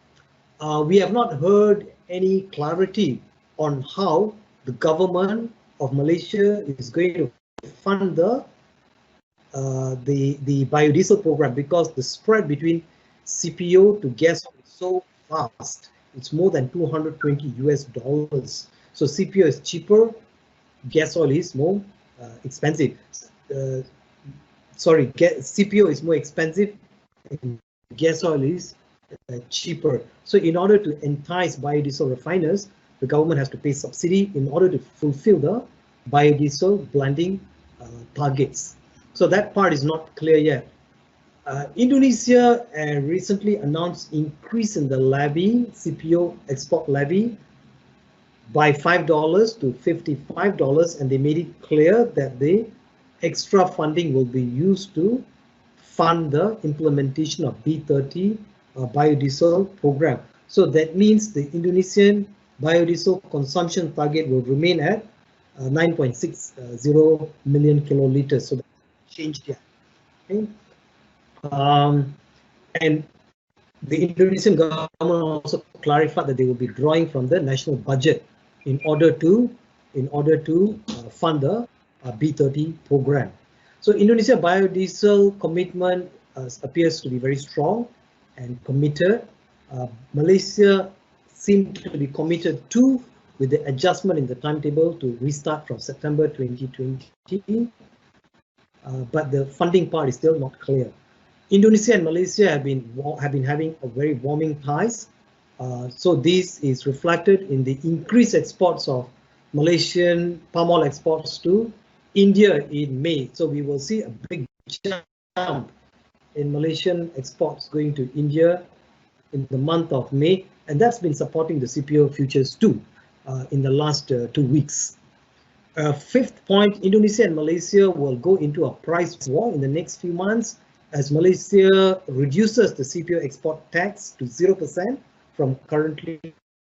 we have not heard any clarity on how the government of Malaysia is going to fund the biodiesel program, because the spread between CPO to gas is so fast. It's more than $220 US. So CPO is cheaper, gas oil is more expensive. CPO is more expensive, and gas oil is cheaper. So in order to entice biodiesel refiners, the government has to pay subsidy in order to fulfill the biodiesel blending targets. So that part is not clear yet. Indonesia recently announced increase in the levy, CPO export levy, by $5 to $55, and they made it clear that they extra funding will be used to fund the implementation of B30 biodiesel program. So that means the Indonesian biodiesel consumption target will remain at 9.60 million kiloliters. So that changed here. Okay. And the Indonesian government also clarified that they will be drawing from the national budget in order to fund the B30 program. So Indonesia biodiesel commitment appears to be very strong and committed. Malaysia seemed to be committed too, with the adjustment in the timetable to restart from September 2020. But the funding part is still not clear. Indonesia and Malaysia have been having a very warming ties. So this is reflected in the increased exports of Malaysian palm oil exports to India in May. So we will see a big jump in Malaysian exports going to India in the month of May, and that's been supporting the CPO futures too in the last 2 weeks. Fifth point, Indonesia and Malaysia will go into a price war in the next few months as Malaysia reduces the CPO export tax to 0% from currently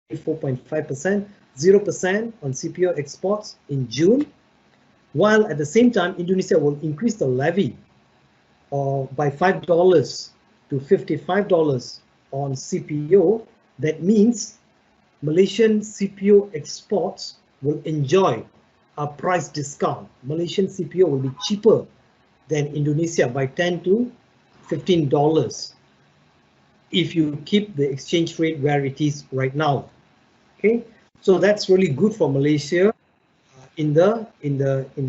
4.5%, 0% on CPO exports in June, while at the same time Indonesia will increase the levy by $5 to $55 on CPO. That means Malaysian CPO exports will enjoy a price discount. Malaysian CPO will be cheaper than Indonesia by $10 to $15 if you keep the exchange rate where it is right now. Okay, so that's really good for Malaysia in the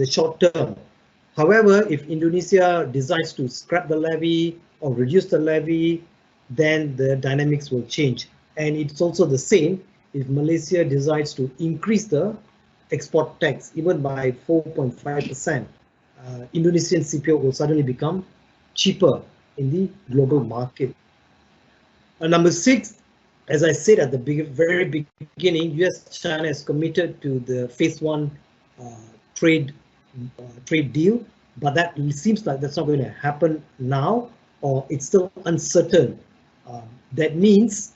short term. However, if Indonesia decides to scrap the levy or reduce the levy, then the dynamics will change. And it's also the same if Malaysia decides to increase the export tax even by 4.5%. Indonesian CPO will suddenly become cheaper in the global market. Number 6, as I said at the very beginning, US-China is committed to the phase 1 trade deal, but that seems like that's not going to happen now, or it's still uncertain. That means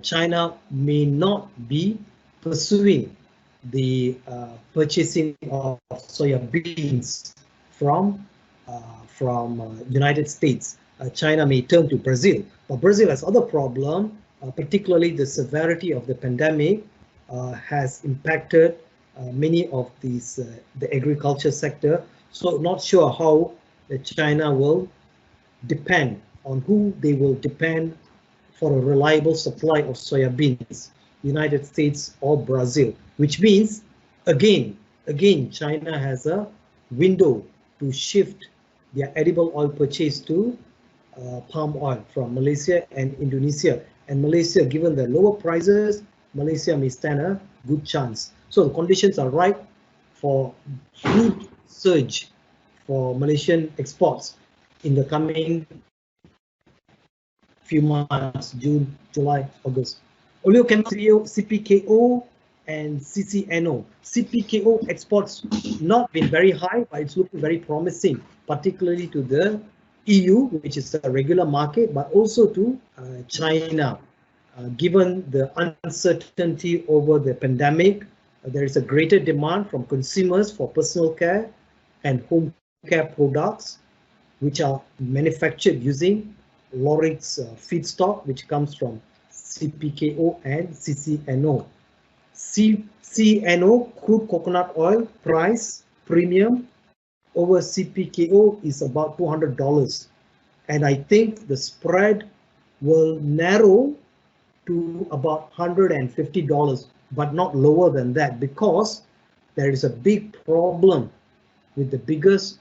China may not be pursuing the purchasing of soya beans from United States. China may turn to Brazil, but Brazil has other problem, particularly the severity of the pandemic has impacted many of these the agriculture sector. So not sure how China will depend on who they will depend for a reliable supply of soya beans, United States or Brazil, which means again China has a window to shift their edible oil purchase to palm oil from Malaysia and Indonesia. And Malaysia, given the lower prices, Malaysia may stand a good chance. So the conditions are right for huge surge for Malaysian exports in the coming few months, June, July, August. Oleochemical CPKO and CCNO. CPKO exports not been very high, but it's looking very promising, particularly to the EU, which is a regular market, but also to China. Given the uncertainty over the pandemic, there is a greater demand from consumers for personal care and home care products, which are manufactured using Laurix feedstock, which comes from CPKO and CCNO. CCNO, crude coconut oil price premium over CPKO is about $200. And I think the spread will narrow to about $150, but not lower than that, because there is a big problem with the biggest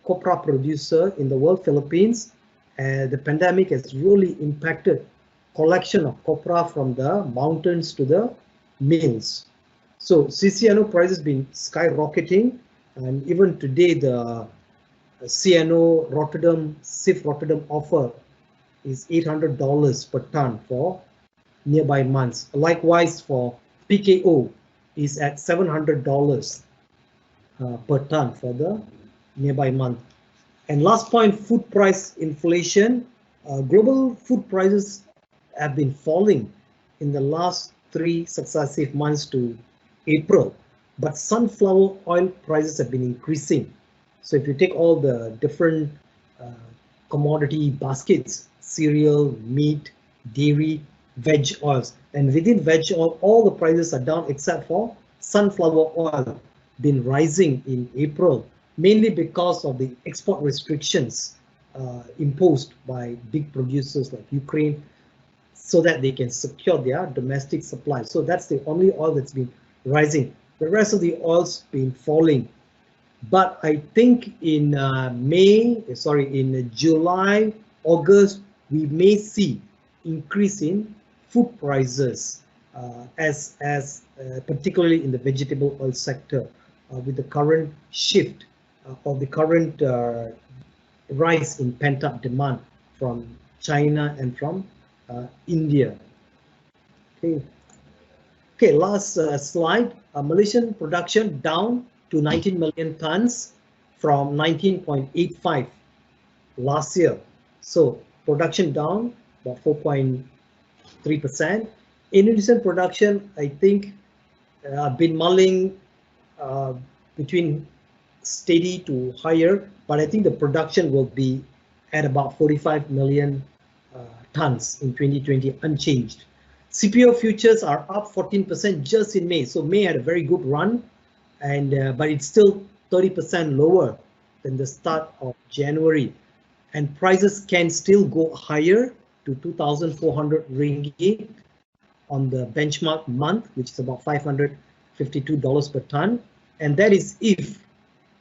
copra producer in the world, Philippines. The pandemic has really impacted collection of copra from the mountains to the mills. So CCNO price has been skyrocketing, and even today the CNO Rotterdam, CIF Rotterdam offer is $800 per ton for nearby months. Likewise for PKO is at $700. per ton for the nearby month. And last point, food price inflation. Global food prices have been falling in the last 3 successive months to April, but sunflower oil prices have been increasing. So if you take all the different commodity baskets, cereal, meat, dairy, veg oils, and within veg oil, all the prices are down except for sunflower oil, been rising in April, mainly because of the export restrictions imposed by big producers like Ukraine, so that they can secure their domestic supply. So that's the only oil that's been rising. The rest of the oils been falling. But I think in July, August, we may see increase in food prices, particularly in the vegetable oil sector, with the current shift of the current rise in pent-up demand from China and from India. Okay, last slide. Malaysian production down to 19 million tons from 19.85 last year. So production down about 4.3%. Indonesian production, I think, been mulling between steady to higher, but I think the production will be at about 45 million tons in 2020, unchanged. CPO futures are up 14% just in May. So May had a very good run, and but it's still 30% lower than the start of January. And prices can still go higher to 2,400 ringgit on the benchmark month, which is about $552 per ton. And that is if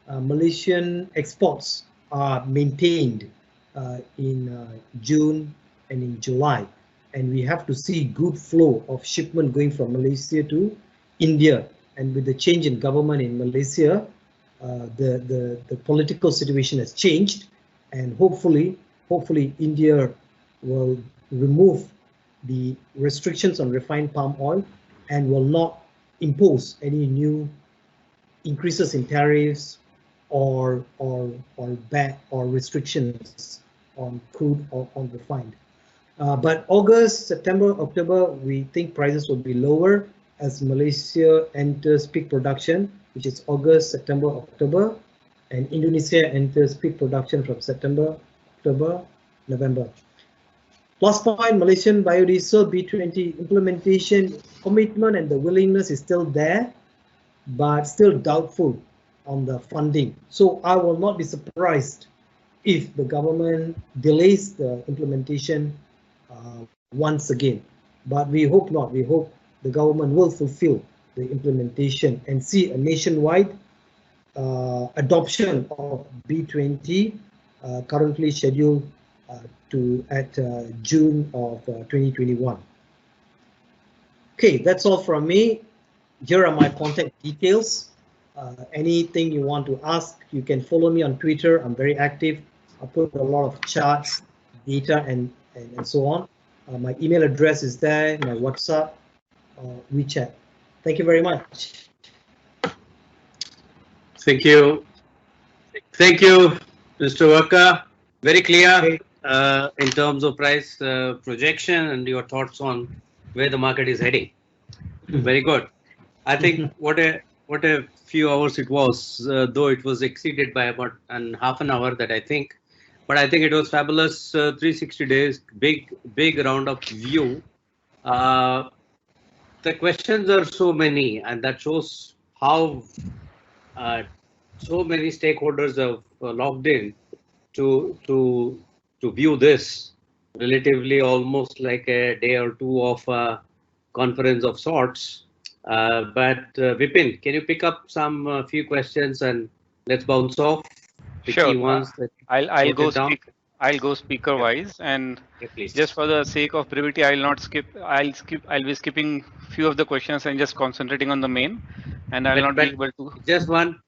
Malaysian exports are maintained in June and in July. And we have to see good flow of shipment going from Malaysia to India. And with the change in government in Malaysia, the political situation has changed, and hopefully India will remove the restrictions on refined palm oil and will not impose any new increases in tariffs or restrictions on crude or on refined. But August, September, October, we think prices will be lower as Malaysia enters peak production, which is August, September, October, and Indonesia enters peak production from September, October, November. Last point, Malaysian biodiesel B20 implementation commitment and the willingness is still there, but still doubtful on the funding. So I will not be surprised if the government delays the implementation once again, but we hope not. We hope the government will fulfill the implementation and see a nationwide adoption of B20, currently scheduled at June of 2021. Okay, that's all from me. Here are my contact details. Anything you want to ask, you can follow me on Twitter. I'm very active. I put a lot of charts, data, and so on. My email address is there, my WhatsApp, WeChat. Thank you very much. Thank you. Thank you, Mr. Worker. Very clear in terms of price projection and your thoughts on where the market is heading. Very good. I think what a few hours it was, though it was exceeded by about half an hour that I think. But I think it was fabulous. 360 days, big roundup view. The questions are so many, and that shows how so many stakeholders have logged in to view this relatively almost like a day or two of a conference of sorts. But Vipin, can you pick up some few questions and let's bounce off the Sure. key ones that I'll go speaker wise, and just for the sake of brevity, I'll be skipping few of the questions and just concentrating on the main, and I'll not be able to. Just one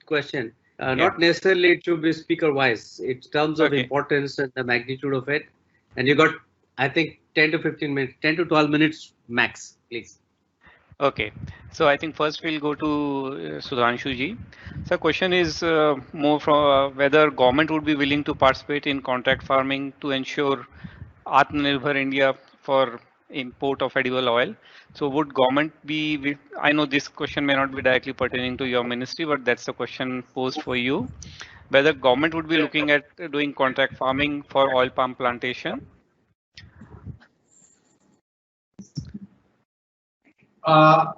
question. Not necessarily it should be speaker wise. It's terms of importance and the magnitude of it. And you got, I think, 10 to 15 minutes, 10 to 12 minutes max, please. Okay, so I think first we'll go to Sudhanshu ji. So question is more from whether government would be willing to participate in contract farming to ensure Atmanirbhar India for import of edible oil. So would government be, I know this question may not be directly pertaining to your ministry, but that's a question posed for you. Whether government would be looking at doing contract farming for oil palm plantation. I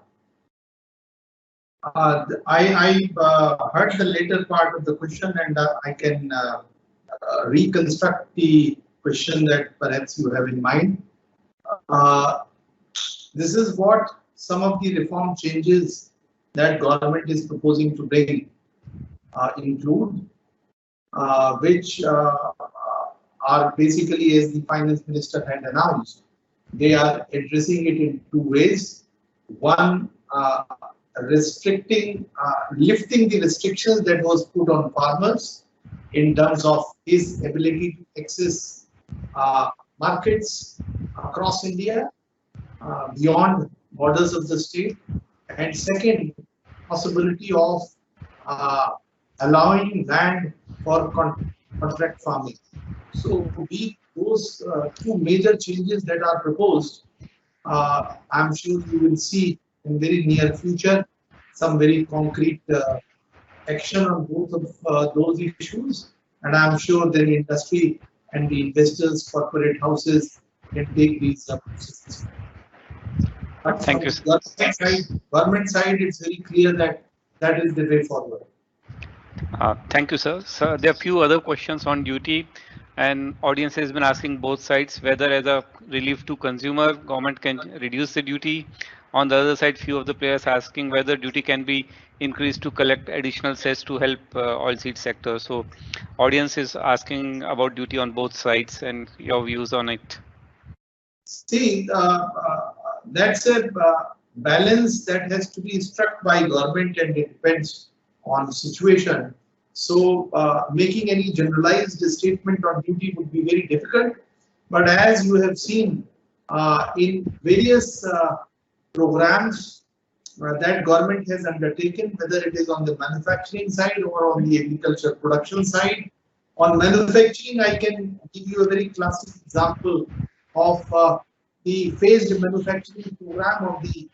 heard the later part of the question, and I can reconstruct the question that perhaps you have in mind. This is what some of the reform changes that government is proposing to bring include, which are basically, as the finance minister had announced, they are addressing it in two ways. One, lifting the restrictions that was put on farmers in terms of his ability to access markets across India, beyond borders of the state, and second, possibility of allowing land for contract farming. So those two major changes that are proposed, I'm sure you will see in very near future some very concrete action on both of those issues, and I'm sure the industry and the investors, corporate houses can take these processes. But Thank you. Government side, it's very clear that that is the way forward. Thank you, sir. So there are a few other questions on duty, and audience has been asking both sides whether as a relief to consumer, government can reduce the duty. On the other side, few of the players asking whether duty can be increased to collect additional cess to help oilseed sector. So audience is asking about duty on both sides and your views on it. See, that's a balance that has to be struck by government, and it depends on situation. So making any generalized statement on duty would be very difficult. But as you have seen in various programs that government has undertaken, whether it is on the manufacturing side or on the agriculture production side. On manufacturing, I can give you a very classic example of the phased manufacturing program of the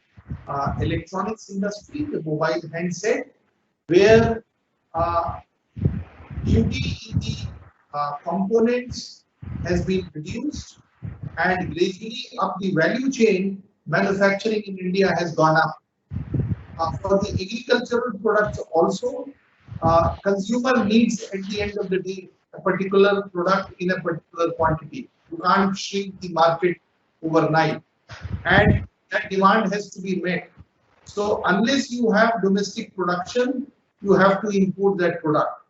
electronics industry, the mobile handset, where duty in the components has been reduced, and gradually up the value chain, manufacturing in India has gone up. For the agricultural products also, consumer needs at the end of the day a particular product in a particular quantity. You can't shrink the market overnight, and that demand has to be met. So unless you have domestic production, you have to import that product.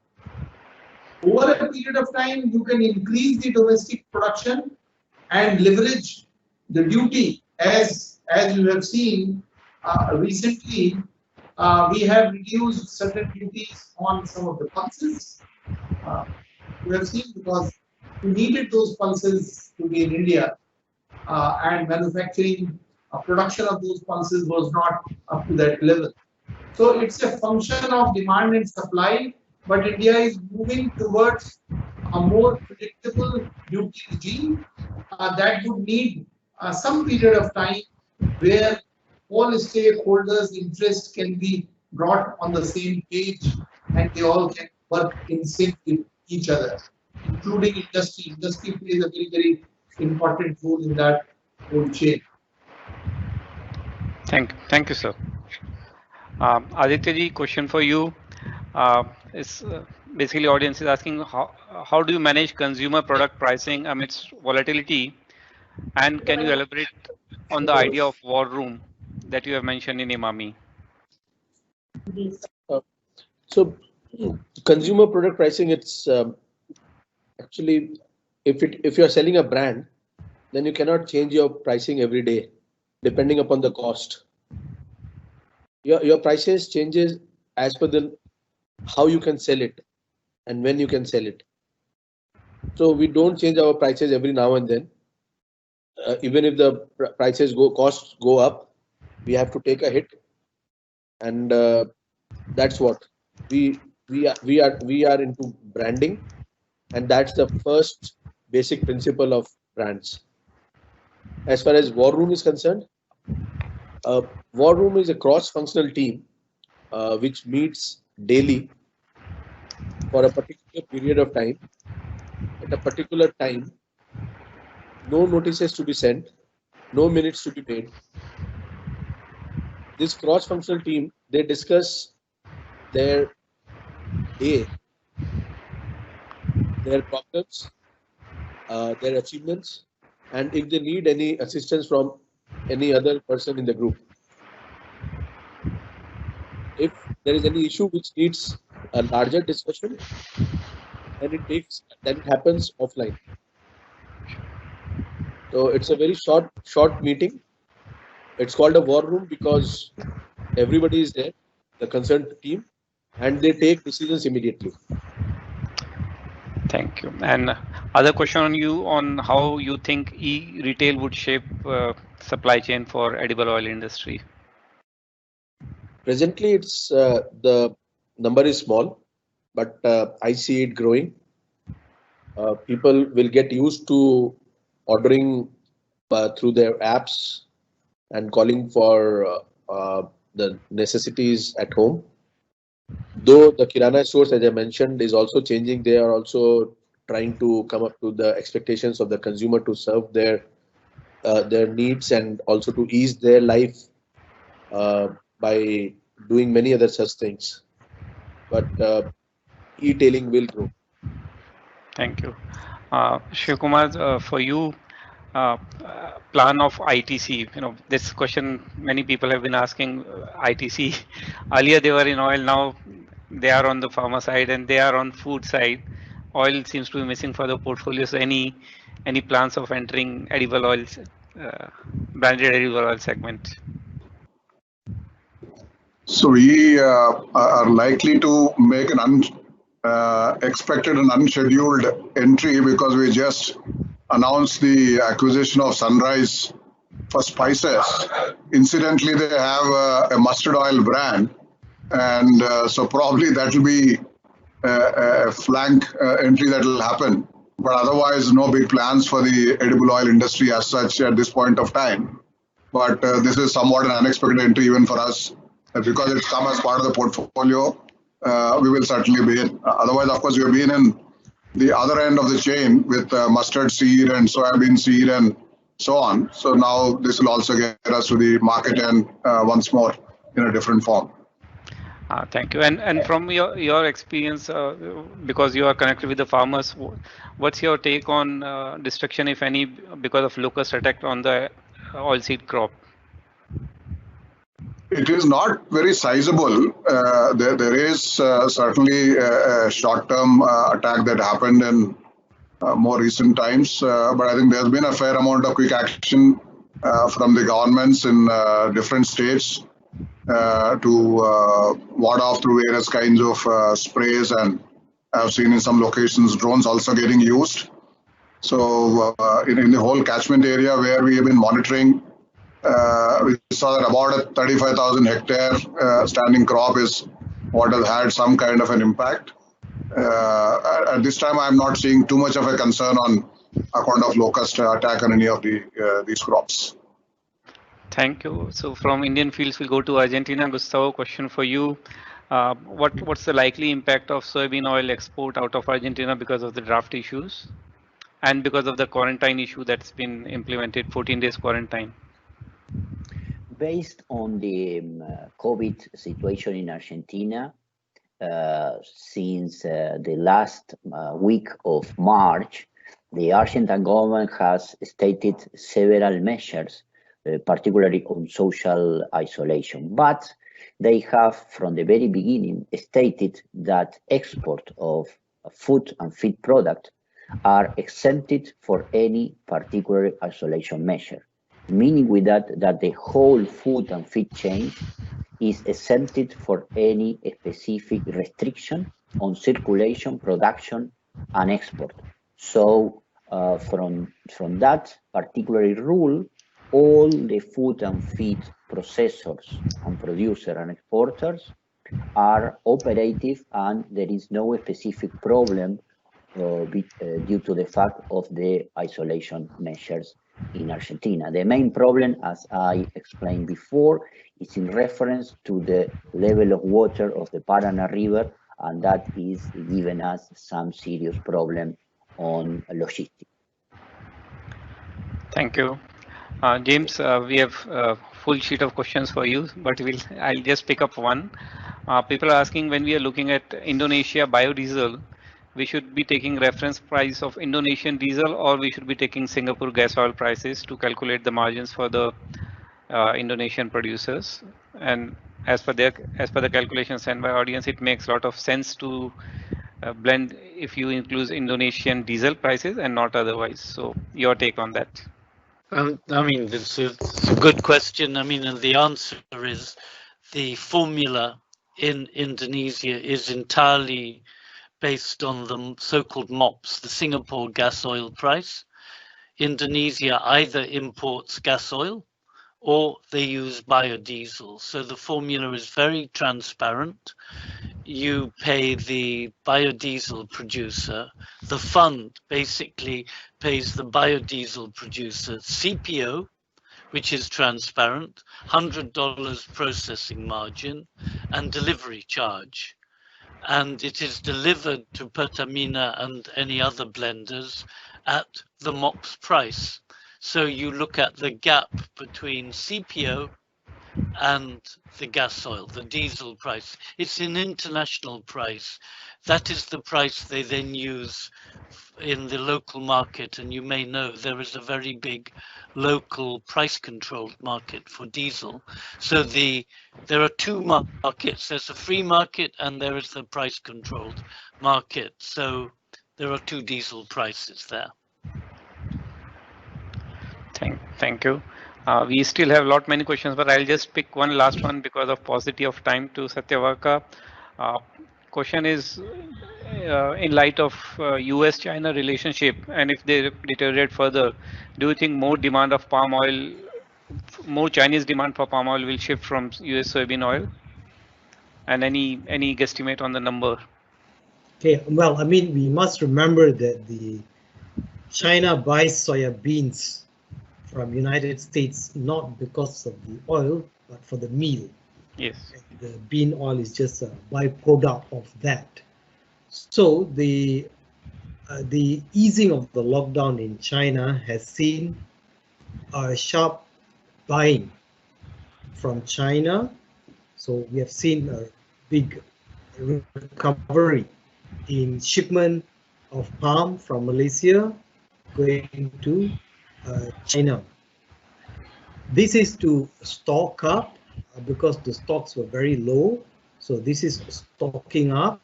Over a period of time, you can increase the domestic production and leverage the duty. As you have seen recently, we have reduced certain duties on some of the pulses. You have seen because we needed those pulses to be in India, and manufacturing production of those pulses was not up to that level. So it's a function of demand and supply, but India is moving towards a more predictable duty regime that would need some period of time where all stakeholders' interests can be brought on the same page and they all can work in sync with each other, including industry. Industry plays a very, very important role in that whole chain. Thank you, sir. Aditya ji, question for you. Basically, audience is asking how do you manage consumer product pricing amidst volatility, and can you elaborate on the idea of war room that you have mentioned in Emami? So, consumer product pricing, it's actually if you are selling a brand, then you cannot change your pricing every day depending upon the cost. Your prices changes as per the how you can sell it and when you can sell it. So we don't change our prices every now and then. Even if the prices costs go up, we have to take a hit, and that's what we are into branding, and that's the first basic principle of brands. As far as War Room is concerned, War Room is a cross-functional team which meets daily for a particular period of time. At a particular time, no notices to be sent, no minutes to be made. This cross-functional team, they discuss their day, their problems, their achievements, and if they need any assistance from any other person in the group. If there is any issue which needs a larger discussion, then it happens offline. So it's a very short meeting. It's called a war room because everybody is there, the concerned team, and they take decisions immediately. Thank you. And other question on you on how you think e-retail would shape supply chain for edible oil industry. Presently, it's the number is small, but I see it growing. People will get used to ordering through their apps and calling for the necessities at home. Though the Kirana stores, as I mentioned, is also changing. They are also trying to come up to the expectations of the consumer to serve their needs and also to ease their life by doing many other such things. But e-tailing will grow. Thank you. Shivkumar, for you, plan of ITC, this question many people have been asking. ITC, earlier they were in oil, now they are on the pharma side and they are on food side. Oil seems to be missing for the portfolio. So any plans of entering edible oils, branded edible oil segment? So we are likely to make an expected and unscheduled entry because we just announced the acquisition of Sunrise for spices. Incidentally, they have a mustard oil brand, and so probably that will be a flank entry that will happen. But otherwise, no big plans for the edible oil industry as such at this point of time. But this is somewhat an unexpected entry even for us, because it's come as part of the portfolio. We will certainly be in. Otherwise, of course, we have been in the other end of the chain with mustard seed and soybean seed and so on. So now this will also get us to the market end once more in a different form. Thank you. And from your experience, because you are connected with the farmers, what's your take on destruction, if any, because of locust attack on the oilseed crop? It is not very sizable. There is certainly a short-term attack that happened in more recent times, but I think there's been a fair amount of quick action from the governments in different states to ward off through various kinds of sprays, and I've seen in some locations drones also getting used. So in the whole catchment area where we have been monitoring, we saw that about a 35,000 hectare standing crop is what has had some kind of an impact. At this time, I'm not seeing too much of a concern on account of locust attack on any of these crops. Thank you. So from Indian fields, we'll go to Argentina. Gustavo, question for you. What's the likely impact of soybean oil export out of Argentina because of the draft issues and because of the quarantine issue that's been implemented, 14 days quarantine? Based on the COVID situation in Argentina, since the last week of March, the Argentine government has stated several measures, particularly on social isolation. But they have, from the very beginning, stated that export of food and feed products are exempted for any particular isolation measure, meaning with that the whole food and feed chain is exempted for any specific restriction on circulation, production, and export. So from that particular rule, all the food and feed processors and producers and exporters are operative, and there is no specific problem due to the fact of the isolation measures in Argentina. The main problem, as I explained before, is in reference to the level of water of the Parana River, and that is giving us some serious problem on logistics. Thank you. James, we have a full sheet of questions for you, but I'll just pick up one. People are asking, when we are looking at Indonesia biodiesel, we should be taking reference price of Indonesian diesel, or we should be taking Singapore gas oil prices to calculate the margins for the Indonesian producers. And as per the calculations sent by audience, it makes a lot of sense to blend if you include Indonesian diesel prices and not otherwise. So your take on that? I mean, it's a good question. I mean, and the answer is the formula in Indonesia is entirely based on the so-called MOPS, the Singapore gas oil price. Indonesia either imports gas oil or they use biodiesel. So the formula is very transparent. You pay the biodiesel producer. The fund basically pays the biodiesel producer CPO, which is transparent, $100 processing margin, and delivery charge. And it is delivered to Pertamina and any other blenders at the MOPS price. So you look at the gap between CPO and the gas oil, the diesel price. It's an international price. That is the price they then use in the local market. And you may know there is a very big local price controlled market for diesel. So there are two markets. There's a free market and there is the price controlled market. So there are two diesel prices there. Thank you. We still have many questions, but I'll just pick one last one because of paucity of time to Satyavaka. Question is, in light of US-China relationship, and if they deteriorate further, do you think more demand of palm oil, more Chinese demand for palm oil will shift from US soybean oil? And any guesstimate on the number? Okay, well, I mean, we must remember that the China buys soya beans from United States not because of the oil, but for the meal. Yes. And the bean oil is just a byproduct of that. So the easing of the lockdown in China has seen a sharp buying from China. So we have seen a big recovery in shipment of palm from Malaysia going to China. This is to stock up because the stocks were very low. So this is stocking up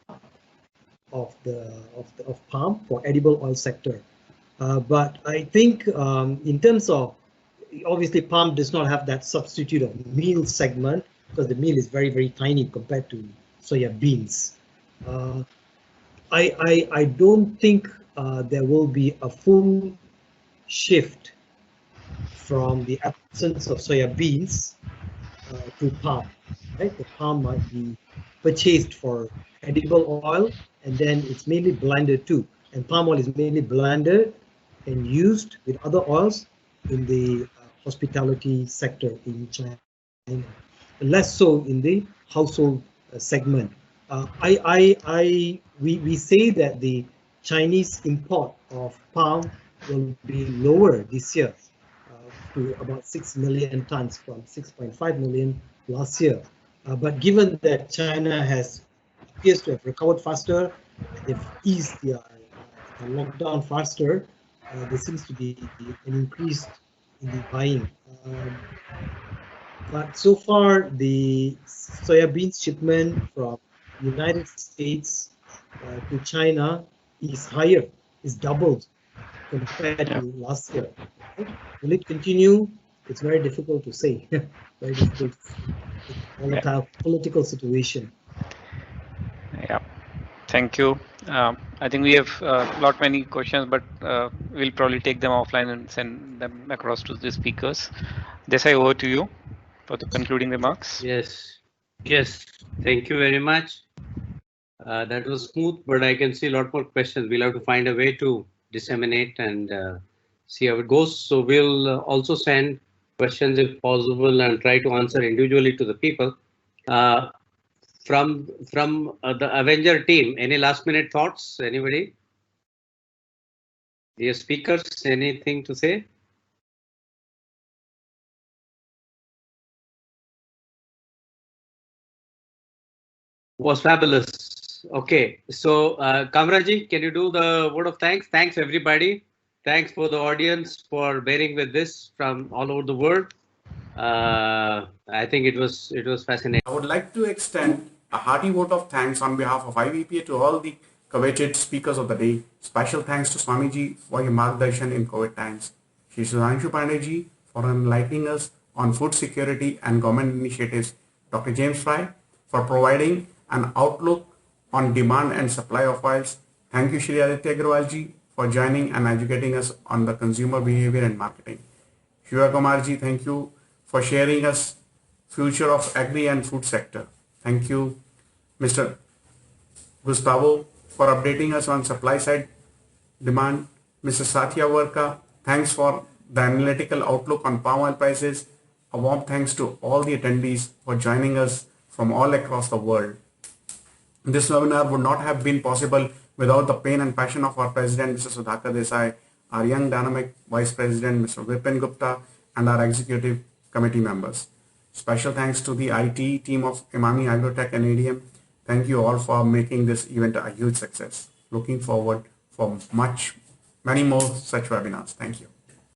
of palm for edible oil sector. But I think in terms of, obviously palm does not have that substitute of meal segment because the meal is very, very tiny compared to soya beans. I don't think there will be a full shift from the absence of soya beans to palm. Right? The palm might be purchased for edible oil, and then it's mainly blended too. And palm oil is mainly blended and used with other oils in the hospitality sector in China, less so in the household segment. We say that the Chinese import of palm will be lower this year to about 6 million tons from 6.5 million last year. But given that China appears to have recovered faster, they've eased their lockdown faster, there seems to be an increase in the buying. But so far, the soybean shipment from United States to China is higher, is doubled compared to last year. Will it continue? It's very difficult to say. Very difficult. Volatile political situation. Yeah. Thank you. I think we have many questions, but we'll probably take them offline and send them across to the speakers. Desai, over to you for the concluding remarks. Yes. Thank you very much. That was smooth, but I can see a lot more questions. We'll have to find a way to disseminate and see how it goes. So we'll also send questions if possible and try to answer individually to the people. From the Avenger team, any last minute thoughts? Anybody? Dear speakers, anything to say? Was fabulous. Okay, so Kamraji, can you do the word of thanks? Thanks everybody. Thanks for the audience for bearing with this from all over the world. I think it was fascinating. I would like to extend a hearty vote of thanks on behalf of IVPA to all the coveted speakers of the day. Special thanks to Swamiji for your margdarshan in COVID times. Shri Sudhanshu Pandeyji for enlightening us on food security and government initiatives. Dr. James Fry for providing an outlook on demand and supply of oils. Thank you, Shri Aditya Agrawalji, for joining and educating us on the consumer behavior and marketing. Shiva Kumarji, thank you for sharing us future of agri and food sector. Thank you, Mr. Gustavo, for updating us on supply side demand. Mr. Satya Varka, thanks for the analytical outlook on palm oil prices. A warm thanks to all the attendees for joining us from all across the world. This webinar would not have been possible without the pain and passion of our President, Mr. Sudhakar Desai, our young dynamic Vice President, Mr. Vipin Gupta, and our Executive Committee members. Special thanks to the IT team of Emami Agrotech and ADM. Thank you all for making this event a huge success. Looking forward for many more such webinars. Thank you.